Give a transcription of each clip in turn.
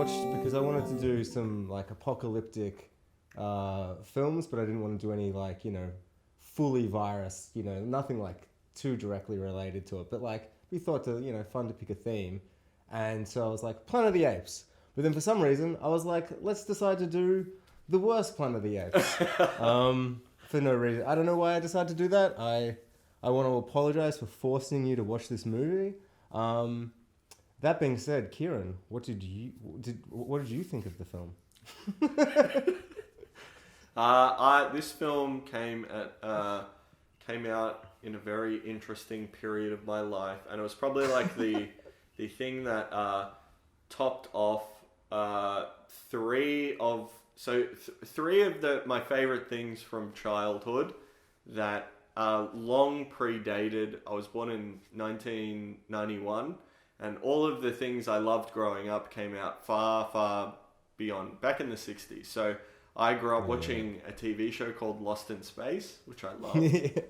watched because I wanted to do some like apocalyptic films, but I didn't want to do any like, you know, fully virus, you know, nothing like too directly related to it. But like we thought to, you know, fun to pick a theme. And so I was like, Planet of the Apes. But then for some reason, I was like, let's decide to do the worst Planet of the Apes. For no reason. I don't know why I decided to do that. I want to apologize for forcing you to watch this movie. That being said, Keiran, what did you think of the film? This film came out in a very interesting period of my life, and it was probably like the thing that topped off three of my favorite things from childhood that long predated. I was born in 1991, and all of the things I loved growing up came out far, far beyond, back in the 60s. So I grew up watching a TV show called Lost in Space, which I loved.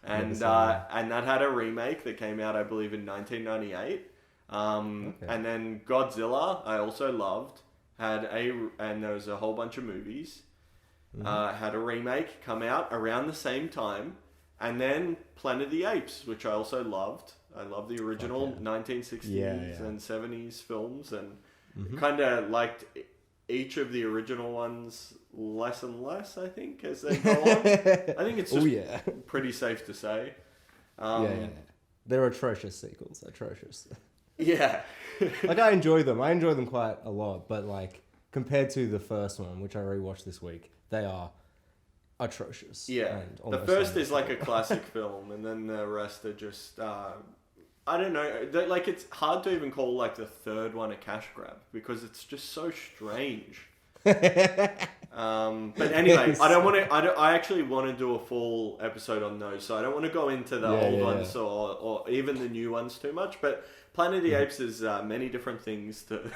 And that had a remake that came out, I believe, in 1998. And then Godzilla, I also loved, and there was a whole bunch of movies, had a remake come out around the same time. And then Planet of the Apes, which I also loved. I love the original 1960s and 70s films, and kind of liked each of the original ones less and less, I think, as they go on. I think it's just pretty safe to say. They're atrocious sequels. Atrocious. Yeah. Like, I enjoy them. I enjoy them quite a lot, but like compared to the first one, which I rewatched this week, they are atrocious. Yeah. The first is like a classic film, and then the rest are just I don't know. Like, it's hard to even call like the third one a cash grab because it's just so strange. But anyway, I actually want to do a full episode on those, so I don't want to go into the old ones or even the new ones too much. But Planet of the Apes is many different things to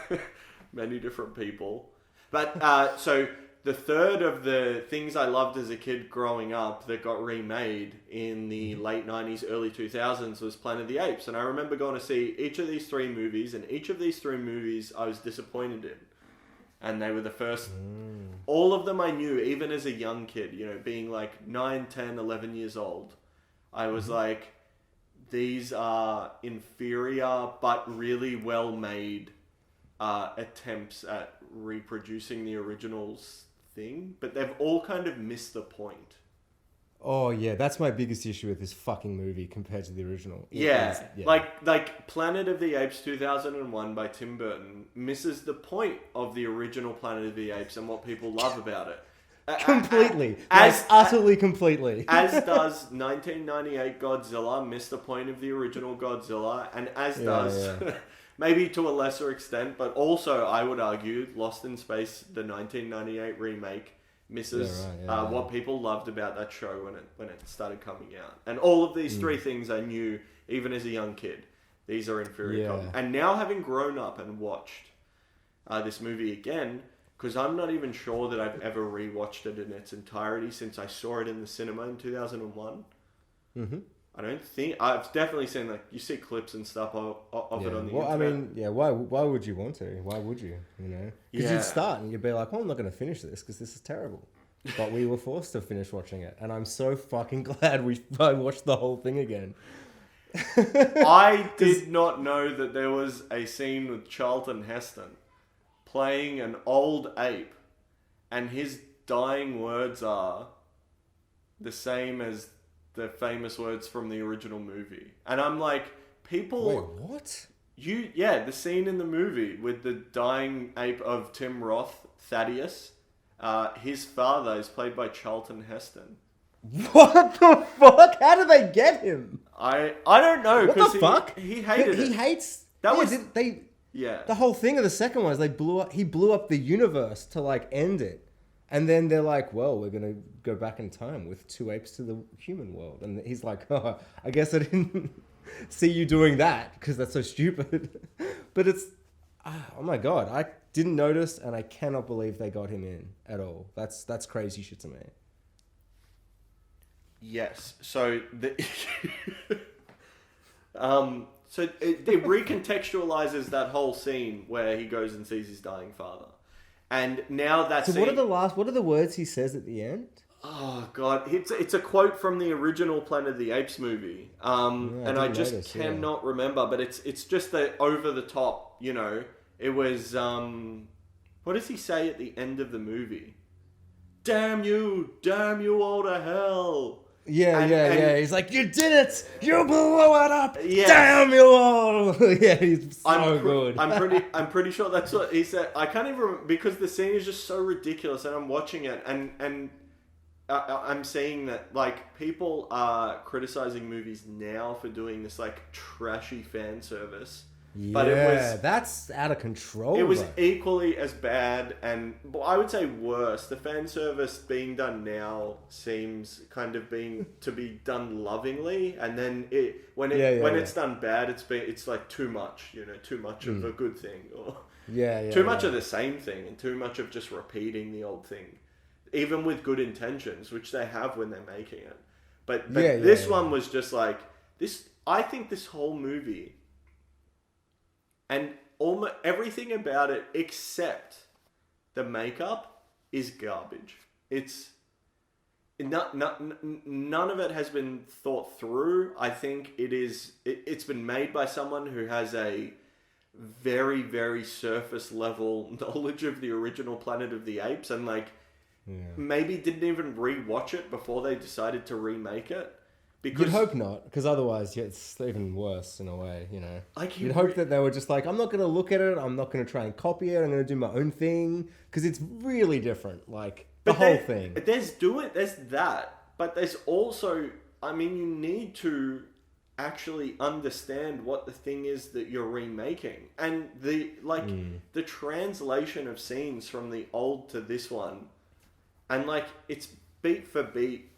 many different people. But so the third of the things I loved as a kid growing up that got remade in the late 90s, early 2000s was Planet of the Apes. And I remember going to see each of these three movies, and each of these three movies I was disappointed in. And they were the first... All of them I knew, even as a young kid, you know, being like 9, 10, 11 years old. I was like, these are inferior but really well-made attempts at reproducing the original's thing. But they've all kind of missed the point. Oh, yeah, that's my biggest issue with this fucking movie compared to the original. Like Planet of the Apes 2001 by Tim Burton misses the point of the original Planet of the Apes and what people love about it. Completely. Completely. As does 1998 Godzilla miss the point of the original Godzilla, and as does, maybe to a lesser extent, but also I would argue, Lost in Space, the 1998 remake, misses what people loved about that show when it started coming out. And all of these three things I knew even as a young kid. These are inferior. And now having grown up and watched this movie again, because I'm not even sure that I've ever rewatched it in its entirety since I saw it in the cinema in 2001. I don't think... I've definitely seen, like, you see clips and stuff of it on the internet. I mean, why would you want to? Why would you, you know? Because you'd start and you'd be like, I'm not going to finish this because this is terrible. But we were forced to finish watching it. And I'm so fucking glad I watched the whole thing again. I did not know that there was a scene with Charlton Heston playing an old ape, and his dying words are the same as the famous words from the original movie. And I'm like, people... Wait, what? The scene in the movie with the dying ape of Tim Roth, Thaddeus, his father is played by Charlton Heston. What the fuck? How did they get him? I don't know. What the fuck? He hated it. He hates... The whole thing of the second one is he blew up the universe to like end it. And then they're like, well, we're going to go back in time with two apes to the human world. And he's like, oh, I guess I didn't see you doing that because that's so stupid. But it's, oh my God, I didn't notice and I cannot believe they got him in at all. That's crazy shit to me. Yes. So, So it recontextualizes that whole scene where he goes and sees his dying father. And now that's... So what are the words he says at the end? Oh, God. It's a quote from the original Planet of the Apes movie. And I just cannot remember, but it's just the over-the-top, you know. It was... what does he say at the end of the movie? Damn you all to hell. Yeah. He's like, you did it! You blew it up! Yes. Damn you all! Yeah, he's so good. I'm pretty sure that's what he said. I can't even remember, because the scene is just so ridiculous, and I'm watching it, and I'm seeing that, like, people are criticizing movies now for doing this, like, trashy fan service. Yeah, but that's out of control. It was equally as bad, and I would say worse. The fan service being done now seems kind of to be done lovingly, and then when it's done bad, it's like too much, you know, too much of a good thing, or too much of the same thing, and too much of just repeating the old thing, even with good intentions, which they have when they're making it. But this one was just like this. I think this whole movie. And almost everything about it, except the makeup, is garbage. It's none of it has been thought through. I think it's been made by someone who has a very, very surface level knowledge of the original Planet of the Apes, and maybe didn't even rewatch it before they decided to remake it. Because you'd hope not, because otherwise it's even worse in a way, you know. You'd hope that they were just like, I'm not going to look at it, I'm not going to try and copy it, I'm going to do my own thing, because it's really different, like, the whole thing. There's that, but there's also, I mean, you need to actually understand what the thing is that you're remaking. And the translation of scenes from the old to this one, and, like, it's beat for beat,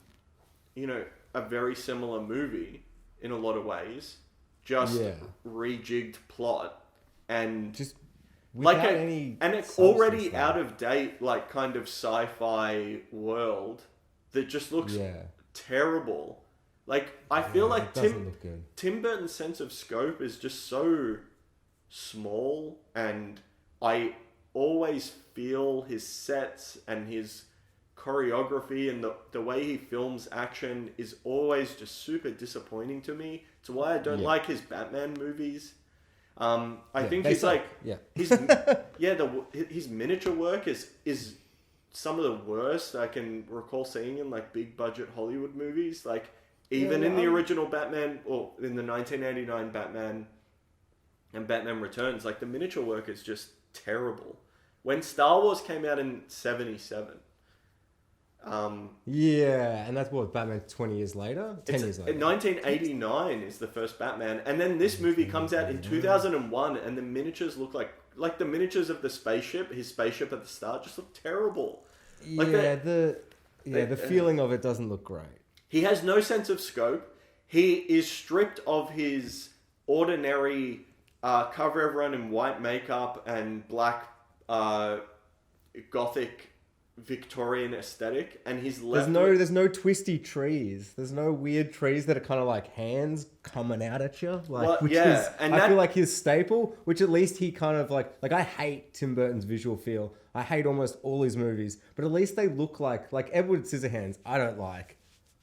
you know, a very similar movie in a lot of ways, just rejigged plot, and just like it's already out of date, like, kind of sci-fi world that just looks terrible. Like, I feel like Tim Burton's sense of scope is just so small, and I always feel his sets and his choreography and the way he films action is always just super disappointing to me. It's why I don't like his Batman movies. I think he's like his miniature work is some of the worst I can recall seeing in, like, big budget Hollywood movies. Like, even in the original Batman, or in the 1989 Batman and Batman Returns, like, the miniature work is just terrible. When Star Wars came out in 1977. And that's what, Batman 20 years later? 10 years later. 1989 is the first Batman, and then this movie comes out in 2001, and the miniatures look like the miniatures of the spaceship, his spaceship at the start, just look terrible. Like the feeling of it doesn't look great. He has no sense of scope. He is stripped of his ordinary cover everyone in white makeup and black gothic Victorian aesthetic, and he's left. There's no twisty trees. There's no weird trees that are kind of like hands coming out at you. Like, I feel like his staple, which at least he kind of like I hate Tim Burton's visual feel. I hate almost all his movies, but at least they look like Edward Scissorhands. I don't like.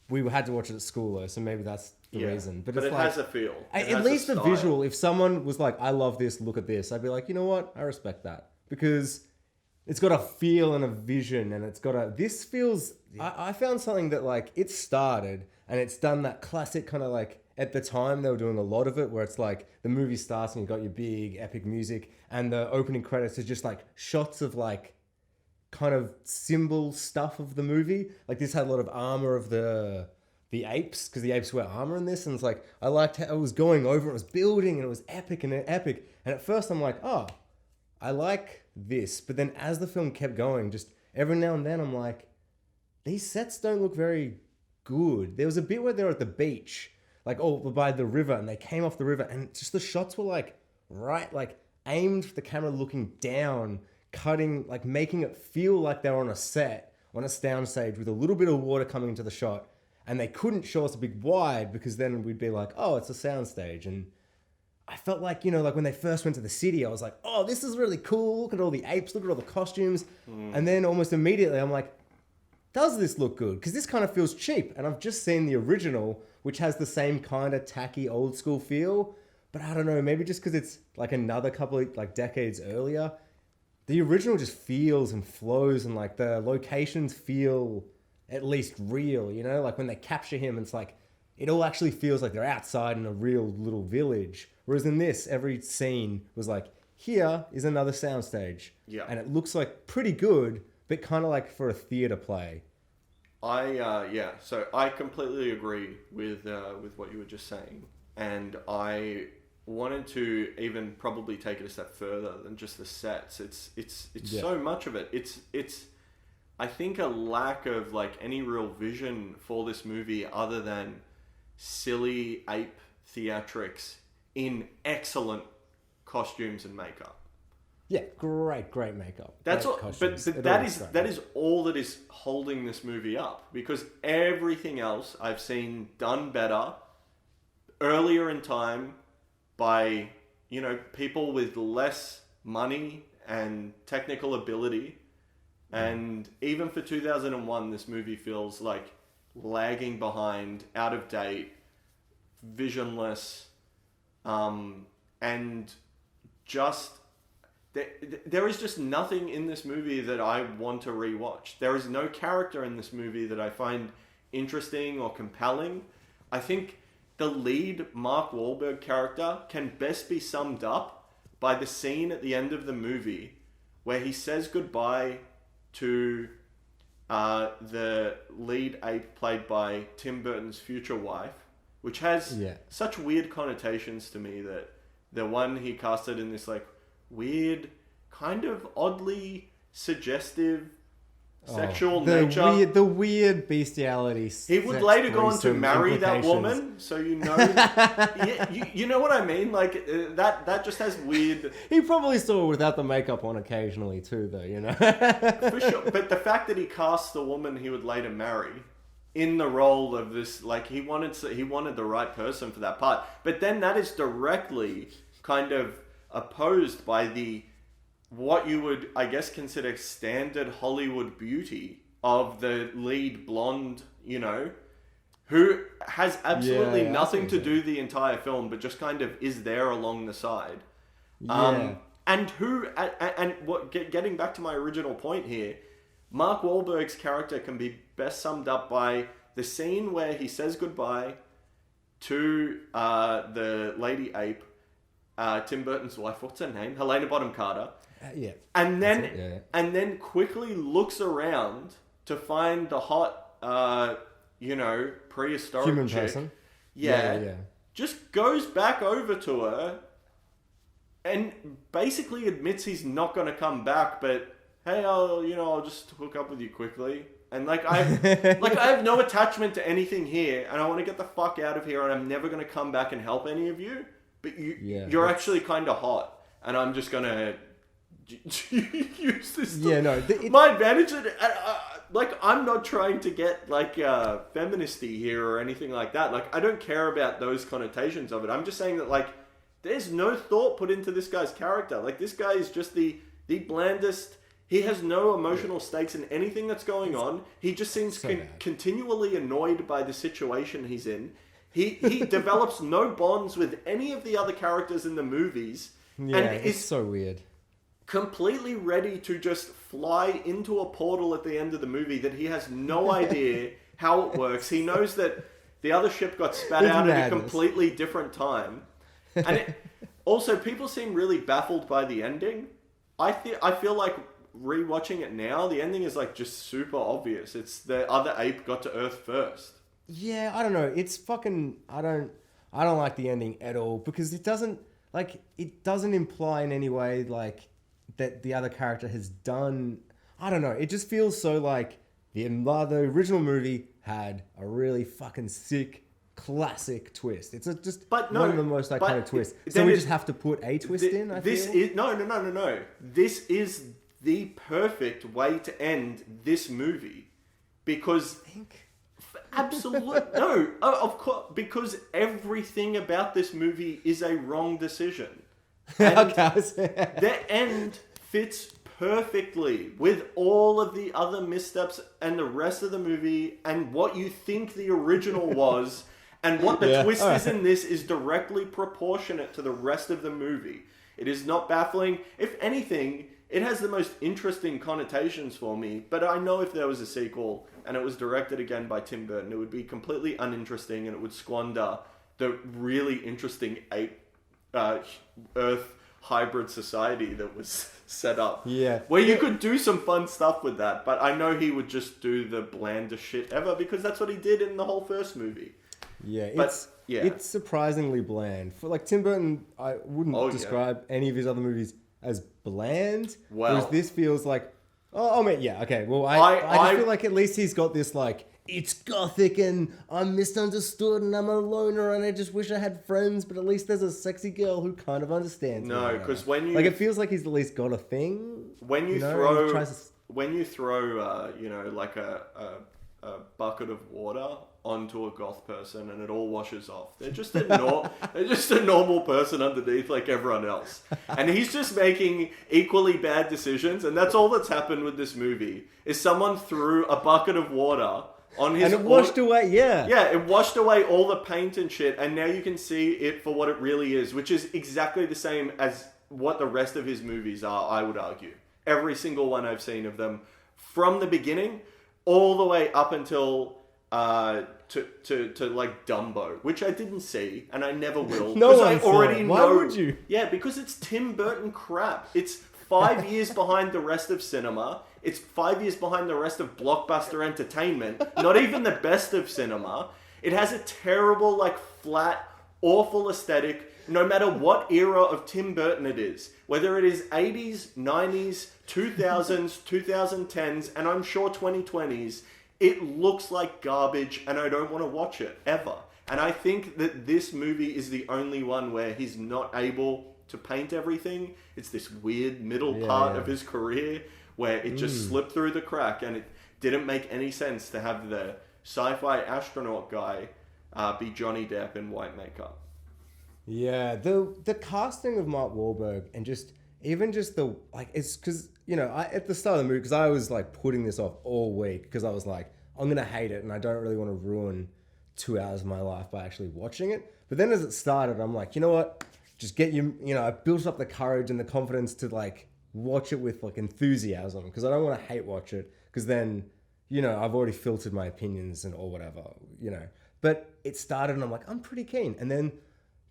We had to watch it at school though, so maybe that's the reason. But it has a feel. At least the visual. If someone was like, I love this, look at this, I'd be like, you know what? I respect that, because it's got a feel and a vision, and it's got a... This feels... I found something that, like, it started, and it's done that classic kind of, like... At the time, they were doing a lot of it, where it's, like, the movie starts and you've got your big, epic music, and the opening credits are just, like, shots of, like, kind of symbol stuff of the movie. Like, this had a lot of armor of the apes, because the apes wear armor in this, and it's, like, I liked how it was going over, it was building, and it was epic and epic. And at first, I'm like, oh, I like this, but then as the film kept going, just every now and then I'm like, these sets don't look very good. There was a bit where they were at the beach, like by the river, and they came off the river, and just the shots were like aimed for the camera looking down, cutting, like making it feel like they were on a set, on a sound stage with a little bit of water coming into the shot, and they couldn't show us a big wide because then we'd be like, oh, it's a sound stage. And I felt like, you know, like when they first went to the city, I was like, oh, this is really cool. Look at all the apes. Look at all the costumes. And then almost immediately I'm like, does this look good? Because this kind of feels cheap. And I've just seen the original, which has the same kind of tacky old school feel. But I don't know, maybe just because it's like another couple of like decades earlier, the original just feels and flows, and like the locations feel at least real, you know? Like when they capture him, it's like, it all actually feels like they're outside in a real little village. Whereas in this, every scene was like, here is another soundstage. Yeah. And it looks like pretty good, but kind of like for a theater play. So I completely agree with what you were just saying. And I wanted to even probably take it a step further than just the sets. It's so much of it. It's I think a lack of like any real vision for this movie other than silly ape theatrics in excellent costumes and makeup. Yeah, great makeup. That's great all, costumes. but that is all that is holding this movie up, because everything else I've seen done better earlier in time by, you know, people with less money and technical ability. And even for 2001, this movie feels like lagging behind, out of date, visionless, and just there is just nothing in this movie that I want to rewatch. There is no character in this movie that I find interesting or compelling. I think the lead Mark Wahlberg character can best be summed up by the scene at the end of the movie where he says goodbye to the lead ape played by Tim Burton's future wife, which has such weird connotations to me, that the one he casted in this like weird, kind of oddly suggestive sexual nature. The weird bestiality. He would later go on to marry that woman, so you know, you know what I mean. Like that just has weird. He probably saw her without the makeup on occasionally too, though. You know, for sure. But the fact that he cast the woman he would later marry in the role of this, like he wanted the right person for that part. But then that is directly kind of opposed by what you would, I guess, consider standard Hollywood beauty of the lead blonde, you know, who has absolutely nothing to do the entire film, but just kind of is there along the side. And getting back to my original point here, Mark Wahlberg's character can be best summed up by the scene where he says goodbye to the lady ape, Tim Burton's wife. What's her name? Helena Bonham Carter. And then quickly looks around to find the hot, prehistoric human chick. person. Just goes back over to her and basically admits he's not going to come back, but hey, I'll just hook up with you quickly. And I have no attachment to anything here, and I want to get the fuck out of here, and I'm never going to come back and help any of you. But you're actually kind of hot, and I'm just going to use this. My advantage. I'm not trying to get feministy here or anything like that. Like, I don't care about those connotations of it. I'm just saying that there's no thought put into this guy's character. Like, this guy is just the blandest. He has no emotional stakes in anything that's going on. He just seems continually annoyed by the situation he's in. He develops no bonds with any of the other characters in the movies. Yeah, and it's so weird. Completely ready to just fly into a portal at the end of the movie that he has no idea how it works. He knows that the other ship got spat out at a completely different time. And also, people seem really baffled by the ending. I feel like rewatching it now, the ending is just super obvious. It's the other ape got to Earth first. Yeah, I don't know. It's fucking. I don't like the ending at all, because it doesn't imply in any way that the other character has done. I don't know. It just feels so like the original movie had a really fucking sick classic twist. It's one of the most iconic twists. So we just have to put a twist in. No. This is the perfect way to end this movie, because Absolutely. No, of course, because everything about this movie is a wrong decision. And the end fits perfectly with all of the other missteps and the rest of the movie and what you think the original was and what the twist is in this is directly proportionate to the rest of the movie. It is not baffling. If anything, it has the most interesting connotations for me, but I know if there was a sequel and it was directed again by Tim Burton, it would be completely uninteresting and it would squander the really interesting Earth hybrid society that was set up. Yeah. Where you could do some fun stuff with that, but I know he would just do the blandest shit ever because that's what he did in the whole first movie. Yeah, But, it's surprisingly bland. For like Tim Burton, I wouldn't describe any of his other movies as bland. Well, whereas this feels like, oh man, yeah, okay. Well, I just feel like at least he's got this like, it's gothic and I'm misunderstood and I'm a loner and I just wish I had friends, but at least there's a sexy girl who kind of understands me. No, because when you... Like, it feels like he's at least got a thing. When you throw, like a bucket of water onto a goth person and it all washes off, they're just a normal person underneath like everyone else. And he's just making equally bad decisions, and that's all that's happened with this movie, is someone threw a bucket of water on his... And it washed away, yeah. Yeah, it washed away all the paint and shit, and now you can see it for what it really is, which is exactly the same as what the rest of his movies are, I would argue. Every single one I've seen of them, from the beginning, all the way up until to like Dumbo, which I didn't see, and I never will. No I already know. Why would you? Yeah, because it's Tim Burton crap. It's 5 years behind the rest of cinema. It's 5 years behind the rest of blockbuster entertainment. Not even the best of cinema. It has a terrible, like, flat, awful aesthetic, no matter what era of Tim Burton it is. Whether it is 80s, 90s, 2000s, 2010s, and I'm sure 2020s, it looks like garbage and I don't want to watch it, ever. And I think that this movie is the only one where he's not able to paint everything. It's this weird middle part of his career where it just slipped through the crack, and it didn't make any sense to have the sci-fi astronaut guy be Johnny Depp in white makeup. Yeah, the casting of Mark Wahlberg and the like, it's because, at the start of the movie, because I was like putting this off all week because I was like, I'm gonna hate it and I don't really want to ruin 2 hours of my life by actually watching it. But then as it started, I'm like, you know what, just get I built up the courage and the confidence to like watch it with like enthusiasm, because I don't want to hate watch it, because then I've already filtered my opinions or whatever, but it started and I'm like, I'm pretty keen. And then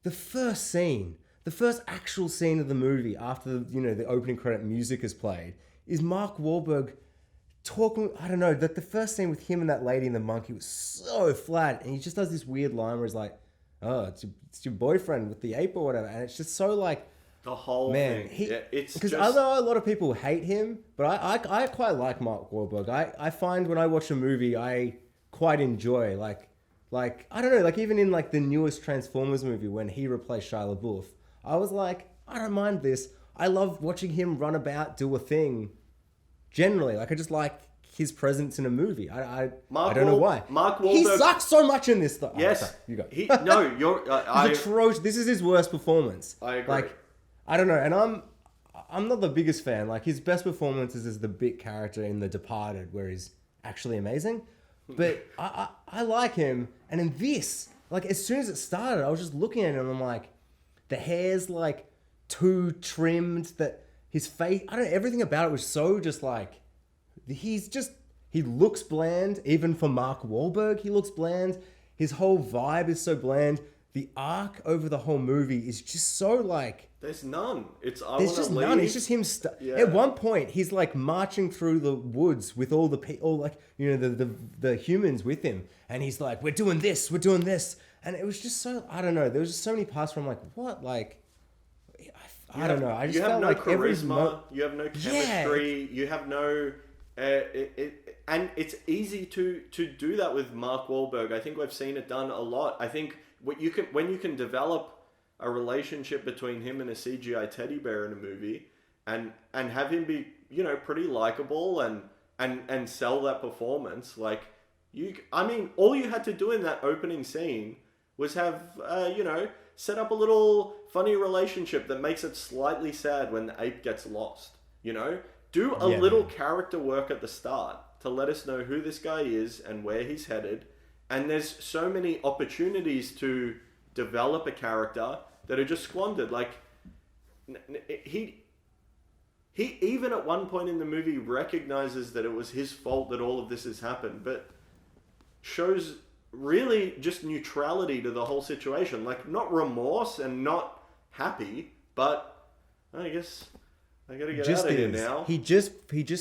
the first actual scene of the movie after the opening credit music is played is Mark Wahlberg talking. I don't know, that the first scene with him and that lady and the monkey was so flat, and he just does this weird line where he's like, oh, it's your boyfriend with the ape or whatever, and it's just so like, the whole thing. It's because although a lot of people hate him, but I quite like Mark Wahlberg. I find when I watch a movie, I quite enjoy like I don't know, like even in like the newest Transformers movie when he replaced Shia LaBeouf, I was like, I don't mind this. I love watching him run about, do a thing. Generally, like I just like his presence in a movie. I don't know why. Mark Wahlberg, he sucks so much in this stuff. Yes, oh, sorry, you go. He's atrocious. This is his worst performance. I agree. Like, I don't know, and I'm not the biggest fan. Like his best performances is the bit character in The Departed, where he's actually amazing. But I like him, and in this, like as soon as it started, I was just looking at him and I'm like, the hair's like too trimmed, that his face, I don't know, everything about it was so just like, he looks bland. Even for Mark Wahlberg, he looks bland. His whole vibe is so bland. The arc over the whole movie is just so like, there's none. It's none. It's just him. At one point, he's like marching through the woods with all the the humans with him, and he's like, "We're doing this, and it was just so, I don't know. There was just so many parts where I'm like, what? Like, I don't know. I just felt like charisma. You have no chemistry. Yeah. You have no. And it's easy to do that with Mark Wahlberg. I think we've seen it done a lot. I think when you can develop a relationship between him and a CGI teddy bear in a movie, and have him be pretty likable and sell that performance, like I mean, all you had to do in that opening scene was have, set up a little funny relationship that makes it slightly sad when the ape gets lost. Do a little character work at the start to let us know who this guy is and where he's headed. And there's so many opportunities to develop a character that are just squandered. Like, he even at one point in the movie recognizes that it was his fault that all of this has happened, but shows really just neutrality to the whole situation. Like, not remorse and not happy, but I guess I gotta get out of here now. He just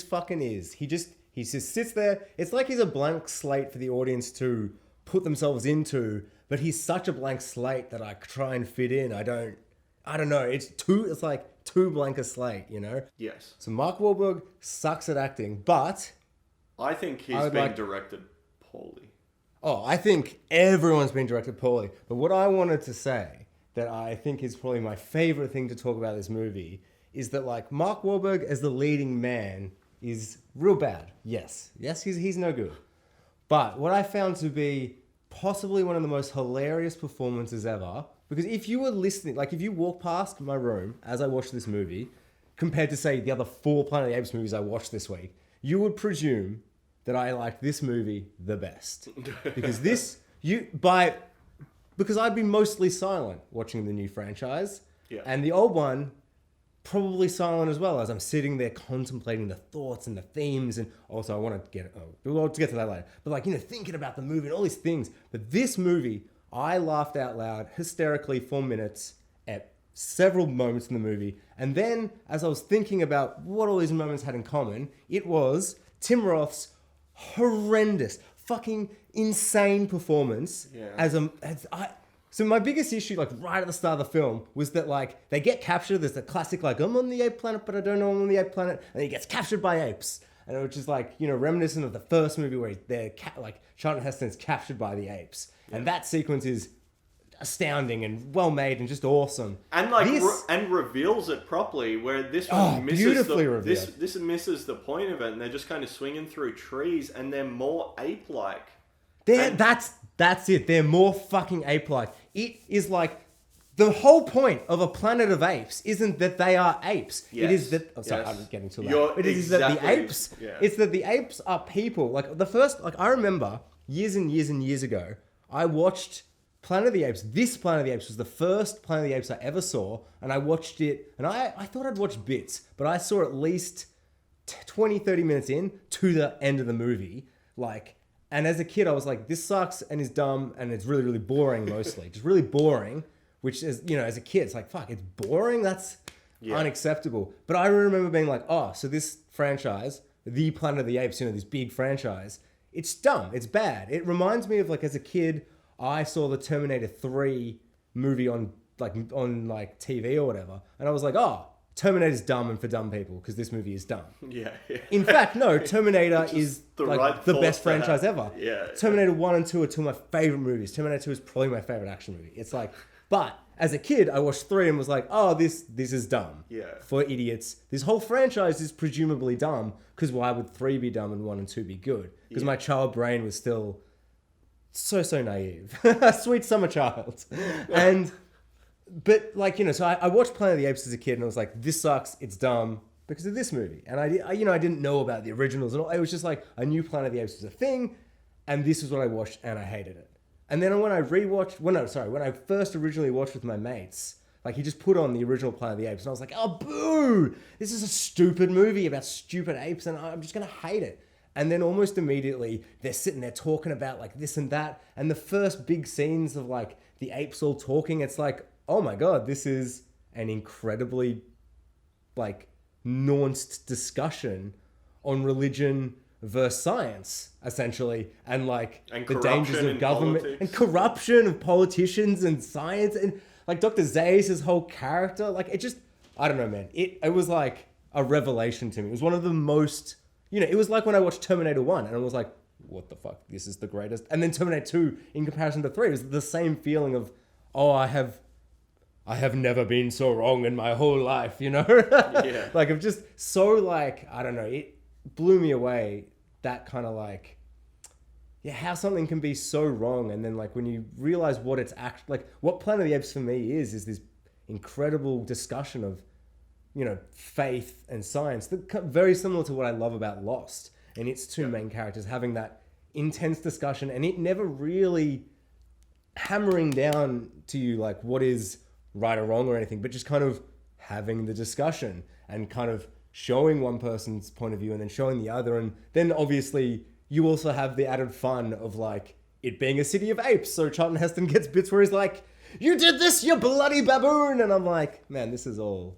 fucking is. He just sits there. It's like he's a blank slate for the audience to put themselves into, but he's such a blank slate that I try and fit in. I don't know. It's like too blank a slate, Yes. So Mark Wahlberg sucks at acting, but I think he's been directed poorly. Oh, I think everyone's been directed poorly. But what I wanted to say that I think is probably my favorite thing to talk about this movie is that, like, Mark Wahlberg as the leading man is real bad. Yes, he's no good. But what I found to be possibly one of the most hilarious performances ever, because if you were listening, like if you walk past my room as I watched this movie, compared to, say, the other 4 Planet of the Apes movies I watched this week, you would presume that I liked this movie the best. Because because I'd been mostly silent watching the new franchise. Yeah. And the old one, probably silent as well, as I'm sitting there contemplating the thoughts and the themes. And also I want to we'll get to that later. But, like, thinking about the movie and all these things. But this movie, I laughed out loud hysterically for minutes at several moments in the movie. And then as I was thinking about what all these moments had in common, it was Tim Roth's horrendous, fucking insane performance. Yeah. So my biggest issue, like, right at the start of the film, was that, like, they get captured. There's the classic, like, I'm on the ape planet, but I don't know I'm on the ape planet. And he gets captured by apes. And which is, like, reminiscent of the first movie where Charlton Heston's captured by the apes. Yeah. And that sequence is astounding and well made and just awesome. And, like, and reveals it properly, where this one misses this misses the point of it, and they're just kind of swinging through trees, and they're more ape-like. That's it. They're more fucking ape-like. It is like the whole point of a Planet of Apes isn't that they are apes. Yes. It is that. Oh, sorry, yes. I'm getting too loud. It is that the apes. Yeah. It's that the apes are people. Like the first. Like I remember years and years and years ago, I watched Planet of the Apes. This Planet of the Apes was the first Planet of the Apes I ever saw, and I watched it. And I thought I'd watch bits, but I saw at least 20, 30 minutes in to the end of the movie. Like. And as a kid, I was like, this sucks and is dumb and it's really, really boring mostly. Just really boring, which is, as a kid, it's like, fuck, it's boring? That's unacceptable. But I remember being like, oh, so this franchise, the Planet of the Apes, this big franchise, it's dumb. It's bad. It reminds me of, like, as a kid, I saw the Terminator 3 movie on TV or whatever. And I was like, oh, Terminator's dumb and for dumb people because this movie is dumb. Yeah. In fact, no, Terminator is the best franchise ever. Yeah. Terminator 1 and 2 are 2 of my favorite movies. Terminator 2 is probably my favorite action movie. It's like, but as a kid, I watched 3 and was like, oh, this is dumb. Yeah. For idiots. This whole franchise is presumably dumb because why would 3 be dumb and 1 and 2 be good? Because my child brain was still so naive. Sweet summer child. But, like, so I watched Planet of the Apes as a kid and I was like, this sucks, it's dumb, because of this movie. And I didn't know about the originals and all. It was just like, I knew Planet of the Apes was a thing, and this is what I watched, and I hated it. And then when I first originally watched with my mates, like, he just put on the original Planet of the Apes, and I was like, oh, boo! This is a stupid movie about stupid apes, and I'm just going to hate it. And then almost immediately, they're sitting there talking about, like, this and that, and the first big scenes of, like, the apes all talking, it's like, oh my God, this is an incredibly, like, nuanced discussion on religion versus science, essentially, and, like, the dangers of government and corruption of politicians and science, and, like, Dr. Zayas' whole character, like, it just, I don't know, man. It was like a revelation to me. It was one of the most, it was like when I watched Terminator 1 and I was like, what the fuck, this is the greatest. And then Terminator 2 in comparison to 3, it was the same feeling of, oh, I have never been so wrong in my whole life, Yeah. Like, I'm just so, like, I don't know, it blew me away, that kind of, like, how something can be so wrong, and then like when you realize what it's like, what Planet of the Apes for me is this incredible discussion of, faith and science, very similar to what I love about Lost and its two main characters having that intense discussion, and it never really hammering down to you like what is right or wrong or anything, but just kind of having the discussion and kind of showing one person's point of view and then showing the other. And then obviously you also have the added fun of like it being a city of apes. So Charlton Heston gets bits where he's like, "You did this, you bloody baboon." And I'm like, man, this is all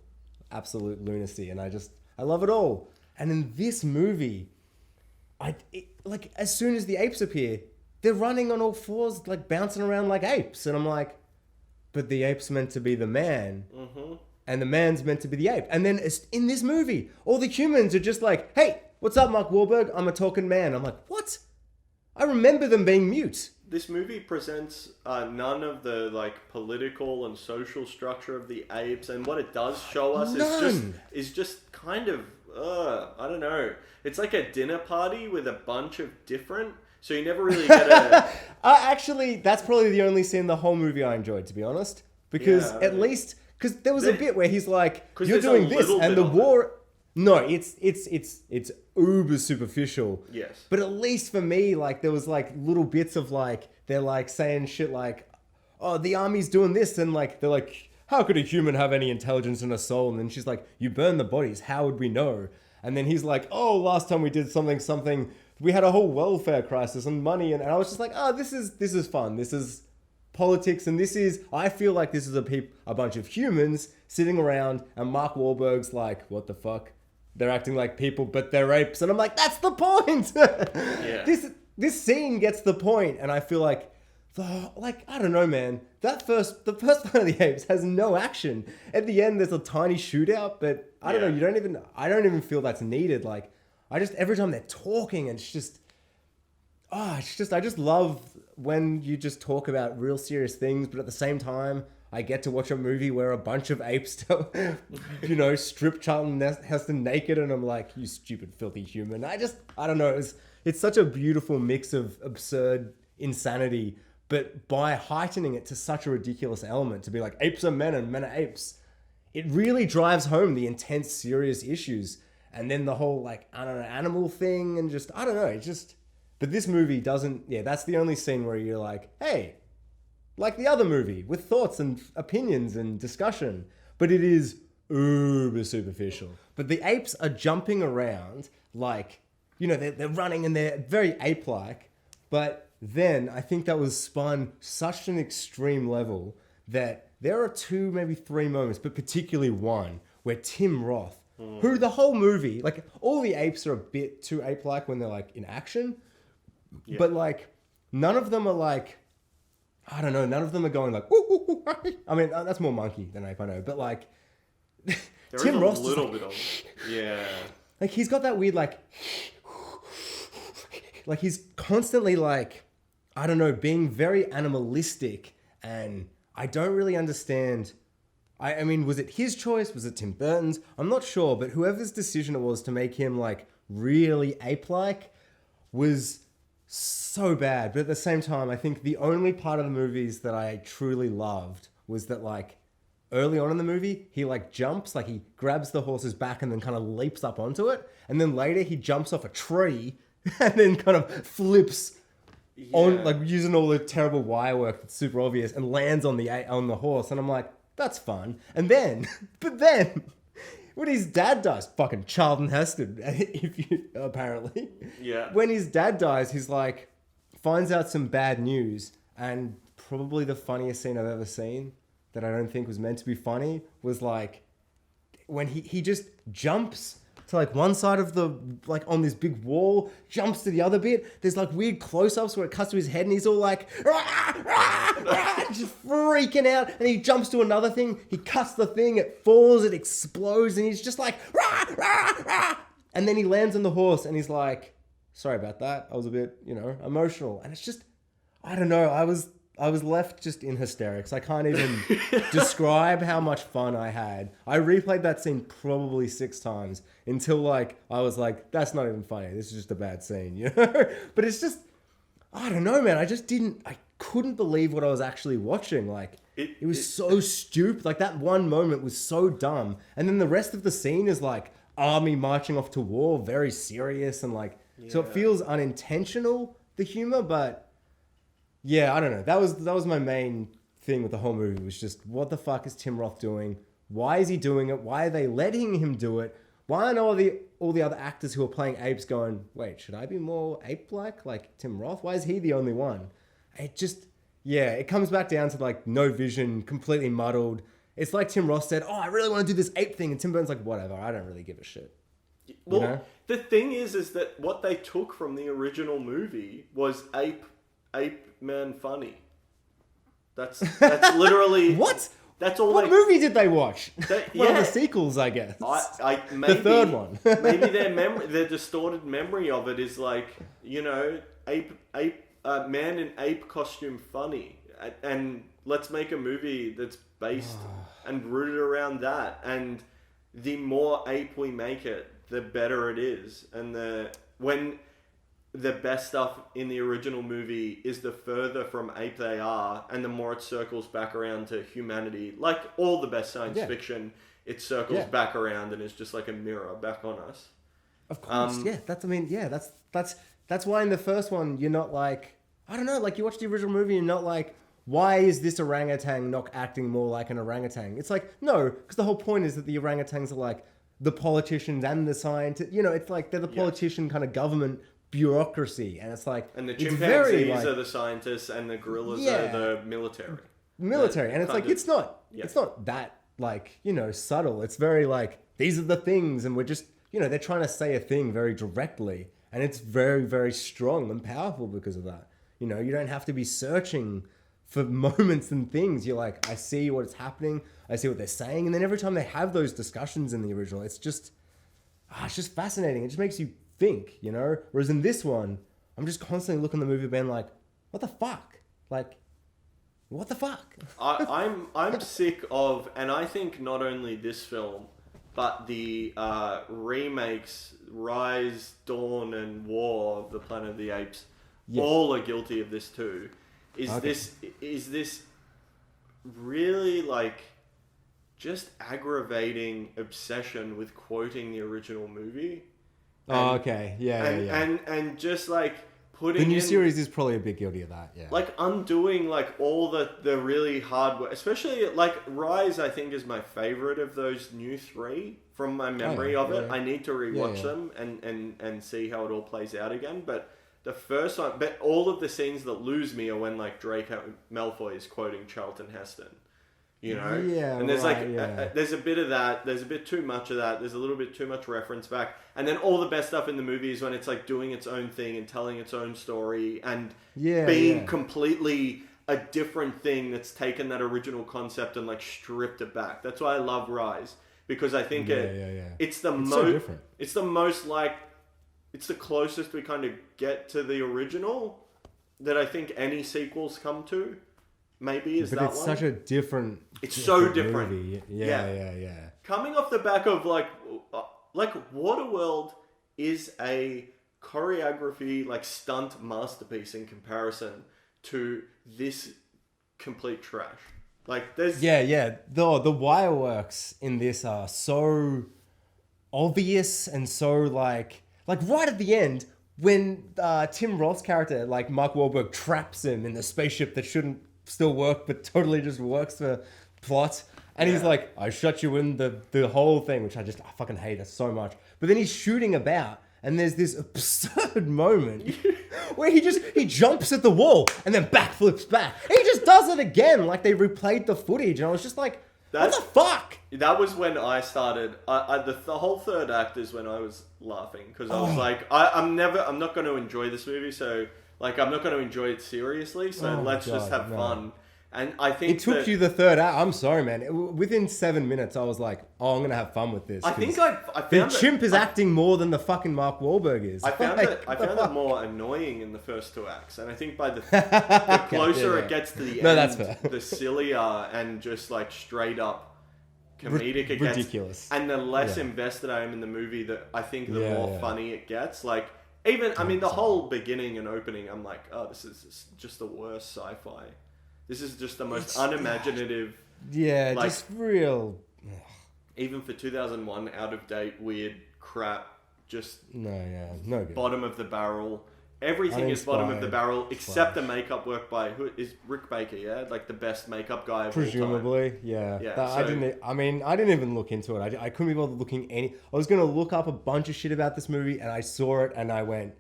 absolute lunacy. And I love it all. And in this movie, like as soon as the apes appear, they're running on all fours, like bouncing around like apes. And I'm like, but the ape's meant to be the man. Mm-hmm. And the man's meant to be the ape. And then in this movie, all the humans are just like, "Hey, what's up, Mark Wahlberg? I'm a talking man." I'm like, what? I remember them being mute. This movie presents none of the like political and social structure of the apes, and what it does show us is just kind of I don't know. It's like a dinner party with a bunch of different. So you never really get a. Actually, that's probably the only scene in the whole movie I enjoyed, to be honest, because at least because there was a bit where he's like, "You're doing this," and the war. No, it's uber superficial. Yes. But at least for me, like there was like little bits of like they're like saying shit like, "Oh, the army's doing this," and like they're like, "How could a human have any intelligence and a soul?" And then she's like, "You burn the bodies. How would we know?" And then he's like, "Oh, last time we did something, we had a whole welfare crisis and money," and I was just like, "Oh, this is fun. This is politics, and I feel like this is a bunch of humans sitting around, and Mark Wahlberg's like, what the fuck? They're acting like people, but they're apes." And I'm like, that's the point. Yeah. This scene gets the point, and I feel like I don't know, man. The first Planet of the Apes has no action. At the end, there's a tiny shootout, but I don't know. I don't even feel that's needed. Like, every time they're talking, and I just love when you just talk about real serious things, but at the same time, I get to watch a movie where a bunch of apes, strip Charlton Heston naked, and I'm like, "You stupid, filthy human." I don't know. It's such a beautiful mix of absurd insanity, but by heightening it to such a ridiculous element, to be like, apes are men and men are apes, it really drives home the intense, serious issues. And then the whole, like, I don't know, animal thing, and I don't know, but this movie doesn't, that's the only scene where you're like, hey, like the other movie, with thoughts and opinions and discussion, but it is uber superficial. But the apes are jumping around, like, they're running and they're very ape-like, but then I think that was spun such an extreme level that there are 2, maybe 3 moments, but particularly one, where Tim Roth, who the whole movie, like, all the apes are a bit too ape-like when they're, like, in action, but, like, none of them are, like, I don't know, none of them are going, like, ooh, ooh, ooh. I mean, that's more monkey than ape, I know, but, like, Tim Roth, a little bit of it. Like, he's got that weird, like he's constantly, like, I don't know, being very animalistic, and I don't really understand. I mean, was it his choice? Was it Tim Burton's? I'm not sure, but whoever's decision it was to make him, like, really ape-like was so bad. But at the same time, I think the only part of the movies that I truly loved was that, like, early on in the movie, he, like, jumps, like, he grabs the horse's back and then kind of leaps up onto it. And then later, he jumps off a tree and then kind of flips on, like, using all the terrible wire work that's super obvious, and lands on the horse. And I'm like, that's fun. And then, when his dad dies, fucking Charlton Heston, apparently. Yeah. When his dad dies, he's like, finds out some bad news, and probably the funniest scene I've ever seen that I don't think was meant to be funny was, like, when he just jumps to, like, one side of the, like, on this big wall, jumps to the other bit. There's, like, weird close-ups where it cuts to his head and he's all like, rah, rah, rah, just freaking out. And he jumps to another thing. He cuts the thing. It falls. It explodes. And he's just like, rah, rah, rah. And then he lands on the horse and he's like, sorry about that. I was a bit, emotional. And it's just, I don't know. I was left just in hysterics. I can't even describe how much fun I had. I replayed that scene probably 6 times until, like, I was like, that's not even funny. This is just a bad scene, But it's just, I don't know, man. I couldn't believe what I was actually watching. Like, it was so stupid. Like, that one moment was so dumb. And then the rest of the scene is like army marching off to war, very serious. And like, so it feels unintentional, the humor. But yeah, I don't know. That was my main thing with the whole movie, was just, what the fuck is Tim Roth doing? Why is he doing it? Why are they letting him do it? Why aren't all the other actors who are playing apes going, wait, should I be more ape-like, like Tim Roth? Why is he the only one? It just, it comes back down to like no vision, completely muddled. It's like Tim Roth said, I really want to do this ape thing. And Tim Burton's like, whatever, I don't really give a shit. Well, you know? The thing is that what they took from the original movie was ape man funny. That's literally... What? That's all. What movie did they watch? One of the Yeah. sequels, I guess. Maybe, the third one. Maybe their distorted memory of it is like, man in ape costume funny, and let's make a movie that's based and rooted around that. And the more ape we make it, the better it is. And when the best stuff in the original movie is the further from ape they are, and the more it circles back around to humanity. Like all the best science fiction, it circles back around and is just like a mirror back on us. Of course, that's why in the first one you're not like, I don't know, like you watch the original movie and you're not like, why is this orangutan not acting more like an orangutan? It's like, no, because the whole point is that the orangutans are like the politicians and the scientists. It's like they're the politician kind of government bureaucracy, and it's like, and the chimpanzees are the scientists and the gorillas are the military, and it's like it's not that like subtle. It's very like, these are the things, and we're just they're trying to say a thing very directly, and it's very, very strong and powerful because of that. You don't have to be searching for moments and things. You're like, I see what's happening, I see what they're saying, and then every time they have those discussions in the original, it's just fascinating. It just makes you think, whereas in this one, I'm just constantly looking at the movie being like, what the fuck? Like, what the fuck? I'm sick of, and I think not only this film, but the remakes, Rise, Dawn, and War of the Planet of the Apes, all are guilty of this too. Is this really like just aggravating obsession with quoting the original movie? Okay. And just like putting the new series is probably a bit guilty of that. Yeah. Like undoing like all the really hard work, especially like Rise. I think is my favorite of those new three from my memory of it. I need to rewatch them and see how it all plays out again. But the first one, but all of the scenes that lose me are when like Draco Malfoy is quoting Charlton Heston. And there's there's a bit of that, there's a bit too much of that, there's a little bit too much reference back, and then all the best stuff in the movie is when it's like doing its own thing and telling its own story and being completely a different thing that's taken that original concept and like stripped it back. That's why I love Rise, because I think it's the most so different. It's the most like, it's the closest we kind of get to the original that I think any sequels come to. Maybe is but that one. But it's such a different. It's so different. Movie. Yeah. Coming off the back of like Waterworld is a choreography like stunt masterpiece in comparison to this complete trash. Like there's the wire works in this are so obvious and so like right at the end when Tim Roth's character like Mark Wahlberg traps him in the spaceship that shouldn't still work but totally just works for plot, and he's like, I shut you in the whole thing, which I fucking hate it so much. But then he's shooting about and there's this absurd moment where he jumps at the wall and then backflips back. He just does it again, like they replayed the footage, and I was just like, what the fuck? That was when I started. The whole third act is when I was laughing because I was like, I'm not going to enjoy this movie, so like I'm not going to enjoy it seriously. So let's just have fun. And I think it took you the third act. I'm sorry, man. Within 7 minutes, I was like, "Oh, I'm gonna have fun with this." I think I found the chimp is acting more than the fucking Mark Wahlberg is. I found it more annoying in the first two acts, and I think by the closer it gets to the end, that's fair. The sillier and just like straight up comedic it gets, ridiculous, and the less invested I am in the movie, that I think the more funny it gets. Like Even, I mean, the whole beginning and opening, I'm like, oh, this is just the worst sci-fi. This is just the most unimaginative. Yeah, like, just real. Even for 2001, out of date, weird crap. Just no good. Bottom of the barrel. Everything is bottom of the barrel except the makeup work by who is Rick Baker. Yeah, like the best makeup guy of presumably. All time. Yeah. I didn't even look into it. I couldn't be bothered looking any. I was gonna look up a bunch of shit about this movie, and I saw it, and I went,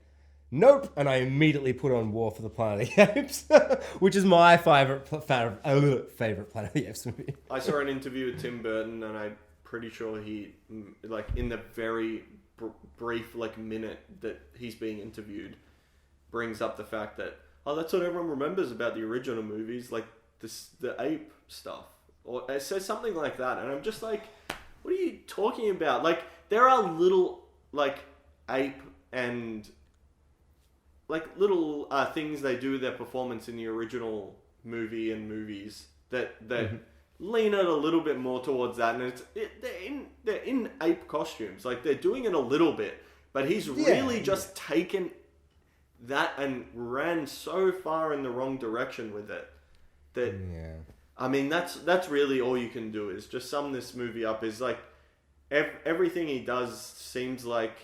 nope, and I immediately put on War for the Planet of the Apes, which is my favorite Planet of the Apes movie. I saw an interview with Tim Burton, and I'm pretty sure he, like, in the very brief minute that he's being interviewed, brings up the fact that, oh, that's what everyone remembers about the original movies, like the ape stuff, or it says something like that, and I'm just like, what are you talking about? Like, there are little ape and little things they do with their performance in the original movie and movies that lean it a little bit more towards that, and they're in ape costumes, like they're doing it a little bit, but he's really just taken that and ran so far in the wrong direction with it that I mean that's really all you can do is just sum this movie up. Is like everything he does seems like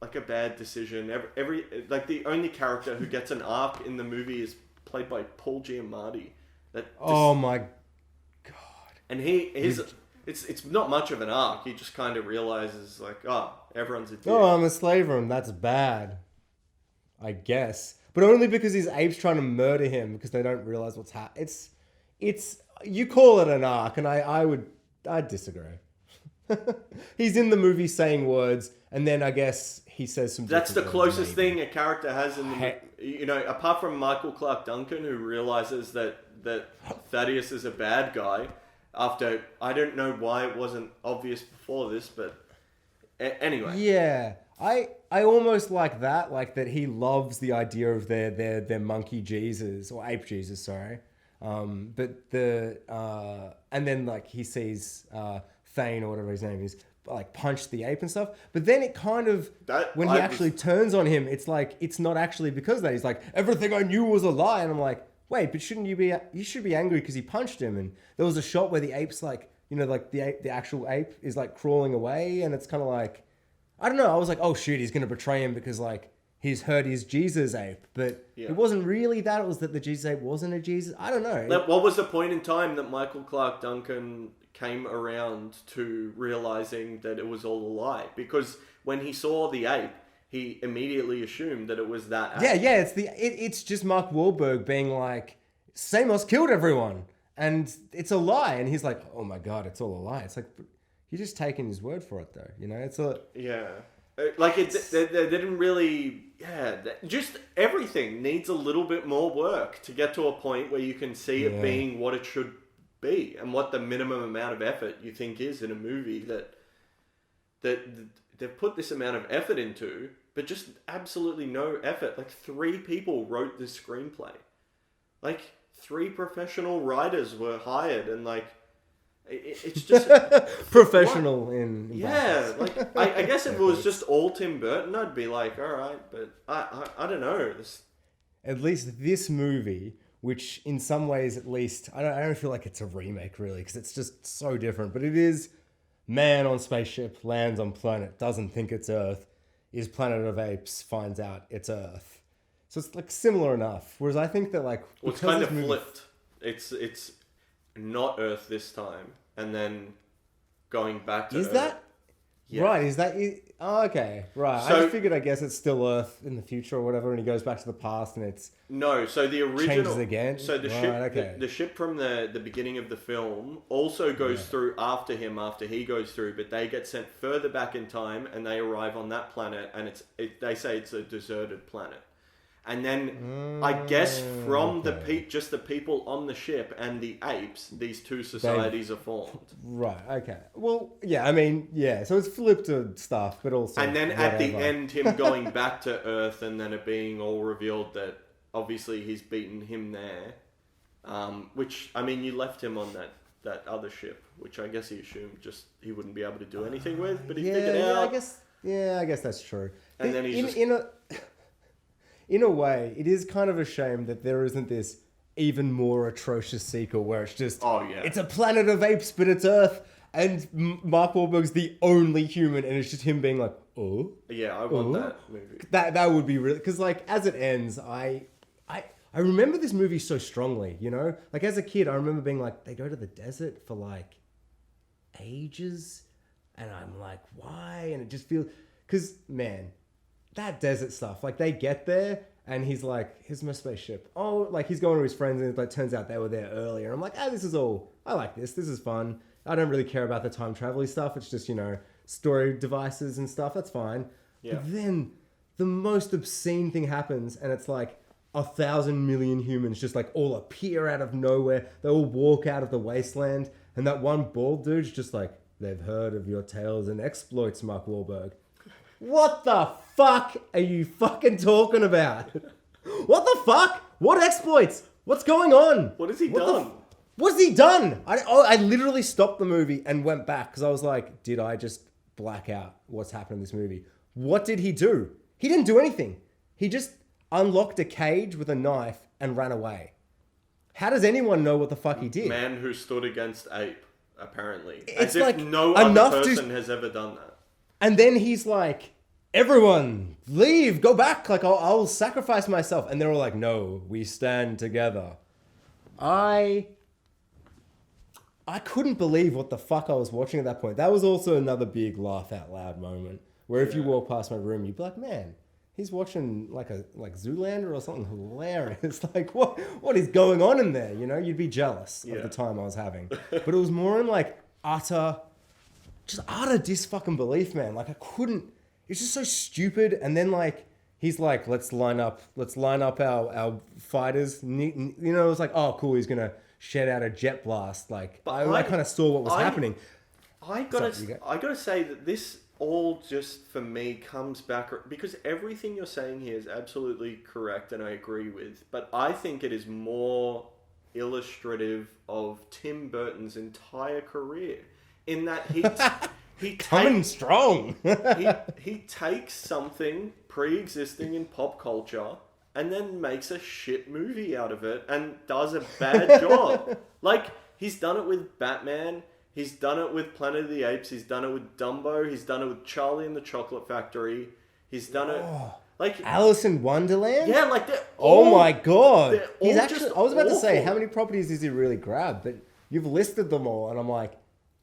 a bad decision. Every like the only character who gets an arc in the movie is played by Paul Giamatti. Oh my god! And it's not much of an arc. He just kind of realizes like, oh, everyone's a dick. Oh, I'm a slaver, and that's bad. I guess, but only because these apes trying to murder him because they don't realize what's happening. It's you call it an arc, and I'd disagree. He's in the movie saying words, and then I guess he says some. That's the closest thing a character has in the apart from Michael Clarke Duncan, who realizes that Thaddeus is a bad guy. After I don't know why it wasn't obvious before this, but anyway. Yeah. I almost like that he loves the idea of their monkey Jesus or ape Jesus, sorry. But and then like he sees Thane or whatever his name is, like punch the ape and stuff. But then it kind of when he actually turns on him, it's like it's not actually because of that. He's like, everything I knew was a lie, and I'm like, wait, but shouldn't you be? You should be angry because he punched him. And there was a shot where the ape's like, the actual ape is like crawling away, and it's kind of like. I don't know. I was like, oh shit, he's going to betray him because like he's heard he's Jesus ape, but it wasn't really that. It was that the Jesus ape wasn't a Jesus. I don't know. What was the point in time that Michael Clarke Duncan came around to realizing that it was all a lie? Because when he saw the ape, he immediately assumed that it was that ape. Yeah. It's just Mark Wahlberg being like, Samos killed everyone, and it's a lie, and he's like, oh my god, it's all a lie. It's like. You're just taking his word for it, though. It's a... Yeah. Like, they didn't really... Yeah. Just everything needs a little bit more work to get to a point where you can see it being what it should be and what the minimum amount of effort you think is in a movie that they've put this amount of effort into, but just absolutely no effort. Like, 3 people wrote this screenplay. Like, 3 professional writers were hired, and, like... It's just professional what? in like I guess if it was just all Tim Burton, I'd be like, all right, but I don't know. At least this movie, which in some ways, at least, I don't feel like it's a remake really, because it's just so different. But it is man on spaceship, lands on planet, doesn't think it's Earth, is Planet of Apes, finds out it's Earth. So it's like similar enough. Whereas I think that like it's kind of flipped. It's not Earth this time, and then going back to Earth. Is that? Yeah. Right, is that... Oh, okay, right. So, I just figured, I guess, it's still Earth in the future or whatever, and he goes back to the past, and it's... No, so the original... Changes again? So the ship the ship from the beginning of the film also goes through after him, after he goes through, but they get sent further back in time, and they arrive on that planet, and they say it's a deserted planet. And then, I guess, from just the people on the ship and the apes, these 2 societies are formed. Right, okay. Well, yeah, I mean, yeah, so it's flipped to stuff, but also... And then at the end, him going back to Earth, and then it being all revealed that, obviously, he's beaten him there. Which, I mean, you left him on that other ship, which I guess he assumed just he wouldn't be able to do anything with, but he figured out... I guess... Yeah, I guess that's true. And then he's in a way, it is kind of a shame that there isn't this even more atrocious sequel where it's just, it's a planet of apes, but it's Earth, and Mark Wahlberg's the only human, and it's just him being like, oh. Yeah, I want that movie. That would be really, because like as it ends, I remember this movie so strongly, you know? Like as a kid, I remember being like, they go to the desert for like ages, and I'm like, why? And it just feels, because man, that desert stuff, like they get there and he's like, here's my spaceship. Oh, like he's going to his friends and it like turns out they were there earlier. I'm like, this is all, I like this. This is fun. I don't really care about the time travel stuff. It's just, you know, story devices and stuff. That's fine. Yeah. But then the most obscene thing happens and it's like 1,000 million humans just like all appear out of nowhere. They all walk out of the wasteland. And that one bald dude's just like, they've heard of your tales and exploits, Mark Wahlberg. What the fuck are you fucking talking about? What the fuck? What exploits? What's going on? What has he done? What's he done? I literally stopped the movie and went back because I was like, did I just black out what's happened in this movie? What did he do? He didn't do anything. He just unlocked a cage with a knife and ran away. How does anyone know what the fuck he did? Man who stood against ape, apparently. It's as like if no other person has ever done that. And then he's like, everyone, leave, go back. Like, I'll sacrifice myself. And they're all like, no, we stand together. I couldn't believe what the fuck I was watching at that point. That was also another big laugh out loud moment. Where if you walk past my room, you'd be like, man, he's watching like Zoolander or something hilarious. Like, what is going on in there? You know, you'd be jealous of the time I was having. But it was more in like utter dis-fucking-belief, man. Like I couldn't, it's just so stupid. And then like, he's like, let's line up our fighters. You know, it was like, oh cool, he's going to shed out a jet blast. Like I kind of saw what was happening. I gotta say that this all just for me comes back because everything you're saying here is absolutely correct and I agree with, but I think it is more illustrative of Tim Burton's entire career in that he coming strong. he takes something pre-existing in pop culture and then makes a shit movie out of it and does a bad job. Like he's done it with Batman. He's done it with Planet of the Apes. He's done it with Dumbo. He's done it with Charlie and the Chocolate Factory. He's done it like Alice in Wonderland. Yeah, like my god! He's actually. I was about to say, how many properties does he really grab? But you've listed them all, and I'm like,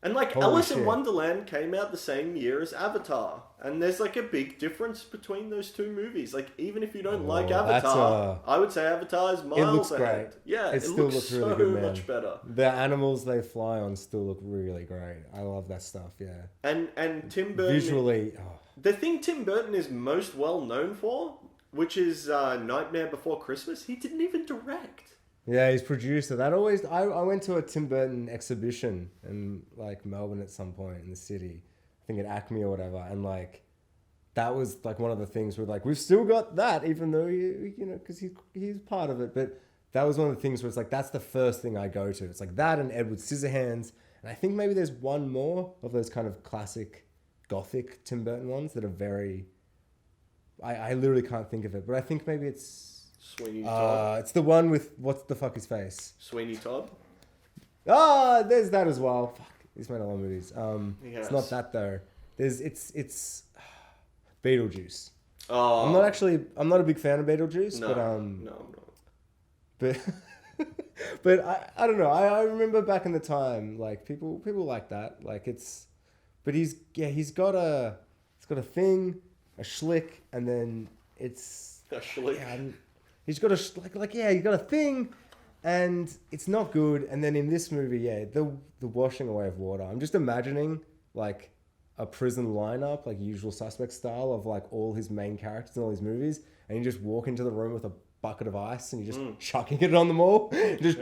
and like Alice in Wonderland came out the same year as Avatar, and there's like a big difference between those two movies. Like even if you don't like Avatar, I would say Avatar is miles it looks ahead. Great. Yeah, it still looks really good, man. Much better. The animals they fly on still look really great. I love that stuff. Yeah, and Tim Burton visually. The thing Tim Burton is most well known for, which is Nightmare Before Christmas, he didn't even direct. Yeah, he's producer. That always. I went to a Tim Burton exhibition in like Melbourne at some point in the city. I think at Acme or whatever, and like that was like one of the things where like we've still got that, even though you know because he's part of it. But that was one of the things where it's like that's the first thing I go to. It's like that and Edward Scissorhands, and I think maybe there's one more of those kind of classic gothic Tim Burton ones that are very. I literally can't think of it, but I think maybe it's. Sweeney Todd. It's the one with what's the fuck his face? Sweeney Todd. There's that as well. Fuck, he's made a lot of movies. Yes. It's not that though. It's Beetlejuice. Oh, I'm not a big fan of Beetlejuice, no, but no, I'm not. But I don't know. I remember back in the time, like people like that. Like but he's got a thing, a schlick, and then it's a schlick. Yeah, he's got he's got a thing, and it's not good. And then in this movie, the washing away of water. I'm just imagining like a prison lineup, like Usual Suspect style, of like all his main characters in all his movies, and you just walk into the room with a bucket of ice and you're just chucking it on them all. It just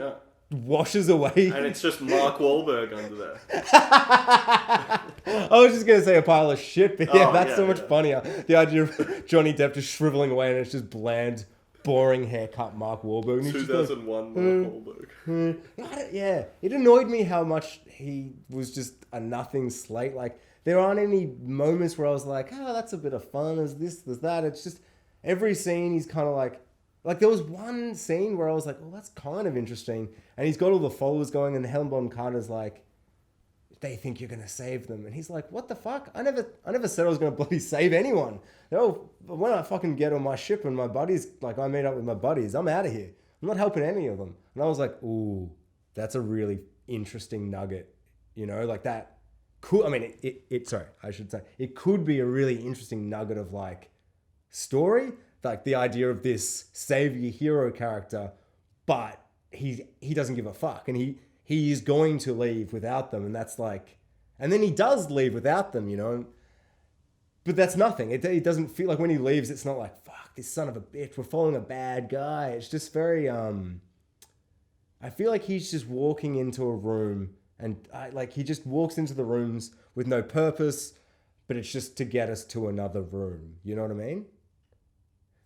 washes away. And it's just Mark Wahlberg under there. I was just going to say a pile of shit, but that's so much funnier. The idea of Johnny Depp just shriveling away and it's just bland boring haircut Mark Wahlberg. And he's just like, 2001 Mark Wahlberg. yeah, it annoyed me how much he was just a nothing slate. Like, there aren't any moments where I was like, oh, that's a bit of fun. There's this, there's that. It's just every scene he's kind of like there was one scene where I was like, well, that's kind of interesting. And he's got all the followers going, and Helena Bonham Carter's like, they think you're going to save them. And he's like, what the fuck? I never said I was going to bloody save anyone. No, when I fucking get on my ship and my buddies, like I meet up with my buddies, I'm out of here. I'm not helping any of them. And I was like, ooh, that's a really interesting nugget. You know, like that could, I mean, it could be a really interesting nugget of like story, like the idea of this savior hero character, but he doesn't give a fuck. And he is going to leave without them, and that's like, and then he does leave without them, you know, but that's nothing. It doesn't feel like when he leaves, it's not like, fuck, this son of a bitch, we're following a bad guy. It's just very, I feel like he's just walking into a room, and he just walks into the rooms with no purpose, but it's just to get us to another room. You know what I mean?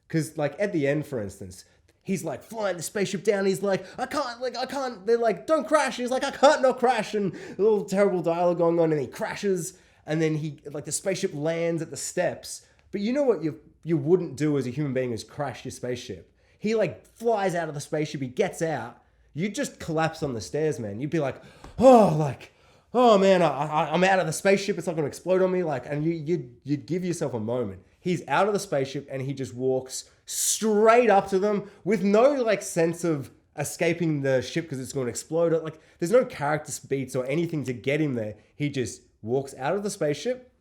Because like at the end, for instance, he's like flying the spaceship down. He's like, I can't. They're like, don't crash. He's like, I can't not crash. And a little terrible dialogue going on, and he crashes. And then the spaceship lands at the steps. But you know what you wouldn't do as a human being is crash your spaceship. He like flies out of the spaceship. He gets out. You'd just collapse on the stairs, man. You'd be like, oh man, I'm out of the spaceship. It's not going to explode on me. Like, and you'd give yourself a moment. He's out of the spaceship and he just walks straight up to them with no like sense of escaping the ship because it's going to explode. Like, there's no character beats or anything to get him there. He just walks out of the spaceship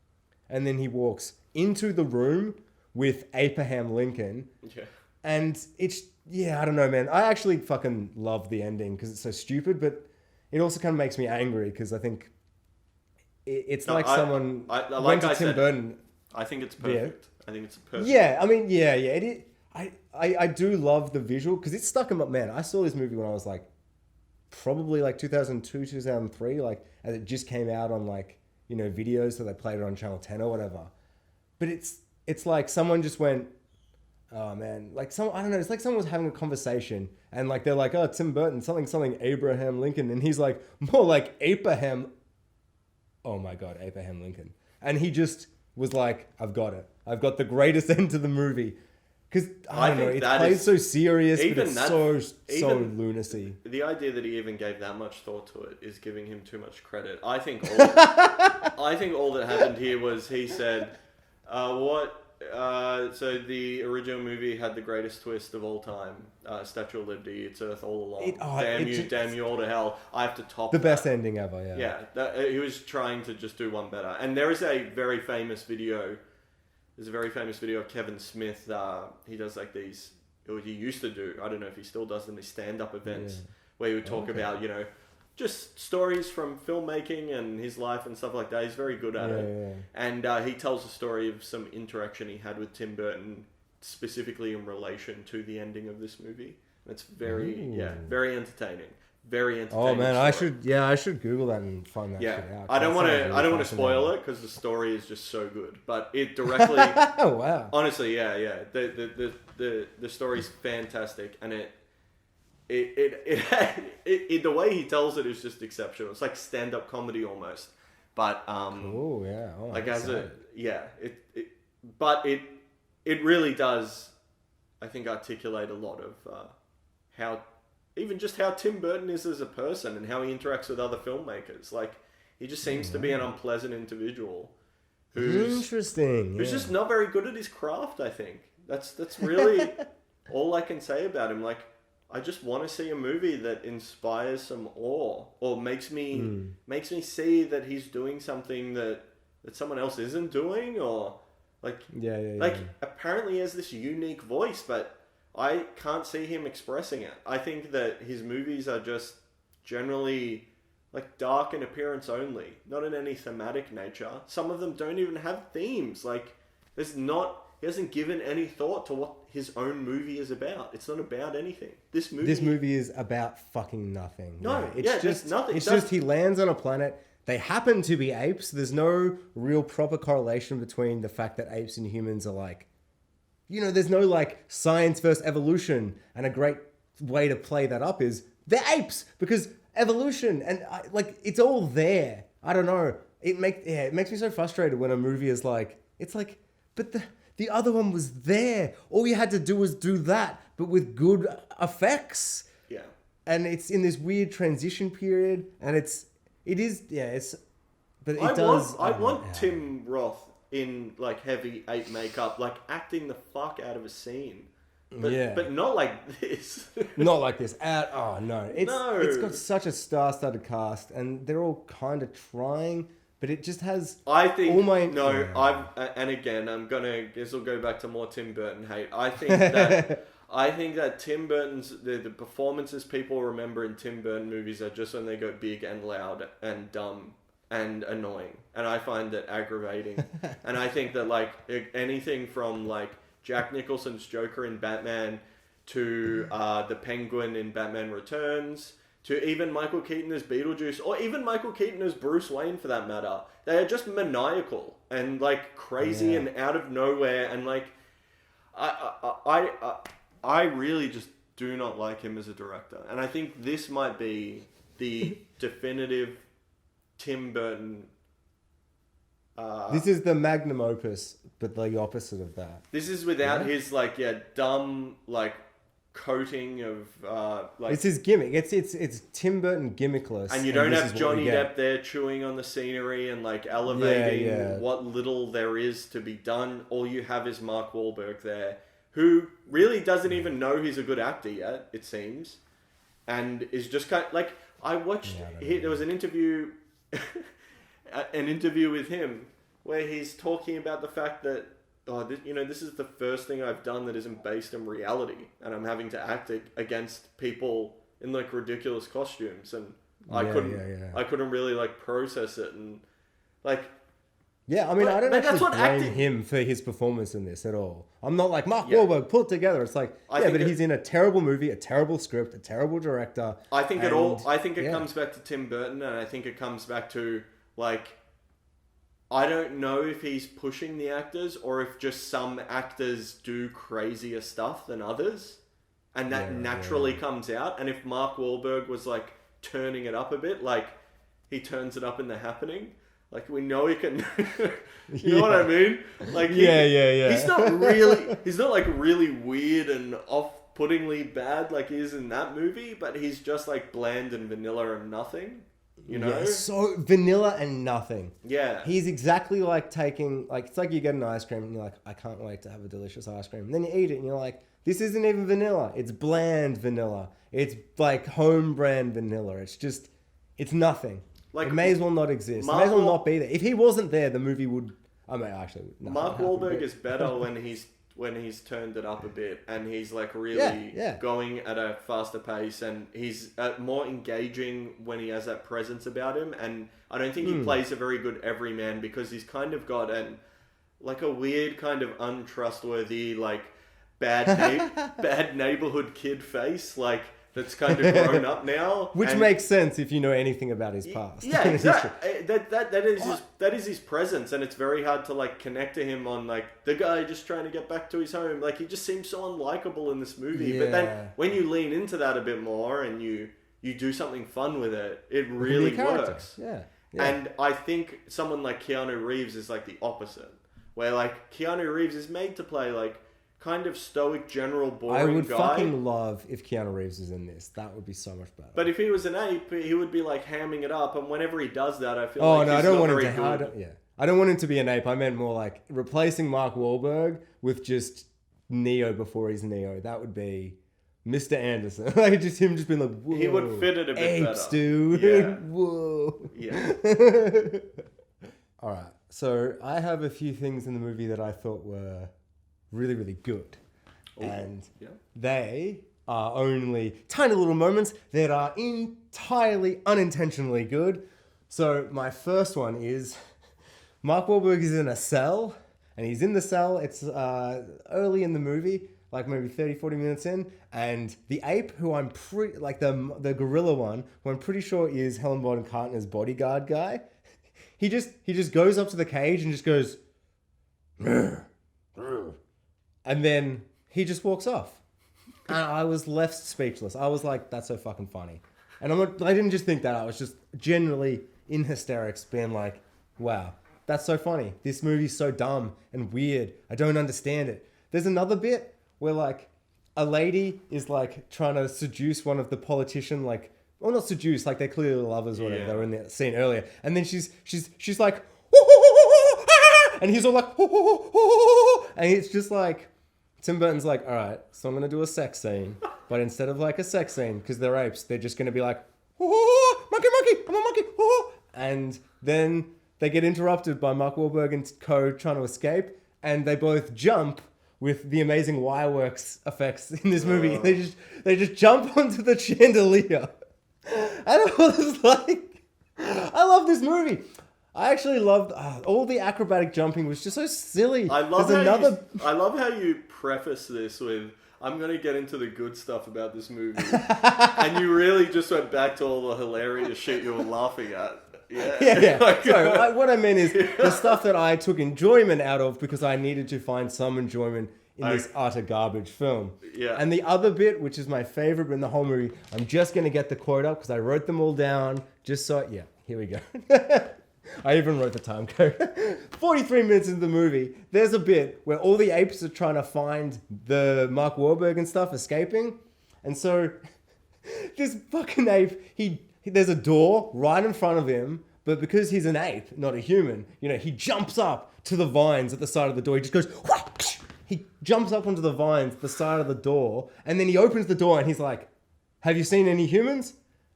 and then he walks into the room with Abraham Lincoln. Yeah. And it's, yeah, I don't know, man. I actually fucking love the ending because it's so stupid, but it also kind of makes me angry because I think it's someone went to Tim Burton. I think it's perfect. Yeah. I think it's perfect. Yeah, I mean, yeah. It is. I do love the visual because it's stuck in my, man, I saw this movie when I was like probably like 2002, 2003, like as it just came out on like, you know, videos, so they played it on Channel 10 or whatever. But it's like someone just went, oh man, like I don't know, it's like someone was having a conversation and like they're like, oh, Tim Burton, something Abraham Lincoln, and he's like, more like Abraham. Oh my God, Abraham Lincoln. And he just was like, I've got it. I've got the greatest end to the movie. Because, I don't know, it plays so serious, but it's so lunacy. The idea that he even gave that much thought to it is giving him too much credit. I think all that happened here was he said, so the original movie had the greatest twist of all time. Statue of Liberty, it's Earth all along. Damn you all to hell. I have to top the best ending ever, yeah. Yeah, he was trying to just do one better. And there is a very famous video. There's a very famous video of Kevin Smith. He does like these, or he used to do, I don't know if he still does them, these stand-up events where he would talk about, you know, just stories from filmmaking and his life and stuff like that. He's very good at it. Yeah. And he tells a story of some interaction he had with Tim Burton, specifically in relation to the ending of this movie. It's very entertaining. Very entertaining. Oh man, story. I should Google that and find that shit out. I don't want to spoil it because the story is just so good. But it directly. Oh wow. Honestly, yeah. The story's fantastic, and it the way he tells it is just exceptional. It's like stand-up comedy almost. But it really does, I think, articulate a lot of how Tim Burton is as a person and how he interacts with other filmmakers. Like, he just seems to be an unpleasant individual who's just not very good at his craft, I think. That's really all I can say about him. Like, I just want to see a movie that inspires some awe or makes me see that he's doing something that someone else isn't doing, or apparently he has this unique voice, but I can't see him expressing it. I think that his movies are just generally like dark in appearance only, not in any thematic nature. Some of them don't even have themes. Like, he hasn't given any thought to what his own movie is about. It's not about anything. This movie is about fucking nothing. No, it's just nothing. It's just he lands on a planet. They happen to be apes. There's no real proper correlation between the fact that apes and humans are like there's no like science versus evolution, and a great way to play that up is they're apes because evolution and it's all there. I don't know. It makes me so frustrated when a movie is like, it's like, but the other one was there. All you had to do was do that, but with good effects. Yeah. And it's in this weird transition period, and but I want Tim Roth in like heavy ape makeup, like acting the fuck out of a scene. But not like this. Not like this. It's got such a star-studded cast, and they're all kind of trying, but it just has. I think and again, this will go back to more Tim Burton hate. I think that Tim Burton's the performances people remember in Tim Burton movies are just when they go big and loud and dumb and annoying, and I find that aggravating. And I think that like anything from like Jack Nicholson's Joker in Batman to the Penguin in Batman Returns to even Michael Keaton as Beetlejuice, or even Michael Keaton as Bruce Wayne for that matter, they are just maniacal and like crazy and out of nowhere, and like I really just do not like him as a director, and I think this might be the definitive Tim Burton. This is the magnum opus, but the opposite of that. This is without his dumb coating of It's his gimmick. It's Tim Burton gimmickless, and you don't have Johnny Depp there chewing on the scenery and like elevating what little there is to be done. All you have is Mark Wahlberg there, who really doesn't even know he's a good actor yet, it seems, and is just kind of, like I watched. There was an interview. An interview with him where he's talking about the fact that this is the first thing I've done that isn't based in reality, and I'm having to act against people in like ridiculous costumes, and I couldn't really like process it, and like I mean, I don't actually blame him for his performance in this at all. I'm not like Mark Wahlberg put together. It's like he's in a terrible movie, a terrible script, a terrible director. I think it comes back to Tim Burton, and I think it comes back to like, I don't know if he's pushing the actors or if just some actors do crazier stuff than others, and that naturally comes out. And if Mark Wahlberg was like turning it up a bit, like he turns it up in The Happening, like we know he can. You know what I mean? Like he's not like really weird and off-puttingly bad like he is in that movie, but he's just like bland and vanilla and nothing. You know? Yeah, so vanilla and nothing. Yeah. He's exactly like taking, like, it's like you get an ice cream and you're like, I can't wait to have a delicious ice cream. And then you eat it and you're like, this isn't even vanilla. It's bland vanilla. It's like home brand vanilla. It's just, it's nothing. Like, it may as well not exist. It may as well not be there. If he wasn't there, the movie would, Mark Wahlberg is better when he's turned it up a bit, and he's like really going at a faster pace, and he's more engaging when he has that presence about him. And I don't think he plays a very good everyman, because he's kind of got a weird kind of untrustworthy like bad neighborhood kid face, like that's kind of grown up now, which makes sense if you know anything about his past. Yeah, exactly. that is his presence, and it's very hard to like connect to him on like the guy just trying to get back to his home. Like he just seems so unlikable in this movie. Yeah. But then when you lean into that a bit more and you do something fun with it, it really works. Yeah. And I think someone like Keanu Reeves is like the opposite, where like Keanu Reeves is made to play like kind of stoic, general, boring guy. I would fucking love if Keanu Reeves is in this. That would be so much better. But if he was an ape, he would be like hamming it up. And whenever he does that, I feel I don't want him to. I don't want him to be an ape. I meant more like replacing Mark Wahlberg with just Neo before he's Neo. That would be Mr. Anderson. Like just him just being like, whoa. He would fit it a bit apes, better. Dude. Yeah. Whoa. Yeah. All right. So I have a few things in the movie that I thought were really, really good. Ooh, and they are only tiny little moments that are entirely unintentionally good. So my first one is Mark Wahlberg is in a cell, and he's in the cell. It's early in the movie, like maybe 30, 40 minutes in, and the ape, who I'm pretty, like the gorilla one, who I'm pretty sure is Helena Bonham Carter's bodyguard guy, he just goes up to the cage and just goes, "Rrr, rrr." And then he just walks off. And I was left speechless. I was like, that's so fucking funny. And I didn't just think that. I was just generally in hysterics being like, wow, that's so funny. This movie's so dumb and weird. I don't understand it. There's another bit where like a lady is like trying to seduce one of the politician, like, well, not seduce, like they're clearly lovers or whatever. They were in the scene earlier. And then she's like, and he's all like, and it's just like, Tim Burton's like, all right, so I'm going to do a sex scene. But instead of like a sex scene, because they're apes, they're just going to be like, monkey, I'm a monkey. And then they get interrupted by Mark Wahlberg and co trying to escape. And they both jump with the amazing wireworks effects in this movie. They just jump onto the chandelier. And I was like, I love this movie. I actually loved all the acrobatic jumping was just so silly. I love how you preface this with, I'm going to get into the good stuff about this movie. And you really just went back to all the hilarious shit you were laughing at. Yeah. Like, so what I meant is the stuff that I took enjoyment out of because I needed to find some enjoyment in this utter garbage film. Yeah. And the other bit, which is my favorite in the whole movie, I'm just going to get the quote up because I wrote them all down just so... Yeah, here we go. I even wrote the time code. 43 minutes into the movie, there's a bit where all the apes are trying to find the Mark Wahlberg and stuff escaping. And so this fucking ape, there's a door right in front of him, but because he's an ape, not a human, he jumps up to the vines at the side of the door. He just goes, whoosh! He jumps up onto the vines at the side of the door, and then he opens the door and he's like, have you seen any humans?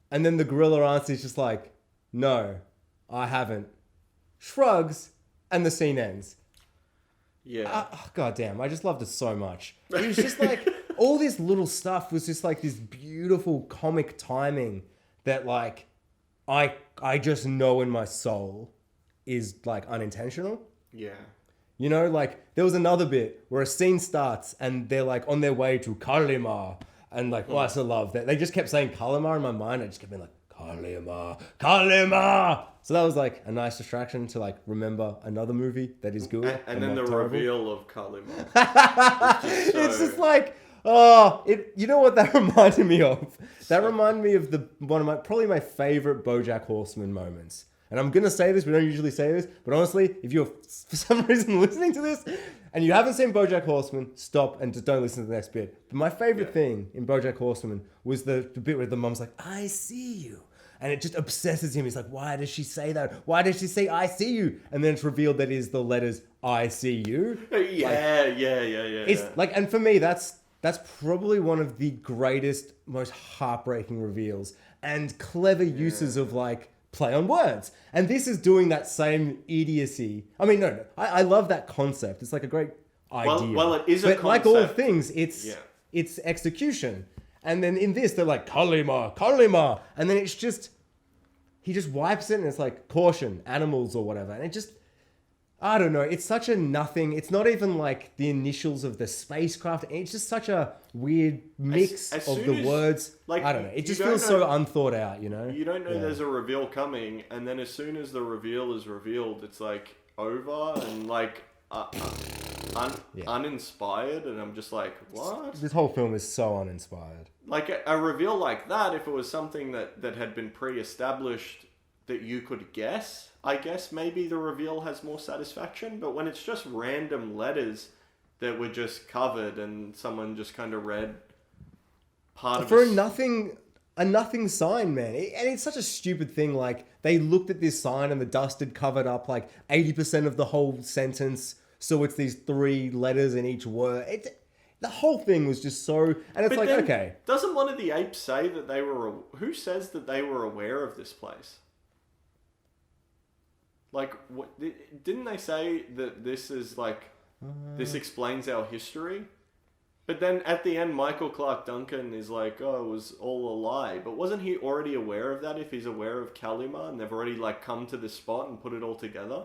And then the gorilla answers just like, no, I haven't. Shrugs, and the scene ends. Yeah. God damn, I just loved it so much. It was just like, all this little stuff was just like this beautiful comic timing that like, I just know in my soul is like unintentional. Yeah. Like there was another bit where a scene starts and they're like on their way to Kalima. And like, I so love that. They just kept saying Kalima in my mind. I just kept being like, Kalima. So that was like a nice distraction to like remember another movie that is good. And then the terrible. reveal of Kalima. It's just like, you know what that reminded me of? That reminded me of probably my favorite BoJack Horseman moments. And I'm going to say this, we don't usually say this, but honestly, if you're for some reason listening to this and you haven't seen BoJack Horseman, stop and just don't listen to the next bit. But my favorite thing in BoJack Horseman was the bit where the mom's like, I see you. And it just obsesses him. He's like, why does she say that? Why does she say, I see you? And then it's revealed that it is the letters, I see you. Yeah. It's like, and for me, that's probably one of the greatest, most heartbreaking reveals and clever uses of like, play on words. And this is doing that same idiocy. I mean, no. I love that concept. It's like a great idea. Well, it is a concept. But like all things, it's execution. And then in this, they're like, Kalima. And then it's just, he just wipes it and it's like, caution, animals or whatever. And it just, I don't know. It's such a nothing. It's not even like the initials of the spacecraft. It's just such a weird mix of the words. Like, I don't know. It just feels so unthought out, You don't know there's a reveal coming. And then as soon as the reveal is revealed, it's like over and like uninspired. And I'm just like, what? This whole film is so uninspired. Like a reveal like that, if it was something that had been pre-established that you could guess, I guess maybe the reveal has more satisfaction. But when it's just random letters that were just covered and someone just kind of read part of it. A nothing sign, man. And it's such a stupid thing. Like, they looked at this sign and the dust had covered up like 80% of the whole sentence. So it's these 3 letters in each word. The whole thing was just so... And it's like, okay. Doesn't one of the apes say that they were... Who says that they were aware of this place? Like, what, didn't they say that this is like... This explains our history? But then at the end, Michael Clarke Duncan is like, oh, it was all a lie. But wasn't he already aware of that if he's aware of Kalima and they've already like come to this spot and put it all together?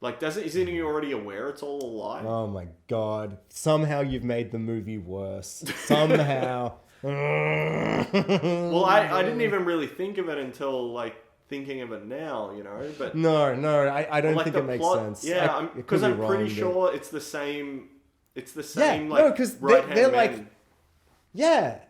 Like, isn't he already aware it's all a lie? Oh my God. Somehow you've made the movie worse. Somehow. Well, I didn't even really think of it until like thinking of it now, But no, I don't think it makes sense. Yeah, because I'm pretty sure it's the same It's the same, no, like, because right-hand they're man. like, yeah.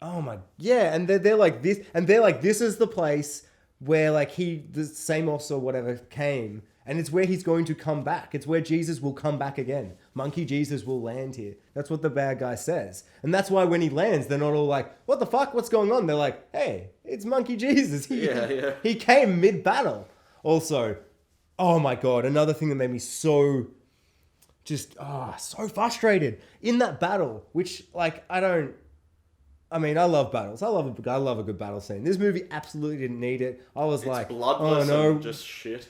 Oh my, yeah, and they're like this, and they're like, this is the place where like the Samos or whatever came, and it's where he's going to come back. It's where Jesus will come back again. Monkey Jesus will land here. That's what the bad guy says, and that's why when he lands, they're not all like, what the fuck, what's going on? They're like, hey, it's Monkey Jesus. He came mid-battle. Also, oh my god, another thing that made me so frustrated in that battle, which like I love battles. I love a good battle scene. This movie absolutely didn't need it. I was like, bloodless oh no, and just shit.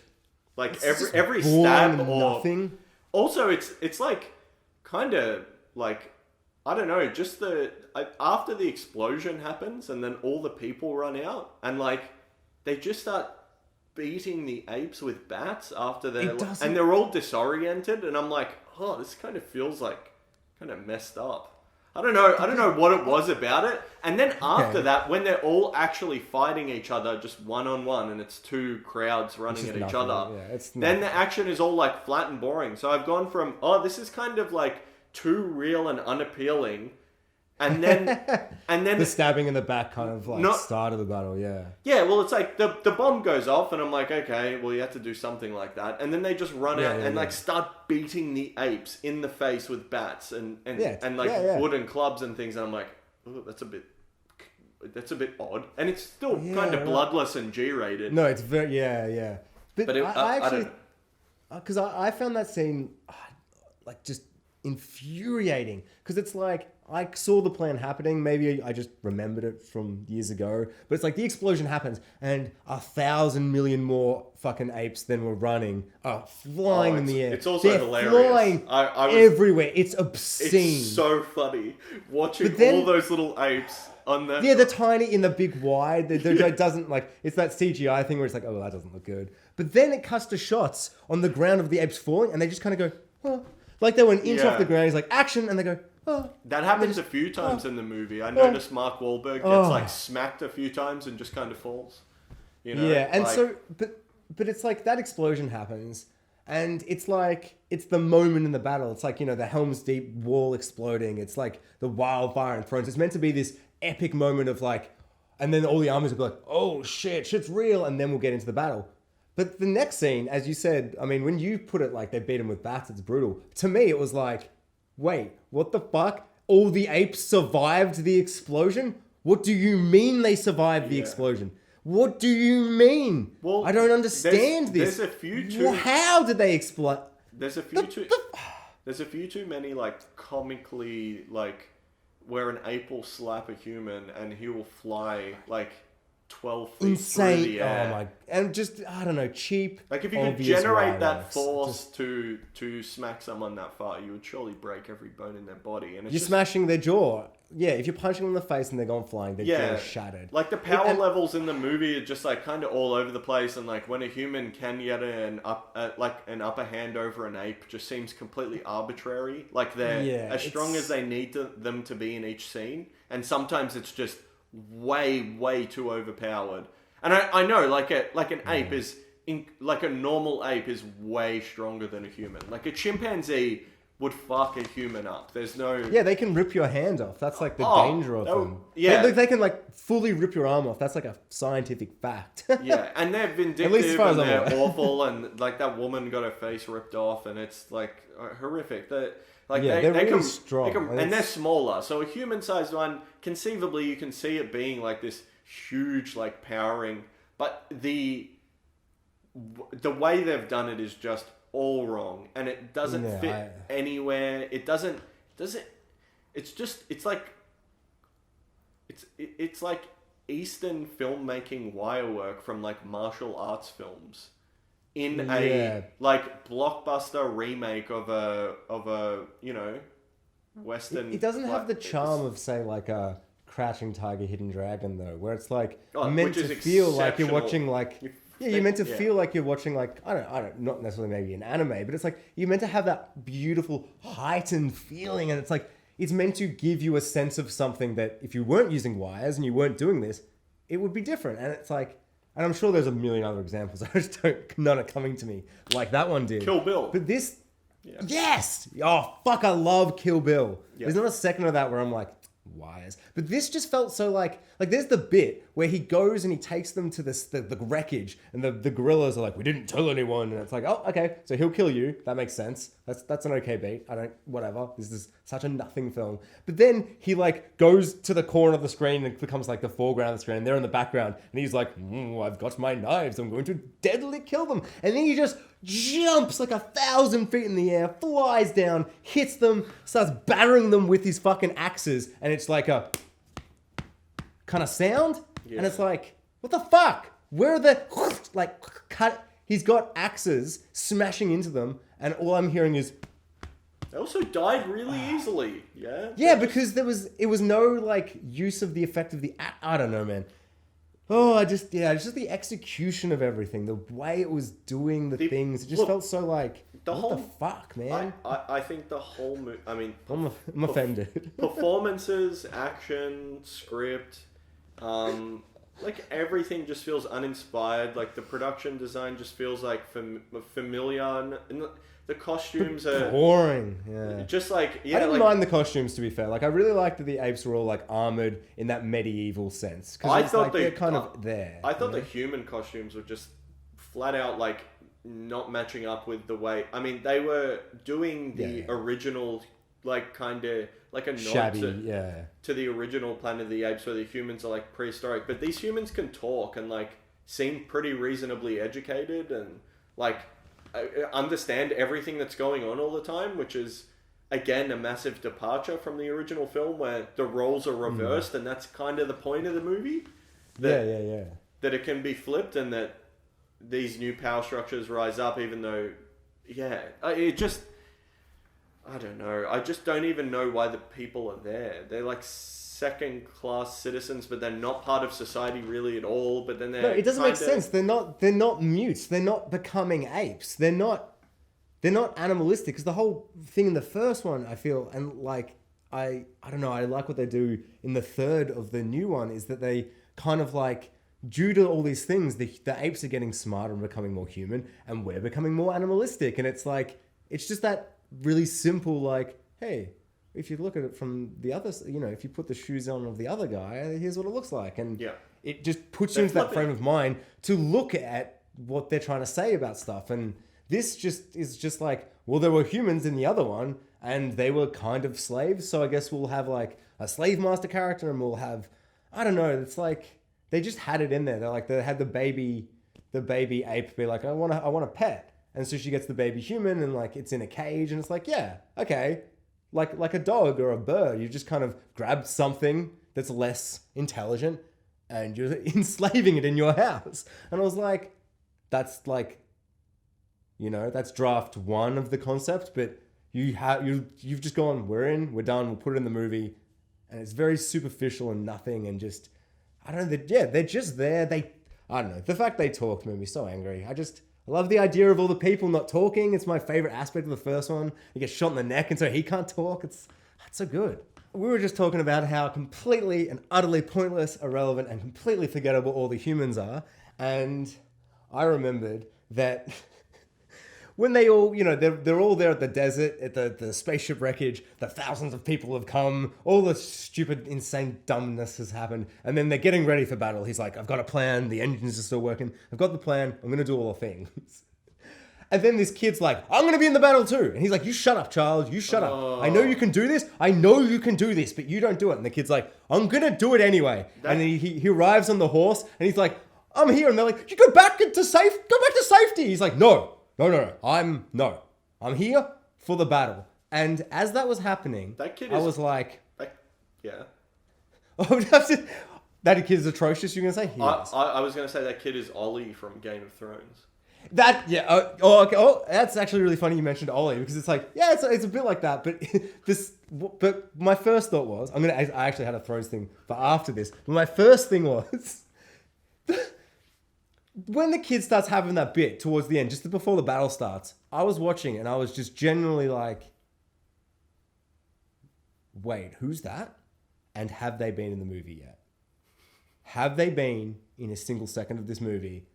Like every stab or nothing. Also, it's like kind of like, I don't know, just after the explosion happens and then all the people run out and like they just start beating the apes with bats after and they're all disoriented, and I'm like, oh, this kind of feels like kind of messed up. I don't know what it was about it. And then after that, when they're all actually fighting each other just one-on-one and it's two crowds running at each other, then the action is all like flat and boring. So I've gone from, oh, this is kind of like too real and unappealing, and then the stabbing in the back kind of like start of the battle, yeah, well, it's like the bomb goes off and I'm like, okay, well, you have to do something like that, and then they just run out and like start beating the apes in the face with bats and wooden clubs and things, and I'm like, oh, that's a bit odd, and it's still kind of bloodless and G-rated. No, it's very but I actually, because I found that scene like just infuriating, because it's like I saw the plan happening. Maybe I just remembered it from years ago. But it's like the explosion happens and 1,000 million more fucking apes than were running are flying in the air. It's also hilarious. Flying everywhere. It's obscene. It's so funny watching all those little apes on the... Yeah, they're tiny in the big wide. It doesn't like... It's that CGI thing where it's like, oh, that doesn't look good. But then it cuts to shots on the ground of the apes falling and they just kind of go, oh. Like they were an inch off the ground. He's like, action. And they go, oh. That happens a few times in the movie. I noticed Mark Wahlberg gets like smacked a few times and just kind of falls. You know? Yeah, and like, so, but it's like that explosion happens, and it's like, it's the moment in the battle. It's like, you know, the Helm's Deep wall exploding. It's like the wildfire in Thrones. It's meant to be this epic moment of like, and then all the armies will be like, oh shit's real, and then we'll get into the battle. But the next scene, as you said, I mean, when you put it like they beat him with bats, it's brutal. To me, it was like, wait, what the fuck? All the apes survived the explosion? What do you mean they survived the explosion? What do you mean? Well, I don't understand this. There's a few too... How did they explode? There's a few too many, like, comically, like, where an ape will slap a human and he will fly, like... 12 feet through the air. Oh my! And just, I don't know, cheap. Like if you could generate that force to smack someone that far, you would surely break every bone in their body. And you're smashing their jaw. Yeah, if you're punching them in the face and they're going flying, their jaw is shattered. Like the power levels in the movie are just like kind of all over the place, and like when a human can get an upper hand over an ape, just seems completely arbitrary. Like they're as strong as they need them to be in each scene, and sometimes it's just way too overpowered. And I know like an ape is like a normal ape is way stronger than a human. Like a chimpanzee would fuck a human up. There's no... Yeah, they can rip your hand off. That's like the danger of them. Yeah. They can like fully rip your arm off. That's like a scientific fact. Yeah, and they're vindictive and they're awful, and like that woman got her face ripped off and it's like horrific. They're really strong. And they're smaller. So a human-sized one, conceivably you can see it being like this huge, like powering, but the way they've done it is just all wrong, and it doesn't fit anywhere. It's like Eastern filmmaking wire work from like martial arts films in a like blockbuster remake of a you know Western. It doesn't have the charm of say like a Crouching Tiger, Hidden Dragon though, where it's like meant to feel like you're watching like. You're meant to feel like you're watching like, I don't, not necessarily maybe an anime, but it's like, you're meant to have that beautiful heightened feeling. And it's like, it's meant to give you a sense of something that if you weren't using wires and you weren't doing this, it would be different. And it's like, and I'm sure there's a million other examples. None are coming to me like that one did. Kill Bill. But this, Yeah. Yes! Oh, fuck, I love Kill Bill. Yeah. There's not a second of that where I'm like, wires. But this just felt so like there's the bit where he goes and he takes them to the wreckage and the gorillas are like, we didn't tell anyone. And it's like, oh, okay, so he'll kill you. That makes sense. That's an okay beat. Whatever. This is such a nothing film. But then he like goes to the corner of the screen and becomes like the foreground of the screen. And they're in the background. And he's like, I've got my knives. I'm going to deadly kill them. And then he just jumps like 1,000 feet in the air, flies down, hits them, starts battering them with his fucking axes, and it's like a kind of sound, and it's like, what the fuck? Where are the like cut? He's got axes smashing into them, and all I'm hearing is. They also died really easily. Yeah. Yeah, because it was no like use of the effect of the I don't know, man. Oh, it's just the execution of everything, the way it was doing the things. It just felt so like, what the fuck, man? I think the whole movie, I mean... I'm offended. Performances, action, script, like everything just feels uninspired. Like the production design just feels like familiar. And the costumes are boring. Yeah. Just like I didn't mind the costumes, to be fair. Like I really liked that the apes were all like armored in that medieval sense. I thought like, they're kind of there. I thought the human costumes were just flat out like not matching up with the way. I mean, they were doing the original, like kind of like a nod shabby, to the original Planet of the Apes, where the humans are like prehistoric, but these humans can talk and like seem pretty reasonably educated and like understand everything that's going on all the time, which is again a massive departure from the original film where the roles are reversed, and that's kind of the point of the movie. That it can be flipped and that these new power structures rise up, even though, it just, I don't know. I just don't even know why the people are there. They're like second-class citizens, but they're not part of society really at all. But then it doesn't make sense. They're not mutes. They're not becoming apes. They're not animalistic. Because the whole thing in the first one, I feel, and like I don't know. I like what they do in the third of the new one is that they kind of like, due to all these things, the apes are getting smarter and becoming more human, and we're becoming more animalistic. And it's like, it's just that really simple, like, hey, if you look at it from the other, if you put the shoes on of the other guy, here's what it looks like. And it just puts you into that frame of mind to look at what they're trying to say about stuff. And this just is just like, well, there were humans in the other one, and they were kind of slaves. So I guess we'll have like a slave master character, and we'll have, I don't know, it's like, they just had it in there. They're like, they had the baby ape be like, I want a pet. And so she gets the baby human, and like, it's in a cage, and it's like, yeah, okay. Like a dog or a bird, you just kind of grab something that's less intelligent and you're enslaving it in your house. And I was like, that's like, that's draft one of the concept, but you've just gone, we're done, we'll put it in the movie. And it's very superficial and nothing, and just, I don't know, they're just there. I don't know. The fact they talked made me so angry. I love the idea of all the people not talking. It's my favorite aspect of the first one. He gets shot in the neck and so he can't talk. It's so good. We were just talking about how completely and utterly pointless, irrelevant, and completely forgettable all the humans are. And I remembered that when they all, they're all there at the desert, at the spaceship wreckage, the thousands of people have come, all the stupid, insane dumbness has happened, and then they're getting ready for battle. He's like, I've got a plan, the engines are still working, I've got the plan, I'm going to do all the things. And then this kid's like, I'm going to be in the battle too. And he's like, you shut up, child, you shut up. I know you can do this, but you don't do it. And the kid's like, I'm going to do it anyway. And then he arrives on the horse, and he's like, I'm here. And they're like, you go back to safety. He's like, No. I'm here for the battle. And as that was happening, I was like, yeah. That kid is atrocious. You're gonna say? I was gonna say that kid is Ollie from Game of Thrones. Okay. Oh, that's actually really funny. You mentioned Ollie, because it's like, yeah, it's a bit like that. But my first thought was, I actually had a Thrones thing, but after this, my first thing was. When the kid starts having that bit towards the end, just before the battle starts, I was watching and I was just genuinely like, wait, who's that? And have they been in the movie yet? Have they been in a single second of this movie?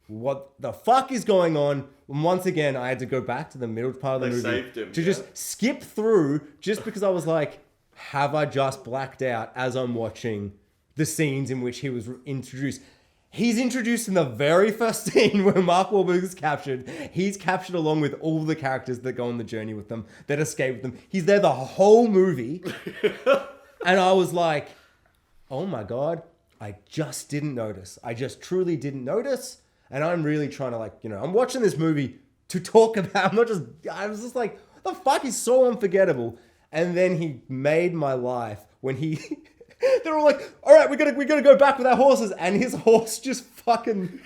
what the fuck is going on? And once again, I had to go back to the middle part of the movie saved him, just skip through, just because I was like, have I just blacked out as I'm watching the scenes in which he was introduced? He's introduced in the very first scene where Mark Wahlberg is captured. He's captured along with all the characters that go on the journey with them, that escape with them. He's there the whole movie. And I was like, oh my God, I just didn't notice. I just truly didn't notice. And I'm really trying to I'm watching this movie to talk about, I was just like, the fuck is so unforgettable. And then he made my life when he... They're all like, all right, we gotta go back with our horses. And his horse just fucking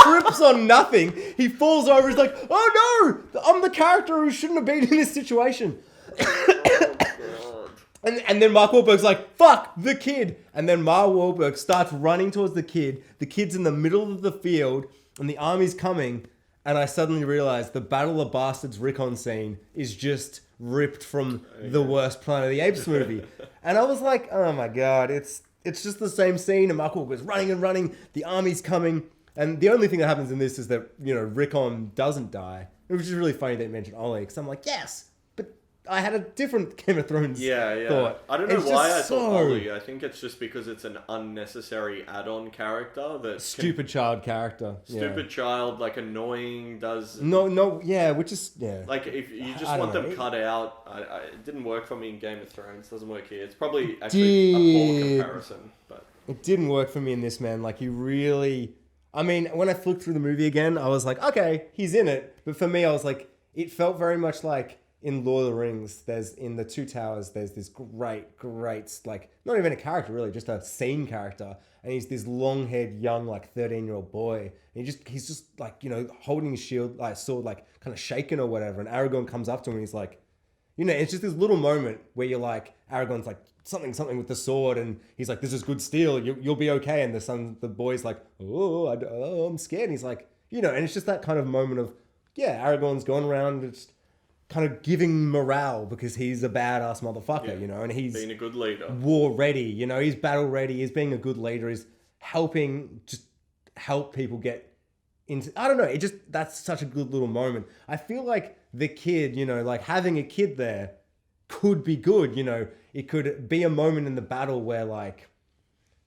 trips on nothing. He falls over. He's like, oh no, I'm the character who shouldn't have been in this situation. Oh, God. And then Mark Wahlberg's like, fuck the kid. And then Mark Wahlberg starts running towards the kid. The kid's in the middle of the field and the army's coming. And I suddenly realized the Battle of Bastards recon scene is just ripped from the worst Planet of the Apes movie. And I was like, oh my God, it's just the same scene. And Mark Wahlberg's running and running. The army's coming. And the only thing that happens in this is that, Rickon doesn't die. Which is really funny that you mentioned Ollie. Because I'm like, yes. But I had a different Game of Thrones thought. I don't know why I thought Ollie. I think it's just because it's an unnecessary add-on character. That stupid child character. Stupid child, annoying, does... No, yeah, which is... Yeah. If you just want them cut out, it didn't work for me in Game of Thrones. Doesn't work here. It's probably actually a poor comparison. But it didn't work for me in this, man. He really... I mean, when I flipped through the movie again, I was like, okay, he's in it. But for me, I was like, it felt very much like in Lord of the Rings, in the Two Towers, there's this great, not even a character really, just a scene character. And he's this long-haired, young, 13-year-old boy. And he's just holding his shield, sword, kind of shaking or whatever. And Aragorn comes up to him and he's like, it's just this little moment where you're like, Aragorn's like, something with the sword, and he's like, this is good steel, you'll be okay. And the boy's like, I'm scared. And he's like, and it's just that kind of moment of, Aragorn's gone around just kind of giving morale because he's a badass motherfucker, and he's being a good leader, war ready, he's battle ready, he's being a good leader, he's help people get into, I don't know, that's such a good little moment. I feel like the kid, having a kid there could be good, it could be a moment in the battle where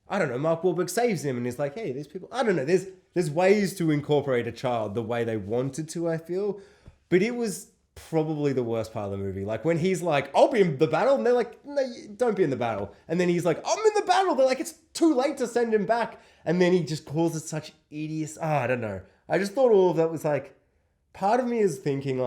I don't know, Mark Wahlberg saves him and he's like, hey, these people, I don't know, there's ways to incorporate a child the way they wanted to, I feel. But it was probably the worst part of the movie. When he's like, I'll be in the battle, and they're like, no, don't be in the battle. And then he's like, I'm in the battle. They're like, it's too late to send him back. And then he just causes such idiots. I don't know. I just thought all of that was part of me is thinking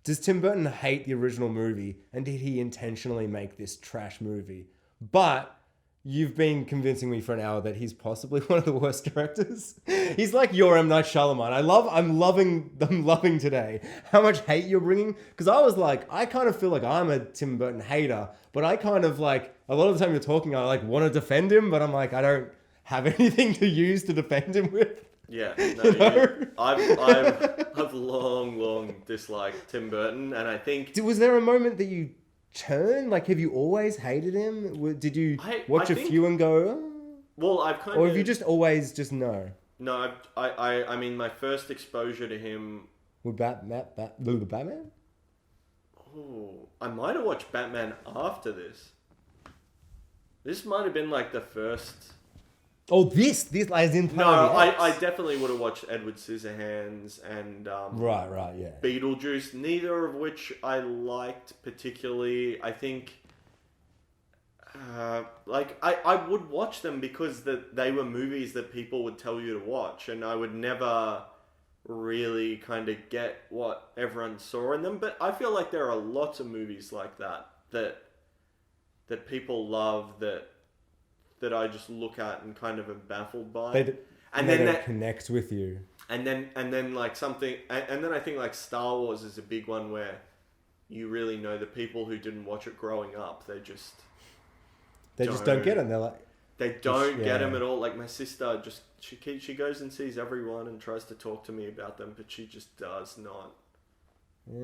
does Tim Burton hate the original movie? And did he intentionally make this trash movie? But you've been convincing me for an hour that he's possibly one of the worst directors. He's like your M. Night Shyamalan. I'm loving today how much hate you're bringing. Because I was like, I kind of feel like I'm a Tim Burton hater. But I kind of a lot of the time you're talking, I want to defend him. But I'm like, I don't have anything to use to defend him with. Yeah, no, I've long disliked Tim Burton, and I think... Was there a moment that you turned? Have you always hated him? Did you watch a few and go... Oh? Well, I've kind of... Or have you just always just know? No, I mean, my first exposure to him... With Batman? Oh, I might have watched Batman after this. This might have been the first... Oh, this as in No, I definitely would have watched Edward Scissorhands and right, yeah, Beetlejuice. Neither of which I liked particularly. I think, I would watch them because they were movies that people would tell you to watch, and I would never really kind of get what everyone saw in them. But I feel like there are lots of movies like that people love that I just look at and kind of am baffled by. They don't connect with you. And then something, and then I think Star Wars is a big one where you really know the people who didn't watch it growing up, they just don't get it. They're like, they don't get them at all. My sister she goes and sees everyone and tries to talk to me about them, but she just does not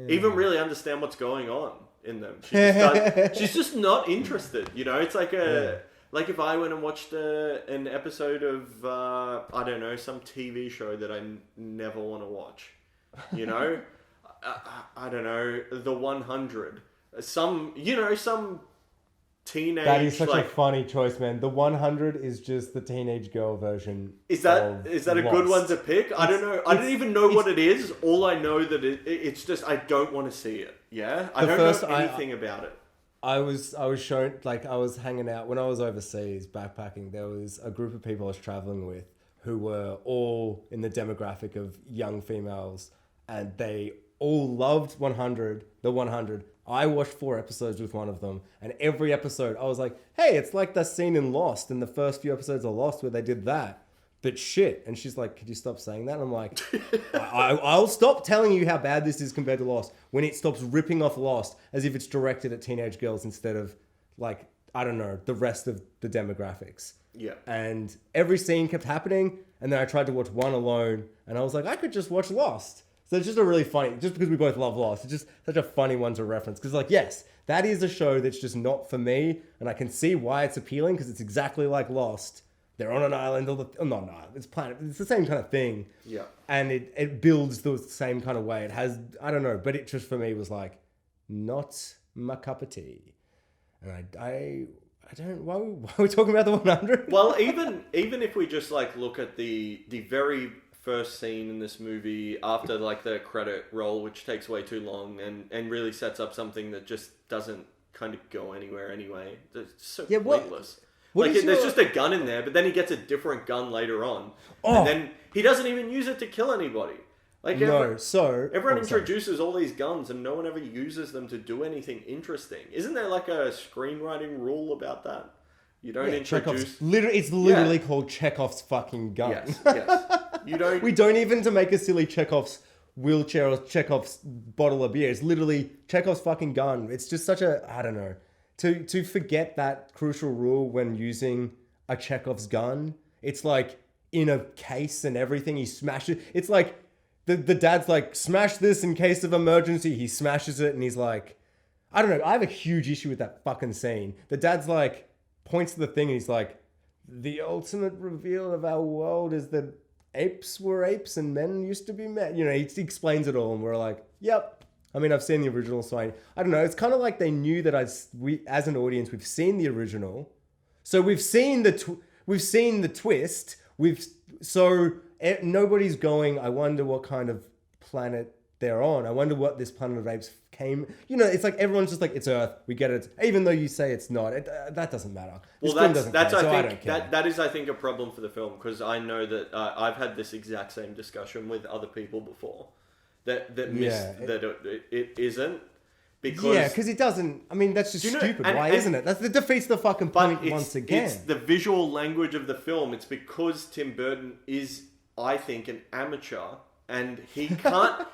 even really understand what's going on in them. She's just not interested. It's Like if I went and watched an episode of, I don't know, some TV show that I never want to watch, you know? I don't know, The 100. Some teenage... That is such a funny choice, man. The 100 is just the teenage girl version. Is that a good one to pick? I don't know. I don't even know what it is. All I know that it's just, I don't want to see it. Yeah? I don't know anything about it. I was shown, like, I was hanging out when I was overseas backpacking. There was a group of people I was traveling with who were all in the demographic of young females, and they all loved the 100. I watched 4 episodes with one of them, and every episode I was like, hey, it's like that scene in Lost, in the first few episodes of Lost where they did that. But shit. And she's like, could you stop saying that? And I'm like, I'll stop telling you how bad this is compared to Lost when it stops ripping off Lost as if it's directed at teenage girls instead of, like, I don't know, the rest of the demographics. Yeah. And every scene kept happening, and then I tried to watch one alone, and I was like, I could just watch Lost. So it's just a really funny, just because we both love Lost, it's just such a funny one to reference. Because, like, yes, that is a show that's just not for me, and I can see why it's appealing, because it's exactly like Lost. They're on an island, not an island, it's planet, it's the same kind of thing. Yeah. And it builds the same kind of way. It has, I don't know, but it just for me was like, not my cup of tea. And I don't, why are we talking about the 100? Well, even if we just like look at the very first scene in this movie after like the credit roll, which takes way too long and really sets up something that just doesn't kind of go anywhere anyway. It's so pointless. There's just a gun in there, but then he gets a different gun later on. Oh. And then he doesn't even use it to kill anybody. Like everyone introduces all these guns and no one ever uses them to do anything interesting. Isn't there like a screenwriting rule about that? You don't introduce... It's literally called Chekhov's fucking gun. Yes. You don't... We don't even to make a silly Chekhov's wheelchair or Chekhov's bottle of beer. It's literally Chekhov's fucking gun. It's just such a... I don't know. To forget that crucial rule when using a Chekhov's gun, it's like in a case and everything, he smashes it. It's like the dad's like, smash this in case of emergency. He smashes it and he's like, I don't know. I have a huge issue with that fucking scene. The dad's like, points to the thing and he's like, the ultimate reveal of our world is that apes were apes and men used to be men. You know, he explains it all and we're like, yep. I mean, I've seen the original, so I don't know. It's kind of like they knew that we as an audience, we've seen the original, so we've seen the twist. Nobody's going, I wonder what kind of planet they're on. I wonder what this planet of apes came. You know, it's like everyone's just like, it's Earth. We get it, even though you say it's not. That doesn't matter. Well, that is, I think, a problem for the film because I know that I've had this exact same discussion with other people before. That it isn't because it doesn't. I mean, that's just stupid. Why isn't it? That defeats the fucking point once again. It's the visual language of the film. It's because Tim Burton is, I think, an amateur, and he can't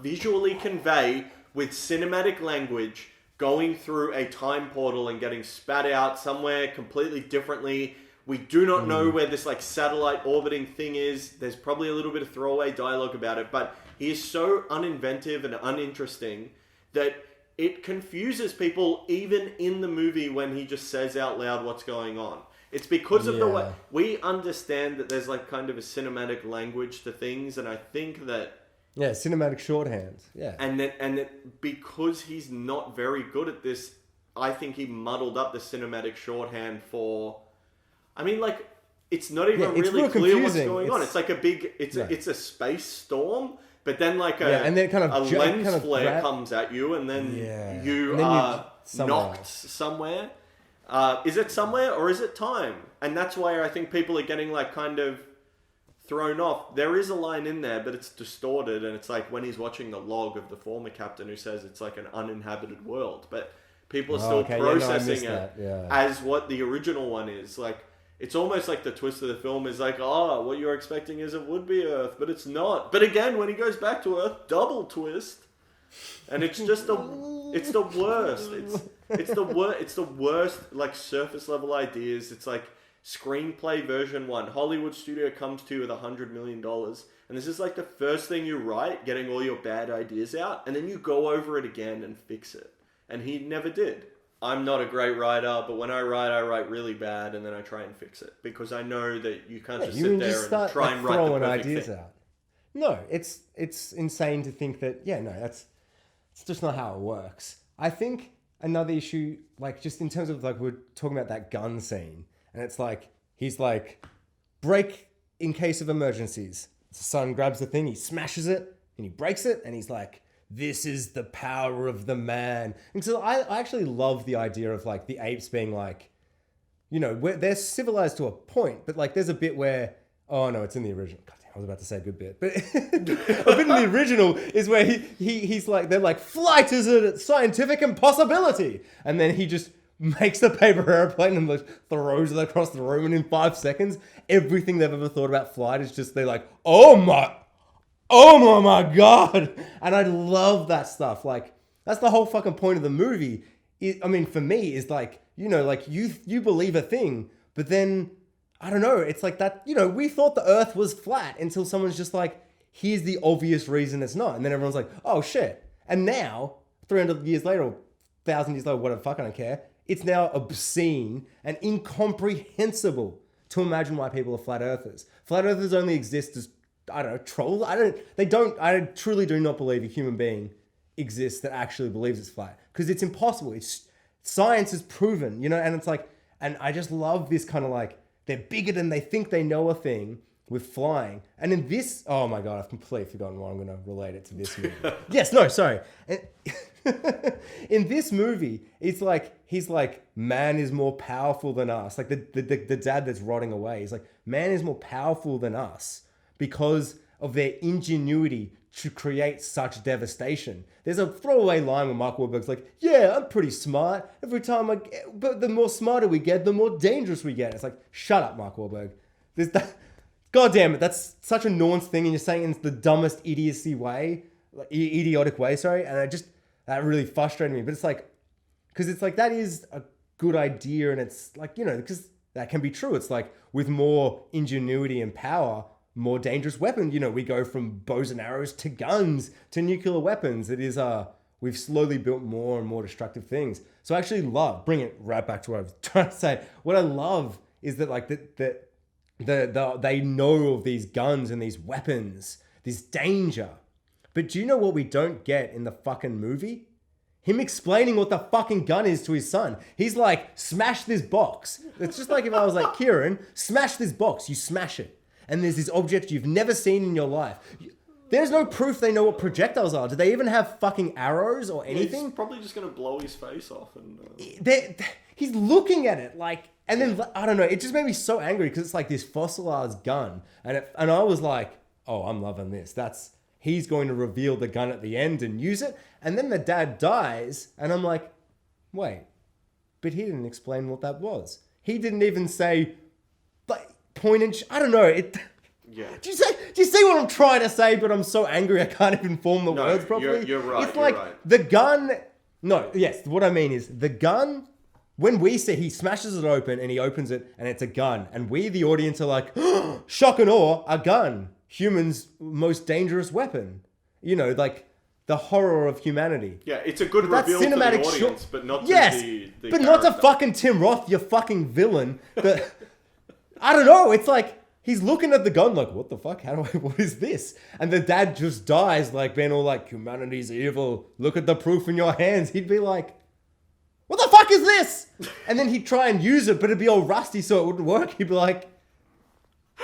visually convey with cinematic language going through a time portal and getting spat out somewhere completely differently. We do not know where this like satellite orbiting thing is. There's probably a little bit of throwaway dialogue about it, but he is so uninventive and uninteresting that it confuses people even in the movie when he just says out loud what's going on. It's because of the way we understand that there's like kind of a cinematic language to things, and I think that cinematic shorthand. Yeah. And that because he's not very good at this, I think he muddled up the cinematic shorthand for, I mean, like, it's not even really clear what's going on. It's like a big, it's a space storm, but then like and then kind of a lens flare comes at you, and then you are knocked somewhere. Is it somewhere or is it time? And that's why I think people are getting like kind of thrown off. There is a line in there, but it's distorted, and it's like when he's watching the log of the former captain who says it's like an uninhabited world, but people are still processing it as what the original one is. Like, it's almost like the twist of the film is like, what you're expecting is it would be Earth, but it's not. But again, when he goes back to Earth, double twist. And it's just it's the worst. It's the worst, like, surface level ideas. It's like screenplay version 1. Hollywood studio comes to you with $100 million. And this is like the first thing you write, getting all your bad ideas out. And then you go over it again and fix it. And he never did. I'm not a great writer, but when I write really bad, and then I try and fix it because I know that you can't just sit there and try and write the perfect ideas thing. out. No, it's insane to think that. Yeah, no, it's just not how it works. I think another issue, like just in terms of like we're talking about that gun scene, and it's like he's like break in case of emergencies. The son grabs the thing, he smashes it, and he breaks it, and he's like, this is the power of the man. And so I actually love the idea of like the apes being like, you know, they're civilized to a point, but like there's a bit where, oh no, it's in the original. God damn, I was about to say a good bit, but a bit in the original is where he's like, they're like, flight is a scientific impossibility. And then he just makes the paper airplane and like throws it across the room, and in 5 seconds, everything they've ever thought about flight is just, they're like, oh my God. And I love that stuff. Like, that's the whole fucking point of the movie. I mean, for me, is like, you know, like you believe a thing, but then, I don't know, it's like that, you know, we thought the earth was flat until someone's just like, here's the obvious reason it's not. And then everyone's like, oh shit. And now, 300 years later, or 1,000 years later, whatever, fuck, I don't care. It's now obscene and incomprehensible to imagine why people are flat earthers. Flat earthers only exist as, I don't know, trolls. I truly do not believe a human being exists that actually believes it's flat, because it's impossible. Science has proven, you know, and it's like, and I just love this kind of like, they're bigger than they think they know a thing with flying. And in this, oh my God, I've completely forgotten what I'm going to relate it to this movie. Yes, no, sorry. In this movie, it's like, he's like, man is more powerful than us. Like the dad that's rotting away. He's like, man is more powerful than us because of their ingenuity to create such devastation. There's a throwaway line where Mark Wahlberg's like, yeah, I'm pretty smart. But the more smarter we get, the more dangerous we get. It's like, shut up, Mark Wahlberg. God damn it, that's such a nuanced thing, and you're saying it's the dumbest idiotic way, sorry. And that really frustrated me. But it's like, because it's like, that is a good idea, and it's like, you know, because that can be true. It's like, with more ingenuity and power, more dangerous weapons. You know, we go from bows and arrows to guns to nuclear weapons. It is we've slowly built more and more destructive things. So I actually bring it right back to what I was trying to say. What I love is that like they know of these guns and these weapons, this danger. But do you know what we don't get in the fucking movie? Him explaining what the fucking gun is to his son. He's like, smash this box. It's just like if I was like, Keiran, smash this box. You smash it. And there's this object you've never seen in your life. There's no proof they know what projectiles are. Do they even have fucking arrows or anything? He's probably just going to blow his face off. And he's looking at it like, and then, I don't know, it just made me so angry because it's like this fossilized gun. And I was like, oh, I'm loving this. He's going to reveal the gun at the end and use it. And then the dad dies. And I'm like, wait, but he didn't explain what that was. He didn't even say, like, point and I don't know. Yeah. Do you see what I'm trying to say? But I'm so angry I can't even form the words properly. You're right. It's like the gun. No, yes. What I mean is the gun. When we see he smashes it open and he opens it and it's a gun, and we, the audience, are like, oh, shock and awe, a gun, humans' most dangerous weapon. You know, like the horror of humanity. Yeah, it's a good reveal to the audience, but not to the but character. not to fucking Tim Roth, you fucking villain. I don't know. It's like he's looking at the gun like, what the fuck? What is this? And the dad just dies, like being all like, humanity's evil. Look at the proof in your hands. He'd be like, what the fuck is this? And then he'd try and use it, but it'd be all rusty, so it wouldn't work. He'd be like,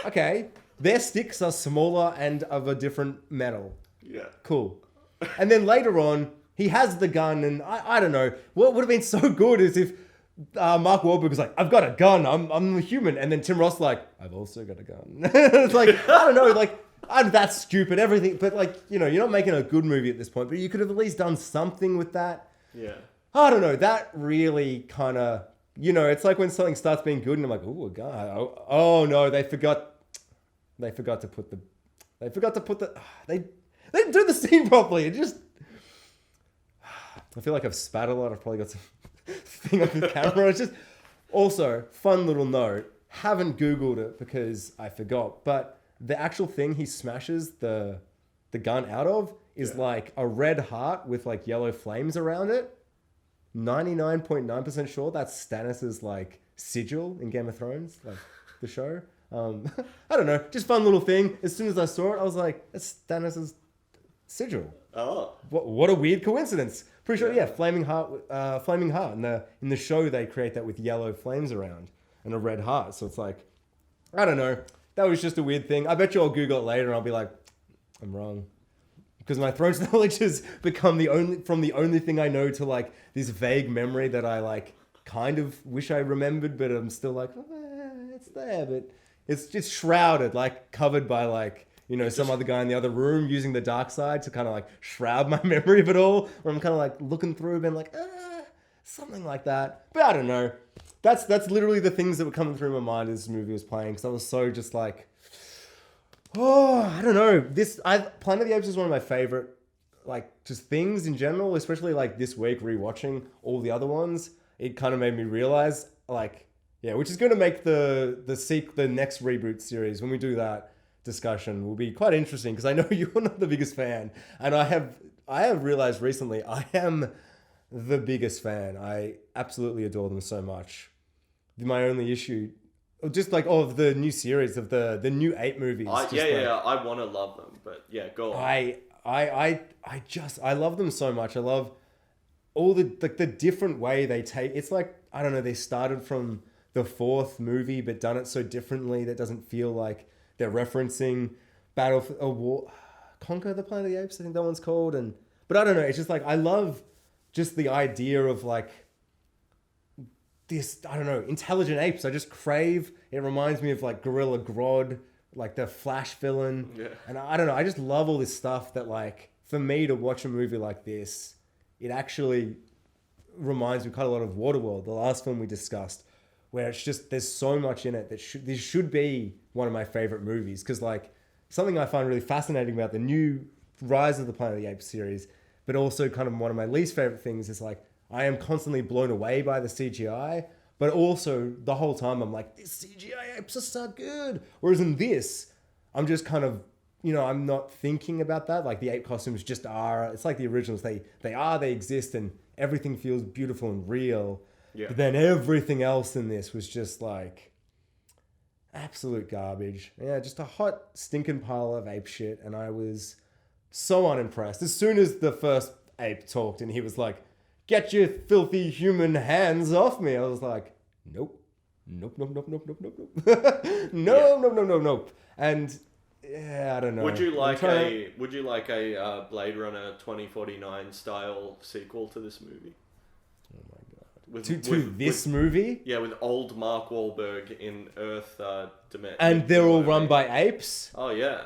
okay, their sticks are smaller and of a different metal. Yeah. Cool. And then later on, he has the gun, and I don't know. What would have been so good is if Mark Wahlberg was like, I've got a gun, I'm a human. And then Tim Roth's like, I've also got a gun. It's like, I don't know, like, that's stupid, everything. But like, you know, you're not making a good movie at this point, but you could have at least done something with that. Yeah. I don't know. That really kind of, you know, it's like when something starts being good and I'm like, oh, a gun. Oh no, they forgot to put the, they didn't do the scene properly. It just, I feel like I've spat a lot. I've probably got some thing on the camera. It's just, also, fun little note, haven't Googled it because I forgot, but the actual thing he smashes the gun out of is like a red heart with like yellow flames around it. 99.9% sure that's Stannis' like sigil in Game of Thrones, like the show. I don't know, just fun little thing. As soon as I saw it, I was like, that's Stannis' sigil. Oh. What a weird coincidence. Pretty sure, yeah, flaming heart. In the show, they create that with yellow flames around and a red heart. So it's like, I don't know. That was just a weird thing. I bet you I'll Google it later and I'll be like, I'm wrong. Because my Thrones knowledge has become the only thing I know to like this vague memory that I like kind of wish I remembered, but I'm still like, it's there, but it's just shrouded, like covered by like, you know, some other guy in the other room using the dark side to kind of like shroud my memory of it all. Where I'm kind of like looking through and like, something like that. But I don't know. That's literally the things that were coming through my mind as this movie was playing. Because I was so just like, I don't know. Planet of the Apes is one of my favorite, like, just things in general. Especially like this week, rewatching all the other ones. It kind of made me realize, like, yeah, which is going to make the next reboot series, when we do that discussion, will be quite interesting, because I know you're not the biggest fan, and I have realized recently I am the biggest fan. I absolutely adore them so much. My only issue, just like of the new series of the new 8 movies. I want to love them, but yeah, go on. I love them so much. I love all the different way they take. It's like, I don't know, they started from the 4th movie, but done it so differently that doesn't feel like they're referencing Battle for a War, Conquer the Planet of the Apes, I think that one's called. But I don't know, it's just like, I love just the idea of like this, I don't know, intelligent apes. I just crave, it reminds me of like Gorilla Grodd, like the Flash villain. Yeah. And I don't know, I just love all this stuff that, like, for me to watch a movie like this, it actually reminds me quite a lot of Waterworld, the last film we discussed, where it's just, there's so much in it that this should be one of my favorite movies. Because, like, something I find really fascinating about the new Rise of the Planet of the Apes series, but also kind of one of my least favorite things is, like, I am constantly blown away by the CGI, but also the whole time I'm like, this CGI apes are so good. Whereas in this, I'm just kind of, you know, I'm not thinking about that. Like, the ape costumes just are, it's like the originals. They exist, and everything feels beautiful and real. Yeah. But then everything else in this was just like absolute garbage. Yeah, just a hot stinking pile of ape shit. And I was so unimpressed. As soon as the first ape talked and he was like, "Get your filthy human hands off me," I was like, nope. No. And yeah, I don't know. Would you like a Blade Runner 2049 style sequel to this movie? Oh my god. To this movie? Yeah, with old Mark Wahlberg in Earth Dimension. And they're all run by apes? Oh yeah.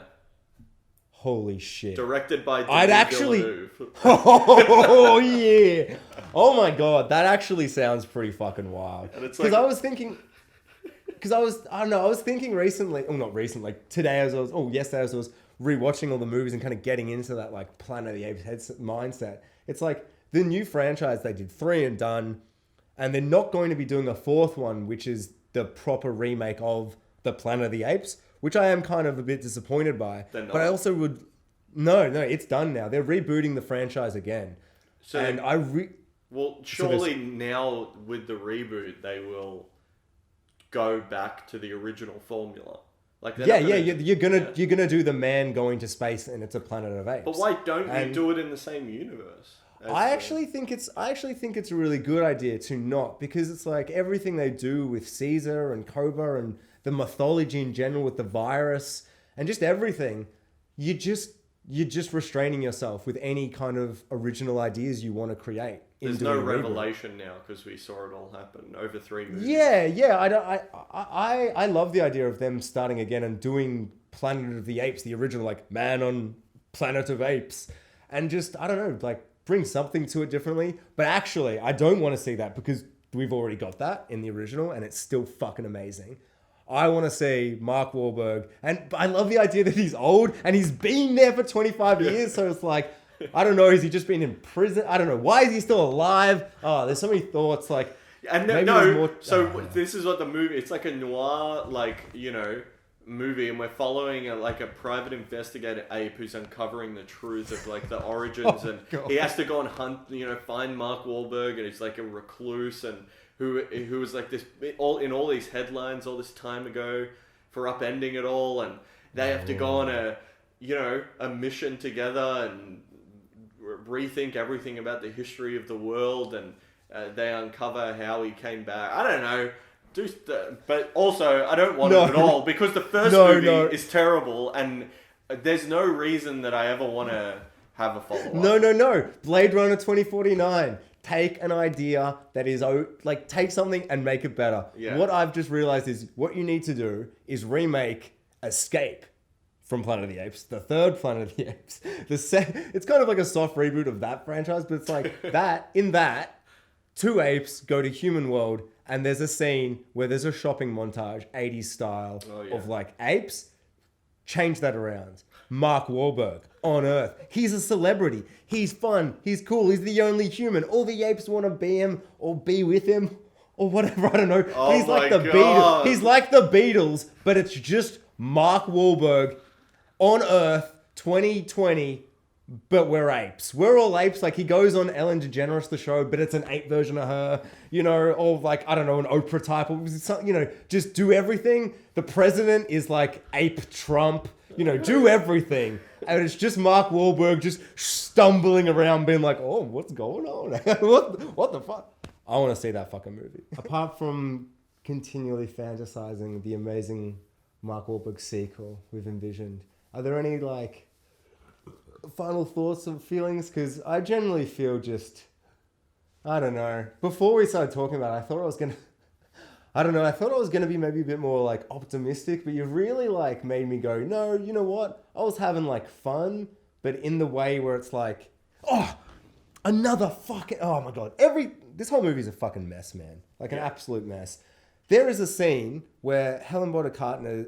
Holy shit. Directed by Villeneuve. Oh yeah. Oh my god, that actually sounds pretty fucking wild. Because like, I was thinking recently, yesterday as I was rewatching all the movies and kind of getting into that like Planet of the Apes mindset. It's like the new franchise, they did 3 and done, and they're not going to be doing a 4th one, which is the proper remake of the Planet of the Apes, which I am kind of a bit disappointed by. But I also would... No, it's done now. They're rebooting the franchise again. So, and surely now with the reboot, they will go back to the original formula. Like you're gonna do the man going to space and it's a planet of apes. But why don't you do it in the same universe? I actually think it's a really good idea to not, because it's like everything they do with Caesar and Cobra and the mythology in general with the virus and just everything, you're just restraining yourself with any kind of original ideas you want to create. There's no revelation now because we saw it all happen over 3 movies. Yeah. I love the idea of them starting again and doing Planet of the Apes, the original, like man on Planet of Apes, and just, I don't know, like bring something to it differently. But actually, I don't want to see that because we've already got that in the original and it's still fucking amazing. I want to see Mark Wahlberg, and I love the idea that he's old and he's been there for 25 years. So it's like, I don't know, has he just been in prison? I don't know. Why is he still alive? Oh, there's so many thoughts. Like, this is what the movie. It's like a noir, like, you know, movie, and we're following a private investigator ape who's uncovering the truth of like the origins, and God. he has to go and hunt, find Mark Wahlberg, and he's like a recluse, and who was like this all these headlines all this time ago for upending it all, and they have to go on a mission together and rethink everything about the history of the world, and they uncover how he came back. I don't know. But also, I don't want it at all, because the first movie is terrible, and there's no reason that I ever want to have a follow-up. No. Blade Runner 2049. Take an idea that is, like, take something and make it better. Yeah. What I've just realized is what you need to do is remake Escape from Planet of the Apes, the third Planet of the Apes. It's kind of like a soft reboot of that franchise, but it's like in that, two apes go to human world, and there's a scene where there's a shopping montage, 80s style, of like apes. Change that around. Mark Wahlberg on Earth. He's a celebrity. He's fun. He's cool. He's the only human. All the apes want to be him or be with him or whatever. I don't know. Oh, he's like the God. Beatles. He's like the Beatles, but it's just Mark Wahlberg on Earth 2020. But we're apes. We're all apes. Like, he goes on Ellen DeGeneres, the show, but it's an ape version of her, or like, I don't know, an Oprah type, or something, just do everything. The president is like ape Trump, do everything. And it's just Mark Wahlberg just stumbling around being like, oh, what's going on? what the fuck? I want to see that fucking movie. Apart from continually fantasizing the amazing Mark Wahlberg sequel we've envisioned, are there any, like, final thoughts or feelings? Because I generally feel just, I don't know. Before we started talking about it, I thought I was going to be maybe a bit more like optimistic, but you really like made me go, no, you know what? I was having like fun, but in the way where it's like, oh, another fucking, oh my God. This whole movie is a fucking mess, man. Like an absolute mess. There is a scene where Helena Bonham Carter,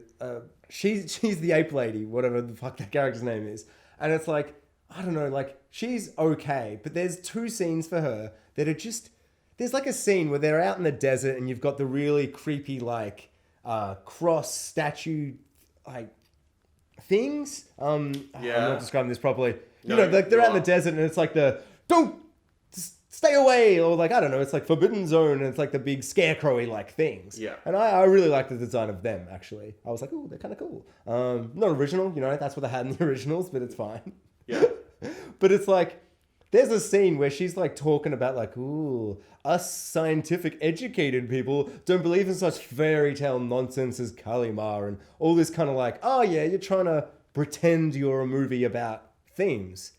she's the ape lady, whatever the fuck that character's name is. And it's like, I don't know, like, she's okay, but there's two scenes for her that are just, there's like a scene where they're out in the desert and you've got the really creepy, like, cross statue, like, things. I'm not describing this properly. Like, they're out in the desert and it's like don't stay away, or like, I don't know, it's like Forbidden Zone, and it's like the big scarecrowy like things. Yeah. And I really like the design of them, actually. I was like, oh, they're kind of cool. Not original, that's what they had in the originals, but it's fine. Yeah. But it's like, there's a scene where she's like talking about like, ooh, us scientific educated people don't believe in such fairy tale nonsense as Kalimar, and all this kind of like, oh yeah, you're trying to pretend you're a movie about themes.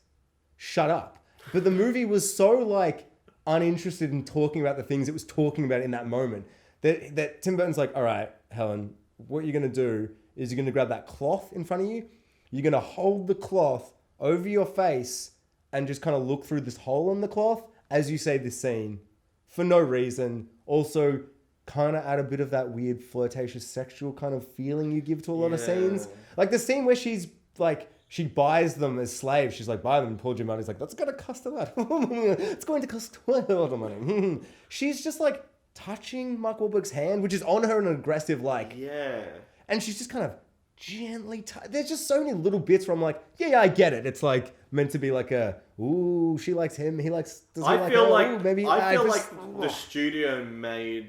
Shut up. But the movie was so like uninterested in talking about the things it was talking about in that moment that Tim Burton's like, all right, Helen, what you're going to do is you're going to grab that cloth in front of you. You're going to hold the cloth over your face and just kind of look through this hole in the cloth as you say this scene for no reason. Also, kind of add a bit of that weird flirtatious sexual kind of feeling you give to a lot of scenes. Like the scene where she's like, she buys them as slaves. She's like, buy them. And Paul Giamatti's like, that's going to cost a lot. It's going to cost a lot of money. She's just like touching Mark Wahlberg's hand, which is on her in an aggressive like. Yeah. And she's just kind of gently. There's just so many little bits where I'm like, yeah, I get it. It's like meant to be like a, ooh, she likes him. He likes. Does he I like feel her? like Ooh, maybe I feel like the studio made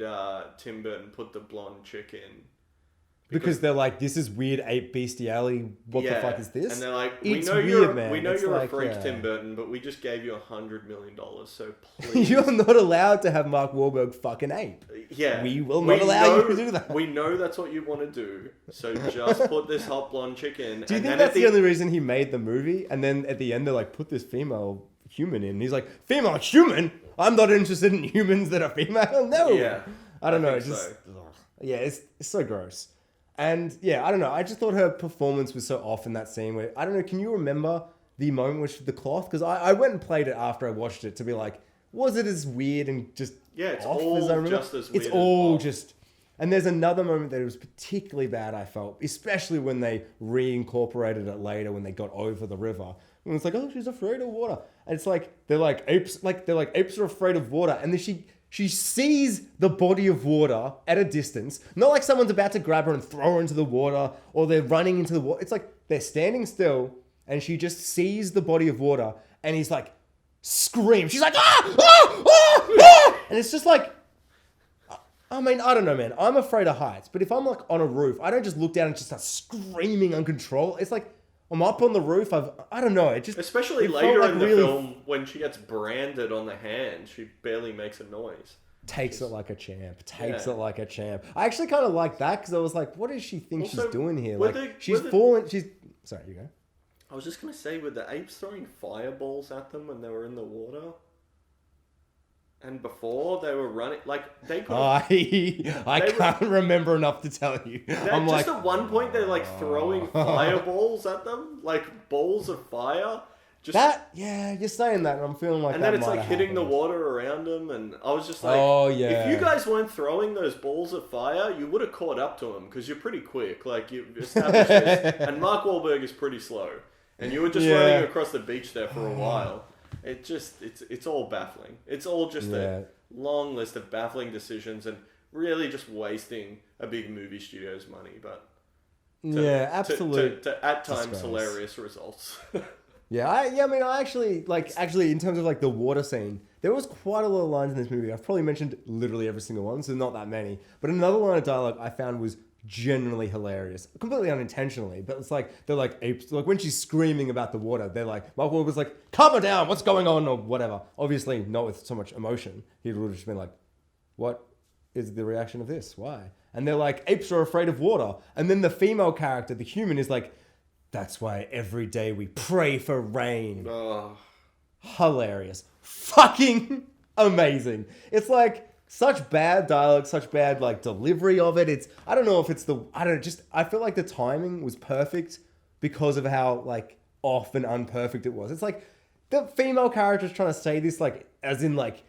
Tim Burton put the blonde chick in. Because they're like, this is weird ape bestiality. What the fuck is this? And they're like, it's weird, man. We know it's you're like, a freak, yeah. Tim Burton, but we just gave you $100 million, so please. You're not allowed to have Mark Wahlberg fuck an ape. Yeah. We will not allow you to do that. We know that's what you want to do, so just put this hot blonde chick in. Do you think that's the only reason he made the movie? And then at the end, they're like, put this female human in. And he's like, female human? I'm not interested in humans that are female. No. Yeah. I don't know. Think Just, so. yeah, it's so gross. And yeah, I don't know. I just thought her performance was so off in that scene where, I don't know, can you remember the moment with the cloth? Because I went and played it after I watched it to be like, was it as weird and just it's off all as I remember? just as weird. It's all as just... And there's another moment that it was particularly bad, I felt, especially when they reincorporated it later when they got over the river. And it's like, oh, she's afraid of water. And it's like, they're like, apes are afraid of water. And then She sees the body of water at a distance. Not like someone's about to grab her and throw her into the water, or they're running into the water. It's like they're standing still and she just sees the body of water and he's like, screams. She's like, ah, ah, ah, ah! And it's just like, I mean, I don't know, man. I'm afraid of heights. But if I'm like on a roof, I don't just look down and just start screaming uncontrolled. It's like, I'm up on the roof. I don't know. It just... Especially later in the film when she gets branded on the hand, she barely makes a noise. Takes it like a champ. I actually kind of like that because I was like, what does she think she's doing here? Like, she's fallen... Sorry, you go. I was just going to say, were the apes throwing fireballs at them when they were in the water? And before they were running, like they could. I can't remember enough to tell you. I'm just at one point they're like throwing fireballs at them, like balls of fire. You're saying that, and I'm feeling like. And then it's like hitting the water around them, and I was just like, if you guys weren't throwing those balls of fire, you would have caught up to them because you're pretty quick. Like you established this, and Mark Wahlberg is pretty slow, and you were just running across the beach there for a while. It's all baffling. It's all just a long list of baffling decisions and really just wasting a big movie studio's money. But absolutely. At times hilarious results. I actually in terms of like the water scene, there was quite a lot of lines in this movie. I've probably mentioned literally every single one, so not that many. But another line of dialogue I found was genuinely hilarious, completely unintentionally, but it's like they're like apes. Like when she's screaming about the water, they're like, Mark Wahlberg was like, calm her down, what's going on, or whatever. Obviously not with so much emotion. He would have just been like, what is the reaction of this? Why? And they're like, apes are afraid of water. And then the female character, the human, is like, that's why every day we pray for rain. Hilarious. Fucking amazing. It's like such bad dialogue, such bad like delivery of it. I don't know if it's I feel like the timing was perfect because of how like off and unperfect it was. It's like the female character's trying to say this like as in like,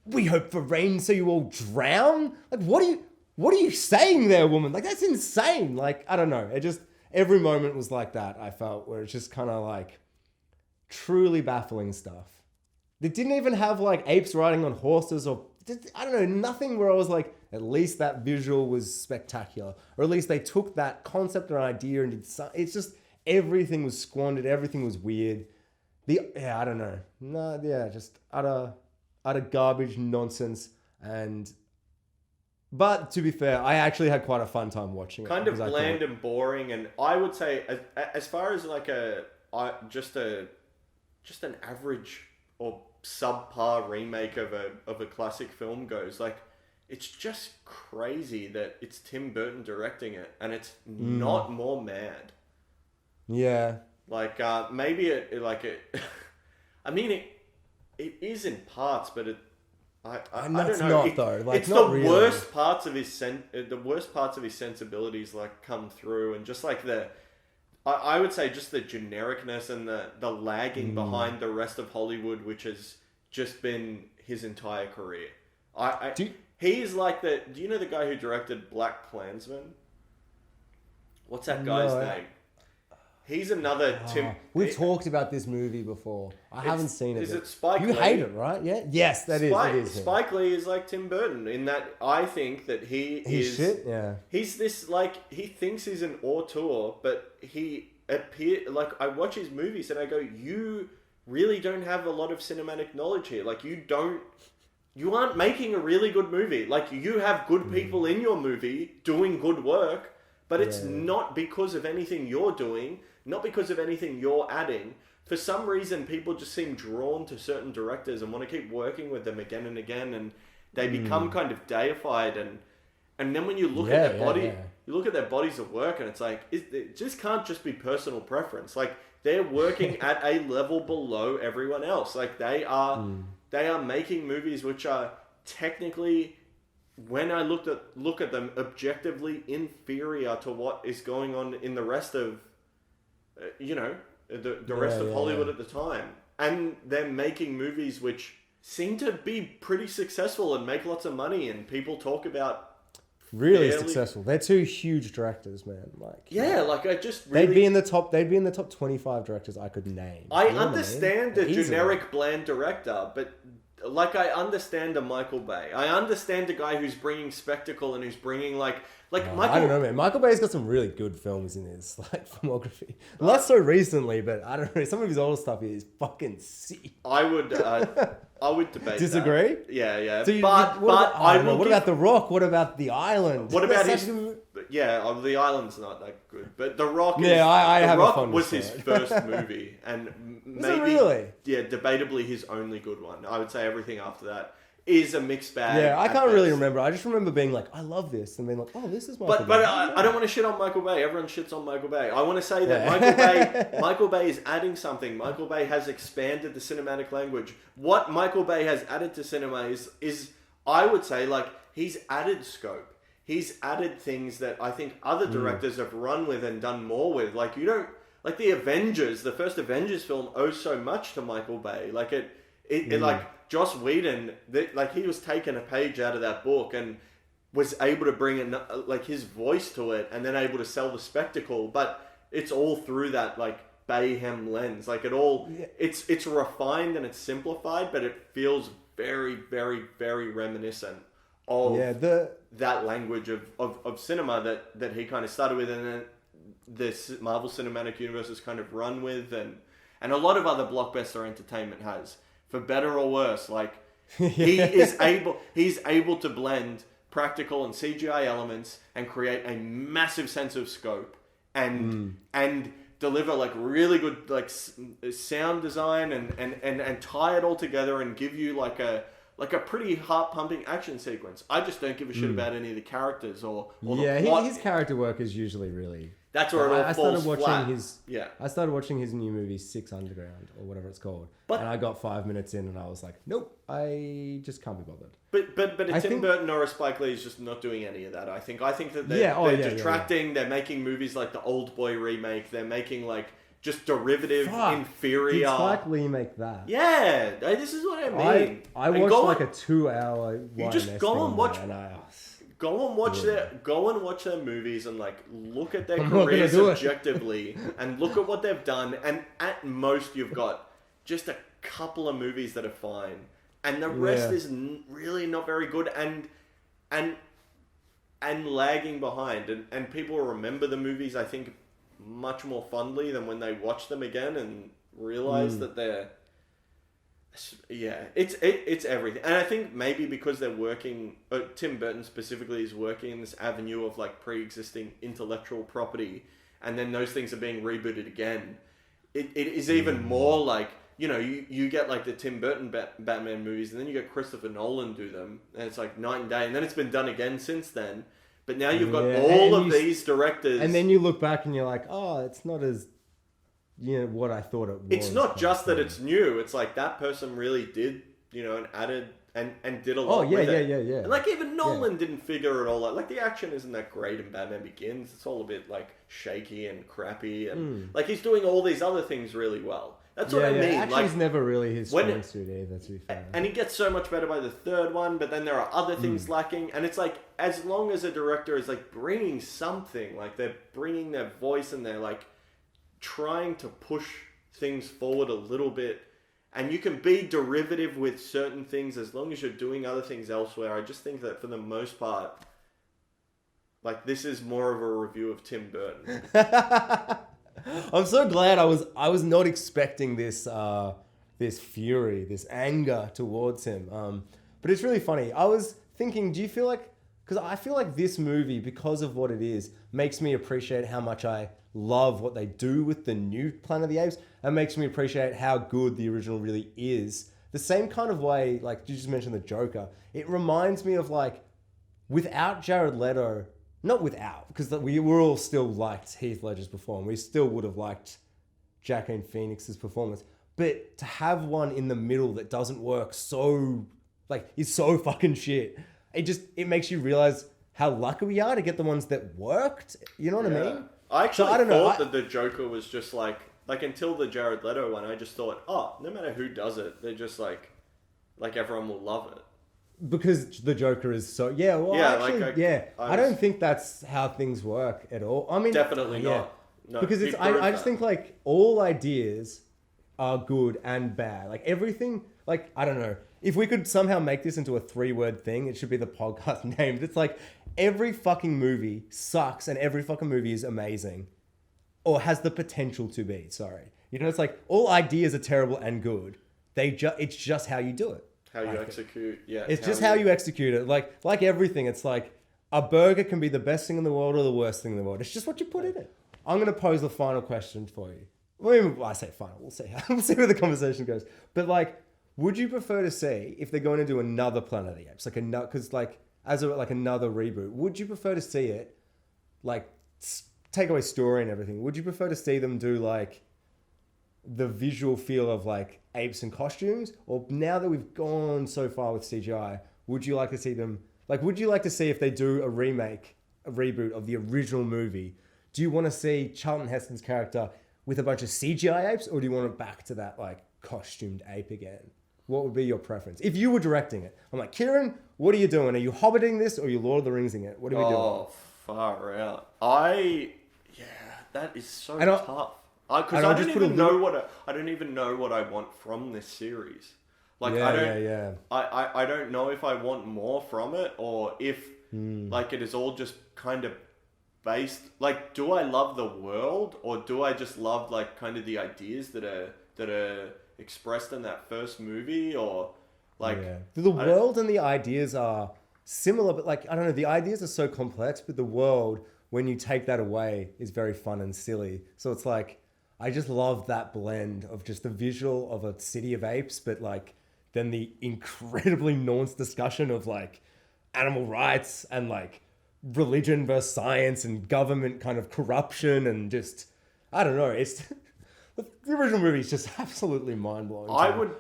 we hope for rain so you all drown. Like what are you saying there, woman? Like that's insane. Like I don't know. Every moment was like that, I felt, where it's just kind of like truly baffling stuff. They didn't even have like apes riding on horses or, I don't know, nothing where I was like, at least that visual was spectacular. Or at least they took that concept or idea and it's just, everything was squandered, everything was weird. I don't know. Just utter garbage, nonsense, But to be fair, I actually had quite a fun time watching it. Kind of bland and boring, and I would say, as far as like just an average or subpar remake of a classic film goes, like it's just crazy that it's Tim Burton directing it, and it's not more mad. Yeah. Like maybe I mean it is in parts, but I don't know. It's the really. worst parts of his sensibilities like come through, and just like I would say just the genericness and the lagging behind the rest of Hollywood, which has just been his entire career. He's like do you know the guy who directed Black Klansman? What's that guy's name? He's another Tim... We've talked about this movie before. I haven't seen it. Is it Spike Lee? You hate it, right? Yeah. Yes, it is. Spike Lee is like Tim Burton in that I think that he's shit, yeah. He's this like, he thinks he's an auteur, but he like I watch his movies and I go, you really don't have a lot of cinematic knowledge here. Like you aren't making a really good movie. Like you have good people in your movie doing good work, but it's not because of anything you're doing. Not because of anything you're adding. For some reason, people just seem drawn to certain directors and want to keep working with them again and again, and they become kind of deified. And then when you look at their body, you look at their bodies of work, and it's like it just can't just be personal preference. Like they're working at a level below everyone else. Like they are making movies which are technically, when I look at them, objectively inferior to what is going on in the rest of. The rest of Hollywood at the time. And they're making movies which seem to be pretty successful and make lots of money, and people talk about really successful. They're two huge directors, man. I just really... They'd be in the top 25 directors I could name. I understand the generic bland director, but like I understand a Michael Bay. I understand a guy who's bringing spectacle and who's bringing Michael. I don't know, man. Michael Bay's got some really good films in his filmography. Less so recently, but I don't know. Some of his old stuff is fucking sick. I would debate. Disagree? That. Yeah. So what about The Rock? What about The Island? What about his? Yeah, The Island's not that good, but The Rock. I have Rock a fun was his first movie, and maybe really? Yeah, debatably his only good one. I would say everything after that is a mixed bag. Yeah, I can't really remember. I just remember being like, I love this, and being like, oh, this is Michael Bay. But I don't want to shit on Michael Bay. Everyone shits on Michael Bay. I want to say that Michael Bay is adding something. Michael Bay has expanded the cinematic language. What Michael Bay has added to cinema is I would say, he's added scope. He's added things that I think other directors have run with and done more with. The Avengers, the first Avengers film owes so much to Michael Bay. Joss Whedon, he was taking a page out of that book and was able to bring in his voice to it, and then able to sell the spectacle. But it's all through that Bayhem lens. It's refined and it's simplified, but it feels very, very, very reminiscent of that language of cinema that he kind of started with, and then this Marvel Cinematic Universe has kind of run with, and a lot of other blockbuster entertainment has. For better or worse, he's able to blend practical and CGI elements and create a massive sense of scope and deliver really good sound design and tie it all together and give you a pretty heart pumping action sequence. I just don't give a shit about any of the characters or the plot. His character work is usually really. That's where it all falls flat. I started watching his new movie, Six Underground, or whatever it's called. And I got 5 minutes in and I was like, nope, I just can't be bothered. But a Tim Burton or a Spike Lee is just not doing any of that. I think that they're detracting. Yeah. They're making movies like the Old Boy remake. They're making just derivative, inferior. Did Spike Lee make that? Yeah, this is what I mean. I watched a 2-hour. You just go and watch. Go and watch their movies and look at their careers objectively and look at what they've done. And at most, you've got just a couple of movies that are fine, and the rest is really not very good and lagging behind. And people remember the movies, I think, much more fondly than when they watch them again and realize that they're. Yeah, it's everything, and I think maybe because they're working, Tim Burton specifically is working in this avenue of pre-existing intellectual property, and then those things are being rebooted again. It is even more you get the Tim Burton Batman movies, and then you get Christopher Nolan do them, and it's night and day, and then it's been done again since then. But now you've got all of these directors, and then you look back and you're like, oh, it's not as. What I thought it was. It's not just that it's new. It's that person really did, and added and did a lot with it. Yeah. And even Nolan didn't figure it all out. The action isn't that great in Batman Begins. It's all a bit shaky and crappy, and he's doing all these other things really well. That's what I mean. Action's never really his strong suit either, to be fair. And he gets so much better by the third one, but then there are other things lacking. And it's as long as a director is bringing something, they're bringing their voice and they're trying to push things forward a little bit, and you can be derivative with certain things as long as you're doing other things elsewhere. I just think that for the most part, this is more of a review of Tim Burton. I'm so glad I was not expecting this fury, this anger towards him. But it's really funny. I was thinking, do you feel because I feel this movie, because of what it is, makes me appreciate how much I love what they do with the new Planet of the Apes, and makes me appreciate how good the original really is. The same kind of way, you just mentioned the Joker. It reminds me of without Jared Leto, not without, because we were all still liked Heath Ledger's performance. We still would have liked Joaquin Phoenix's performance. But to have one in the middle that doesn't work so, is so fucking shit. It makes you realize how lucky we are to get the ones that worked. You know what I mean? I actually thought that the Joker was just until the Jared Leto one, I just thought, oh, no matter who does it, they're just everyone will love it. Because the Joker is so... Yeah, well, I don't think that's how things work at all. I mean... Definitely not. No, because I just think all ideas are good and bad. Like everything, like, I don't know. If we could somehow make this into a 3-word thing, it should be the podcast named. It's like every fucking movie sucks and every fucking movie is amazing. Or has the potential to be, sorry. You know, it's like all ideas are terrible and good. It's just how you do it. How you execute, yeah. It's just how you execute it. Like everything, it's like a burger can be the best thing in the world or the worst thing in the world. It's just what you put in it. I'm going to pose the final question for you. Well, I say final. We'll see where the conversation goes. But like, would you prefer to see if they're going to do another Planet of the Apes, like another reboot? Would you prefer to see it, like, take away story and everything? Would you prefer to see them do like the visual feel of like apes and costumes, or now that we've gone so far with CGI, would you like to see them? Like, would you like to see if they do a reboot of the original movie? Do you want to see Charlton Heston's character with a bunch of CGI apes, or do you want it back to that like costumed ape again? What would be your preference if you were directing it? I'm like, Kieran, what are you doing? Are you Hobbiting this, or are you Lord of the Ringsing it? What are we doing? Oh, far out. That is so tough. Because I don't even know what I want from this series. Like, I don't know if I want more from it, or if like it is all just kind of based. Like, do I love the world, or do I just love like kind of the ideas that are expressed in that first movie, or like the world and the ideas are similar, but like I don't know, the ideas are so complex, but the world, when you take that away, is very fun and silly. So it's like, I just love that blend of just the visual of a city of apes, but like then the incredibly nuanced discussion of like animal rights and like religion versus science and government kind of corruption, and just, I don't know, it's the original movie is just absolutely mind-blowing.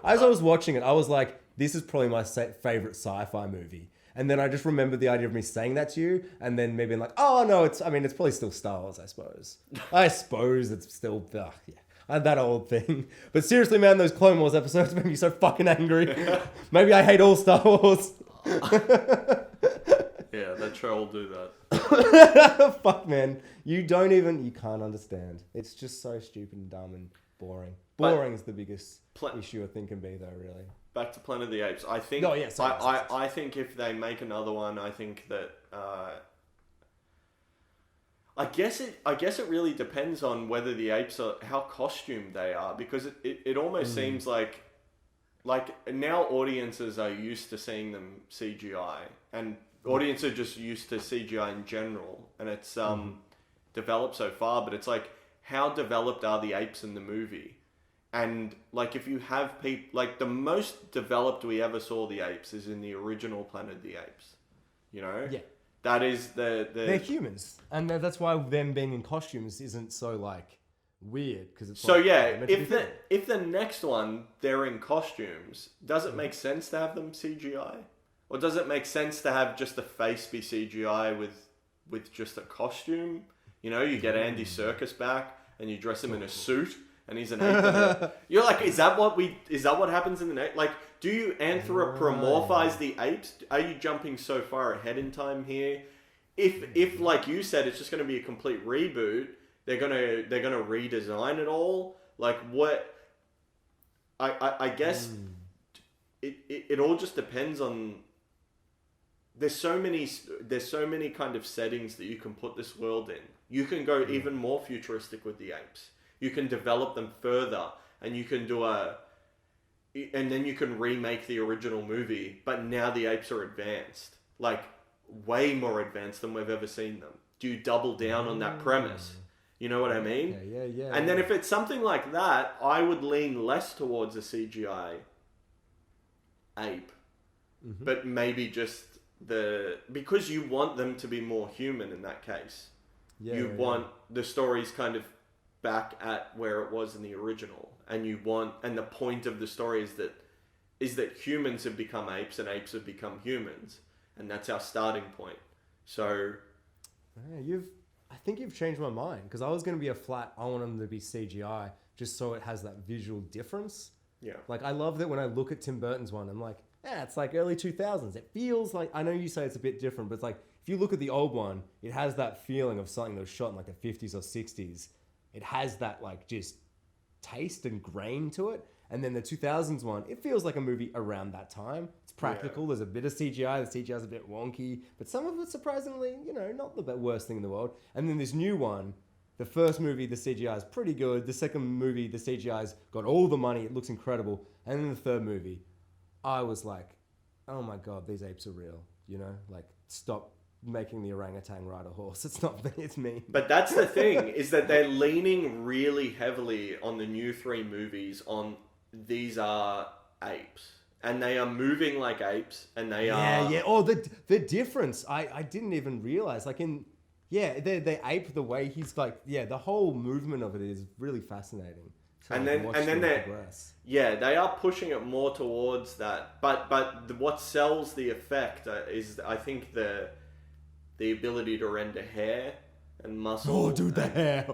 As I was watching it, I was like, this is probably my favorite sci-fi movie. And then I just remembered the idea of me saying that to you, and then maybe like, oh no, it's probably still Star Wars, I suppose. I suppose it's still, that old thing. But seriously, man, those Clone Wars episodes made me so fucking angry. Maybe I hate all Star Wars. Yeah, that show will do that. Fuck, man. You can't understand. It's just so stupid and dumb and boring. Boring is the biggest issue I think can be, though, really. Back to Planet of the Apes. I think. I think if they make another one, I think that. I guess it really depends on whether the apes are how costumed they are, because it almost seems like now audiences are used to seeing them CGI, and audiences are just used to CGI in general, and it's developed so far, but it's like, how developed are the apes in the movie? And like, if you have people, like, the most developed we ever saw the apes is in the original Planet of the Apes, you know? Yeah. That is they're humans, and that's why them being in costumes isn't so like weird, because it's so like, if the next one they're in costumes, does it make sense to have them CGI, or does it make sense to have just the face be CGI with just a costume? You know, you get Andy Serkis back and you dress him in a suit, and he's an ape. You're like, is that what happens in the next? Like, do you anthropomorphize the apes? Are you jumping so far ahead in time here? If like you said, it's just going to be a complete reboot, they're gonna redesign it all. Like, what? I guess it all just depends on. There's so many kind of settings that you can put this world in. You can go even more futuristic with the apes. You can develop them further, and you can and then you can remake the original movie, but now the apes are advanced, like way more advanced than we've ever seen them. Do you double down on that premise? You know what I mean? Yeah. And then if it's something like that, I would lean less towards a CGI ape, but maybe just because you want them to be more human in that case. You want the stories kind of back at where it was in the original, and the point of the story is that humans have become apes and apes have become humans, and that's our starting point. So I think you've changed my mind, because I was going to be I want them to be CGI just so it has that visual difference. Yeah. Like, I love that when I look at Tim Burton's one, I'm like, it's like early 2000s. It feels like, I know you say it's a bit different, but it's like, if you look at the old one, it has that feeling of something that was shot in like the 50s or 60s. It has that like just taste and grain to it. And then the 2000s one, it feels like a movie around that time. It's practical. There's a bit of CGI. The CGI is a bit wonky, but some of it's surprisingly, not the worst thing in the world. And then this new one, the first movie, the CGI is pretty good. The second movie, the CGI's got all the money. It looks incredible. And then the third movie, I was like, oh my God, these apes are real. Like, stop making the orangutan ride a horse. It's not me, it's me. But that's the thing, is that they're leaning really heavily on the new 3 movies on these are apes. And they are moving like apes, and they are... Yeah. Oh, the difference. I didn't even realize. Like they ape the way he's like... Yeah, the whole movement of it is really fascinating. And then they progress. Yeah, they are pushing it more towards that. But what sells the effect is, I think, the ability to render hair and muscle. Oh, dude, the hair.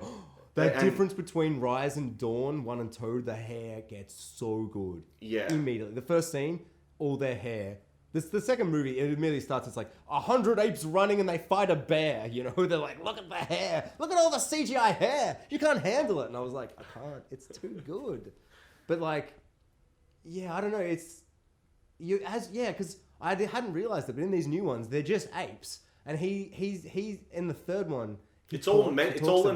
That difference between Rise and Dawn, 1 and 2, the hair gets so good. Yeah. Immediately. The first scene, all their hair. The second movie, it immediately starts, it's like 100 apes running and they fight a bear. They're like, look at the hair. Look at all the CGI hair. You can't handle it. And I was like, I can't. It's too good. But like, yeah, I don't know. Because I hadn't realized it, but in these new ones, they're just apes. And he's in the third one. It's all in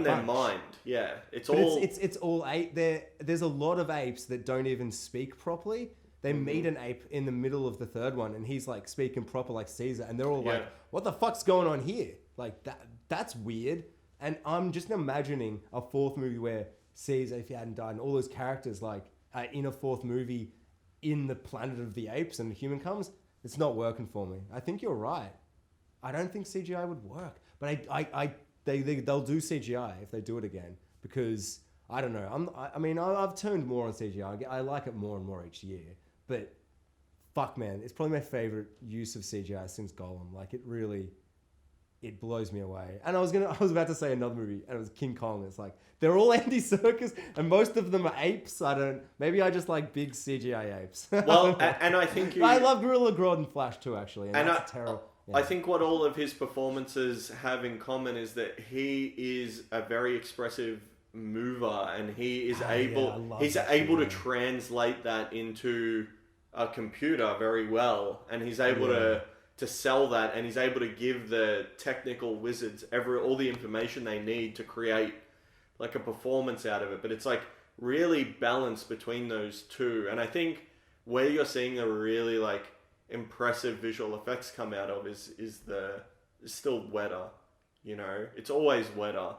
their mind. Yeah, it's all ape. There's a lot of apes that don't even speak properly. They meet an ape in the middle of the third one, and he's like speaking proper like Caesar, and they're all like, "What the fuck's going on here?" Like that's weird. And I'm just imagining a fourth movie where Caesar, if he hadn't died, and all those characters like in a fourth movie in the planet of the apes, and the human comes. It's not working for me. I think you're right. I don't think CGI would work, but they'll do CGI if they do it again, because I don't know. I've turned more on CGI. I like it more and more each year, but fuck man, it's probably my favorite use of CGI since Gollum. Like it blows me away. And I was about to say another movie, and it was King Kong. It's like they're all Andy Serkis, and most of them are apes. Maybe I just like big CGI apes. Well, and I think I love Gorilla Grodd and Flash too, actually. And that's terrible. Yeah. I think what all of his performances have in common is that he is a very expressive mover, and he is able to translate that into a computer very well, and he's able to sell that, and he's able to give the technical wizards all the information they need to create like a performance out of it. But it's like really balanced between those two, and I think where you're seeing the really like impressive visual effects come out of is still Weta. It's always Weta.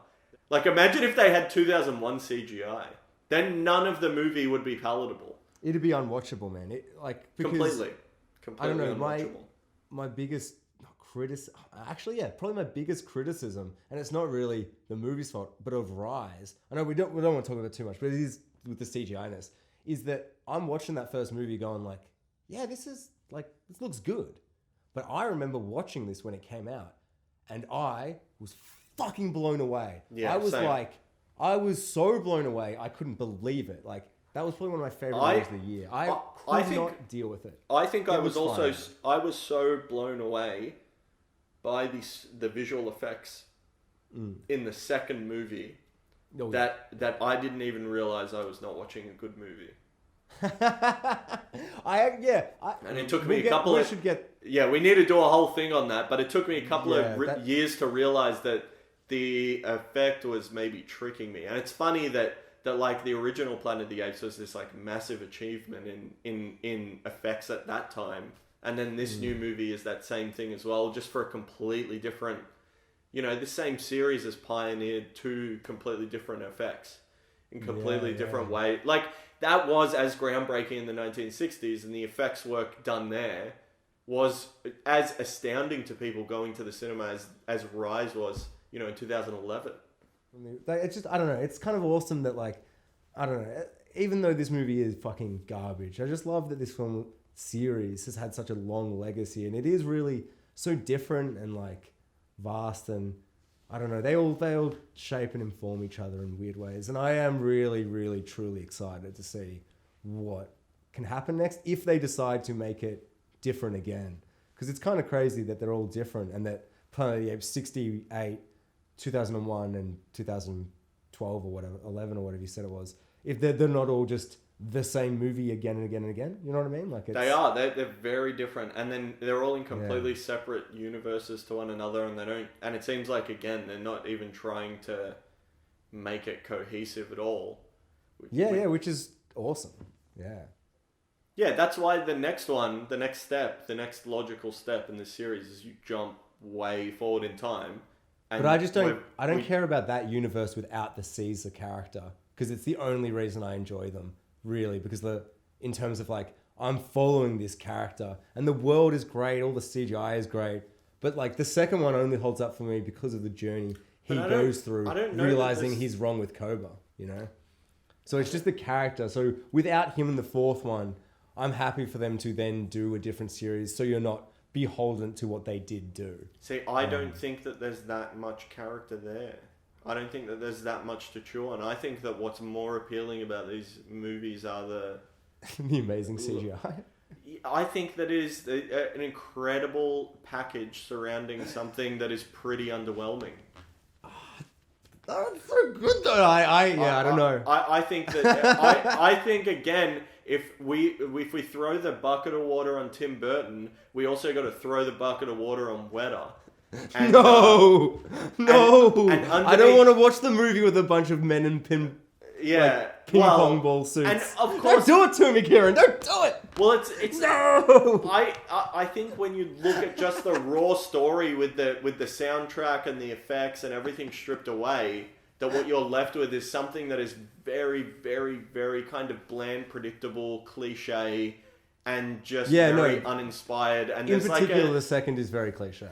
Like, imagine if they had 2001 CGI, then none of the movie would be palatable. It'd be unwatchable, man. Completely I don't know, unwatchable. my biggest probably my biggest criticism, and it's not really the movie's fault, but of Rise. I know we don't want to talk about it too much, but it is with the CGI-ness, is that I'm watching that first movie going like, yeah, this looks good. But I remember watching this when it came out, and I was fucking blown away. Yeah, I was so blown away, I couldn't believe it. Like, that was probably one of my favorite movies of the year. I could not deal with it. I think I was so blown away by the visual effects in the second movie that I didn't even realize I was not watching a good movie. And it took me we need to do a whole thing on that, but it took me a couple of years to realize that the effect was maybe tricking me. And it's funny that like the original Planet of the Apes was this like massive achievement in effects at that time, and then this new movie is that same thing as well, just for a completely different, the same series has pioneered two completely different effects in completely different ways. Like, that was as groundbreaking in the 1960s, and the effects work done there was as astounding to people going to the cinema as Rise was, in 2011. It's just, I don't know, it's kind of awesome that, like, I don't know, even though this movie is fucking garbage, I just love that this film series has had such a long legacy, and it is really so different and, like, vast, and I don't know, they all shape and inform each other in weird ways, and I am really, really, truly excited to see what can happen next if they decide to make it different again, because it's kind of crazy that they're all different, and that Planet of the Apes 68, 2001 and 2012 or whatever, 11 or whatever you said it was, if they're not all just the same movie again and again and again. You know what I mean? Like they are. They're very different, and then they're all in completely separate universes to one another, and they don't. And it seems like again they're not even trying to make it cohesive at all. Which is awesome. Yeah. Yeah, that's why the next next logical step in this series is you jump way forward in time. But I just don't care about that universe without the Caesar character, because it's the only reason I enjoy them, really, because in terms of like, I'm following this character and the world is great, all the CGI is great, but like the second one only holds up for me because of the journey he goes through, realizing he's wrong with Cobra, you know? So it's just the character. So without him in the fourth one, I'm happy for them to then do a different series, so you're not beholden to what they did do. See, I don't think that there's that much character there. I don't think that there's that much to chew on. I think that what's more appealing about these movies are the amazing CGI. I think that is an incredible package surrounding something that is pretty underwhelming. That's so good though. I don't know. I think that I think again, if we throw the bucket of water on Tim Burton, we also got to throw the bucket of water on Weta. And, no. And I don't want to watch the movie with a bunch of men in ping pong ball suits. And of course, don't do it to me, Kieran. Don't do it. Well, it's no. I think when you look at just the raw story with the soundtrack and the effects and everything stripped away, that what you're left with is something that is very, very, very kind of bland, predictable, cliche, and just very uninspired. And in particular, the second is very cliche.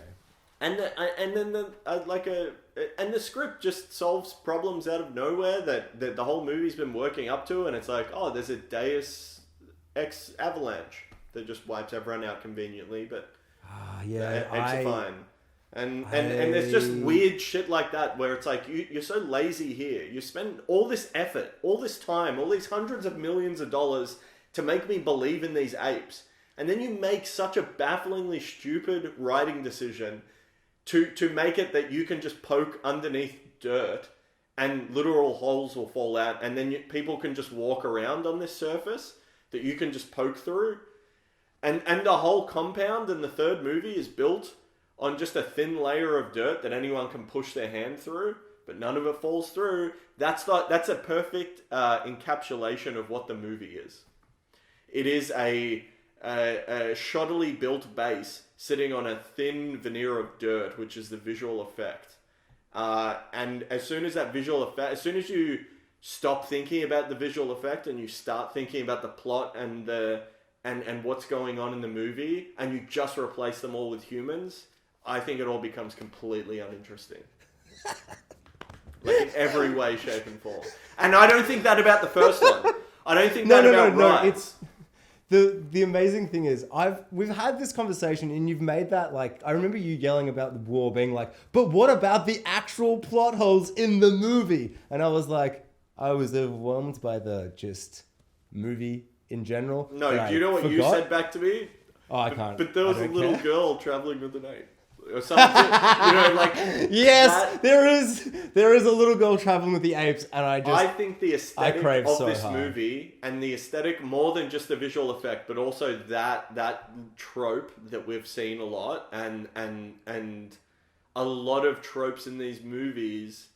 And then the script just solves problems out of nowhere that the whole movie's been working up to, and it's like, oh, there's a Deus Ex avalanche that just wipes everyone out conveniently, but apes are fine. And there's just weird shit like that where it's like you're so lazy here. You spend all this effort, all this time, all these hundreds of millions of dollars to make me believe in these apes, and then you make such a bafflingly stupid writing decision to make it that you can just poke underneath dirt and literal holes will fall out, and then people can just walk around on this surface that you can just poke through. And the whole compound in the third movie is built on just a thin layer of dirt that anyone can push their hand through, but none of it falls through. That's a perfect encapsulation of what the movie is. It is a shoddily built base sitting on a thin veneer of dirt, which is the visual effect. And as soon as you stop thinking about the visual effect and you start thinking about the plot and what's going on in the movie, and you just replace them all with humans, I think it all becomes completely uninteresting. Like in every way, shape, and form. And I don't think that about the first one. I don't think that about Roth. It's the amazing thing is we've had this conversation and you've made that, like, I remember you yelling about the war being like, but what about the actual plot holes in the movie? And I was like, I was overwhelmed by the just movie in general. No, do you know what you said back to me? Oh, I can't. But there was a little girl traveling with an ape. Or something, yes, there is a little girl traveling with the apes, and I think the aesthetic of this movie, and the aesthetic more than just the visual effect, but also that trope that we've seen a lot, and a lot of tropes in these movies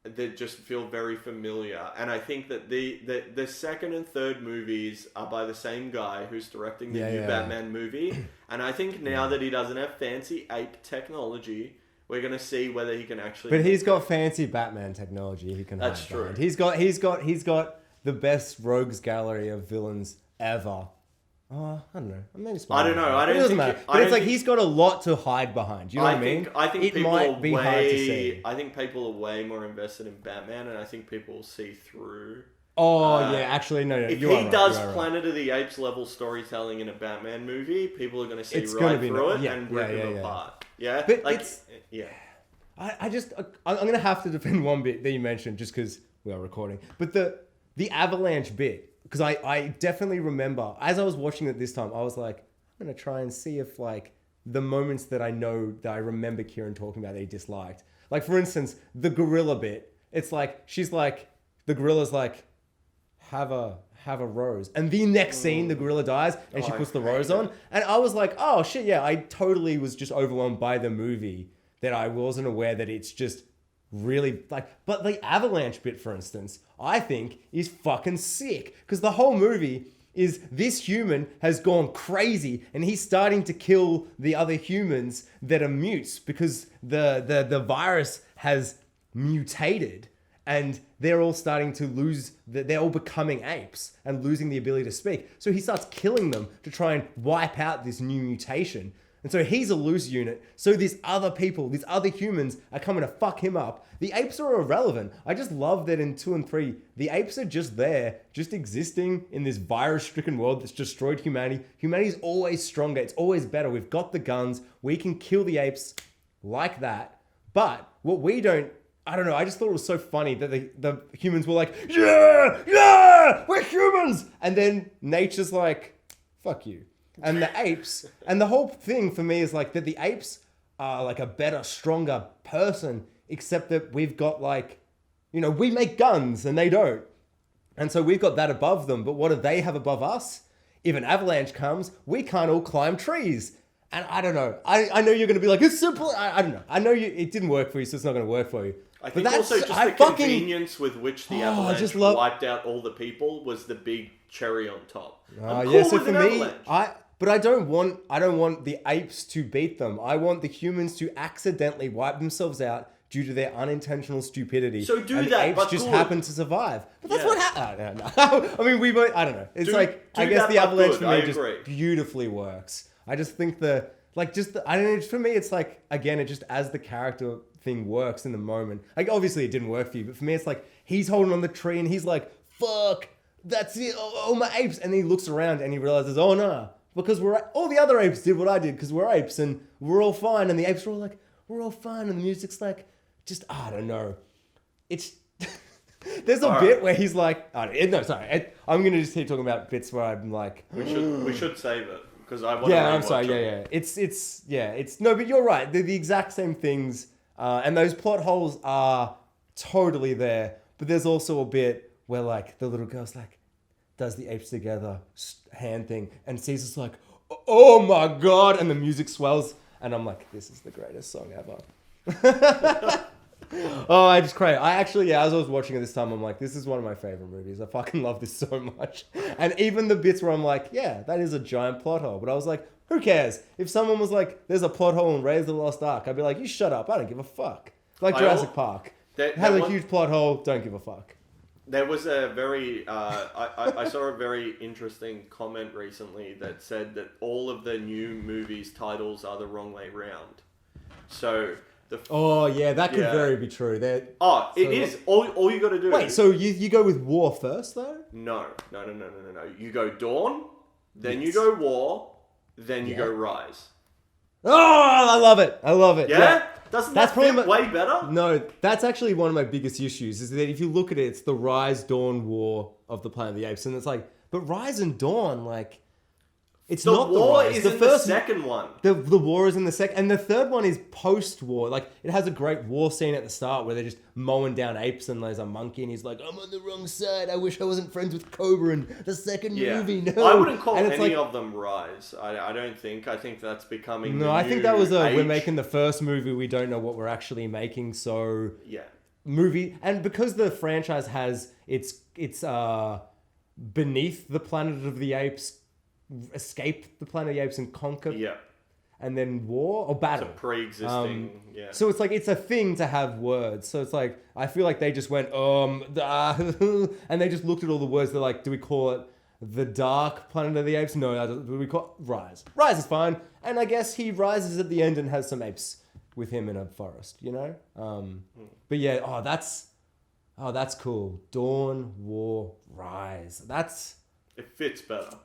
that just feel very familiar. And I think that the second and third movies are by the same guy who's directing the new Batman movie. And I think now that he doesn't have fancy ape technology, we're going to see whether he can actually... But he's got fancy Batman technology he can That's true. Behind. He's got the best rogues gallery of villains ever. Oh, I don't know. Maybe I don't know. It doesn't matter. But it's like he's got a lot to hide behind. Do you know what I mean? I think it people might be hard to see. I think people are way more invested in Batman, and I think people will see through. Oh, actually, no. If he does Planet of the Apes level storytelling in a Batman movie, people are going to see right through it and rip him apart. Yeah, but I'm going to have to defend one bit that you mentioned just because we are recording. But the avalanche bit. Because I definitely remember, as I was watching it this time, I was like, I'm going to try and see if, like, the moments that I know that I remember Kieran talking about that he disliked. Like, for instance, the gorilla bit. It's like, she's like, the gorilla's like, have a rose. And the next scene, the gorilla dies and she puts the rose on. And I was like, oh shit, yeah, I totally was just overwhelmed by the movie that I wasn't aware that it's just really like, but the avalanche bit, for instance, I think is fucking sick. Because the whole movie is this human has gone crazy and he's starting to kill the other humans that are mutes because the virus has mutated. And they're all starting to they're all becoming apes and losing the ability to speak. So he starts killing them to try and wipe out this new mutation. And so he's a loose unit. So these other people, these other humans are coming to fuck him up. The apes are irrelevant. I just love that in 2 and 3, the apes are just there, just existing in this virus-stricken world that's destroyed humanity. Humanity's always stronger. It's always better. We've got the guns. We can kill the apes like that. But what we don't, I don't know, I just thought it was so funny that the humans were like, yeah, we're humans. And then nature's like, fuck you. And the apes, and the whole thing for me is like that the apes are like a better, stronger person, except that we've got like, you know, we make guns and they don't. And so we've got that above them. But what do they have above us? If an avalanche comes, we can't all climb trees. And I don't know. I know you're going to be like, it's simple. I don't know. I know it didn't work for you, so it's not going to work for you. I think also just the convenience with which the avalanche wiped out all the people was the big cherry on top. I'm cool so with for an me, avalanche. But I don't want the apes to beat them. I want the humans to accidentally wipe themselves out due to their unintentional stupidity. So do and that, the apes but just good. happen to survive. But that's what happened. No. I mean, I don't know. It's I guess that, the avalanche good. for me just beautifully works. I just think I don't know, for me, it's like, again, it just as the character thing works in the moment. Like, obviously it didn't work for you, but for me, it's like, he's holding on the tree and he's like, fuck, that's it. Oh, my apes. And then he looks around and he realizes, oh, no. Because all the other apes did what I did because we're apes and we're all fine. And the apes are all like, we're all fine. And the music's like, just, I don't know. It's, there's a bit where he's like, no, sorry. I'm going to just keep talking about bits where I'm like. We should save it because I want to I'm sorry. Yeah. It's, no, but you're right. They're the exact same things. And those plot holes are totally there. But there's also a bit where like the little girl's like, does the apes together hand thing, and Caesar's like, oh my god, and the music swells, and I'm like, this is the greatest song ever. Oh, I just cry. I actually, as I was watching it this time, I'm like, this is one of my favorite movies. I fucking love this so much. And even the bits where I'm like, yeah, that is a giant plot hole, but I was like, who cares? If someone was like, there's a plot hole in Raiders of the Lost Ark, I'd be like, you shut up, I don't give a fuck. Like Jurassic Park. It has a huge plot hole, don't give a fuck. There was a very, I saw a very interesting comment recently that said that all of the new movies' titles are the wrong way round. So that could very be true. It is. All you got to do. Wait, so you go with War first though? No. You go Dawn, then you go War, then you go Rise. Oh, I love it. Yeah. Doesn't that fit way better? No, that's actually one of my biggest issues, is that if you look at it, it's the Rise, Dawn, War of the Planet of the Apes. And it's like, but Rise and Dawn, like, it's not the War Rise. is the in first, the second one. The War is in the second. And the third one is post-war. Like, it has a great war scene at the start where they're just mowing down apes and there's a monkey and he's like, I'm on the wrong side. I wish I wasn't friends with Cobra in the second movie. No. I wouldn't call any of them Rise. I don't think. I think that's becoming the I new think that was age. We're making the first movie. We don't know what we're actually making. So movie. And because the franchise has it's beneath the Planet of the Apes, escape the Planet of the Apes and conquer. Yeah. And then war or battle. It's a pre-existing, So it's like, it's a thing to have words. So it's like, I feel like they just went, and they just looked at all the words. They're like, do we call it the Dark Planet of the Apes? No, do we call it Rise? Rise is fine. And I guess he rises at the end and has some apes with him in a forest, you know? But yeah, that's cool. Dawn, War, Rise. It fits better.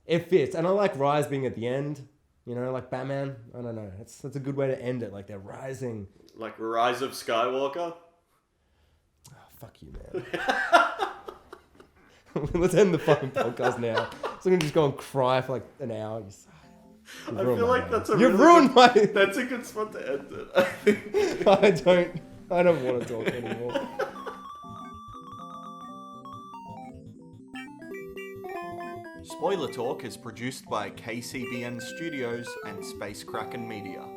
It fits. And I like Rise being at the end. You know, like Batman. I don't know. That's a good way to end it. Like they're rising. Like Rise of Skywalker? Oh, fuck you, man. Let's end the fucking podcast now. So I'm going to just go and cry for like an hour. I feel like that's You've ruined my... That's a good spot to end it. I don't want to talk anymore. Spoiler Talk is produced by KCBN Studios and Space Kraken Media.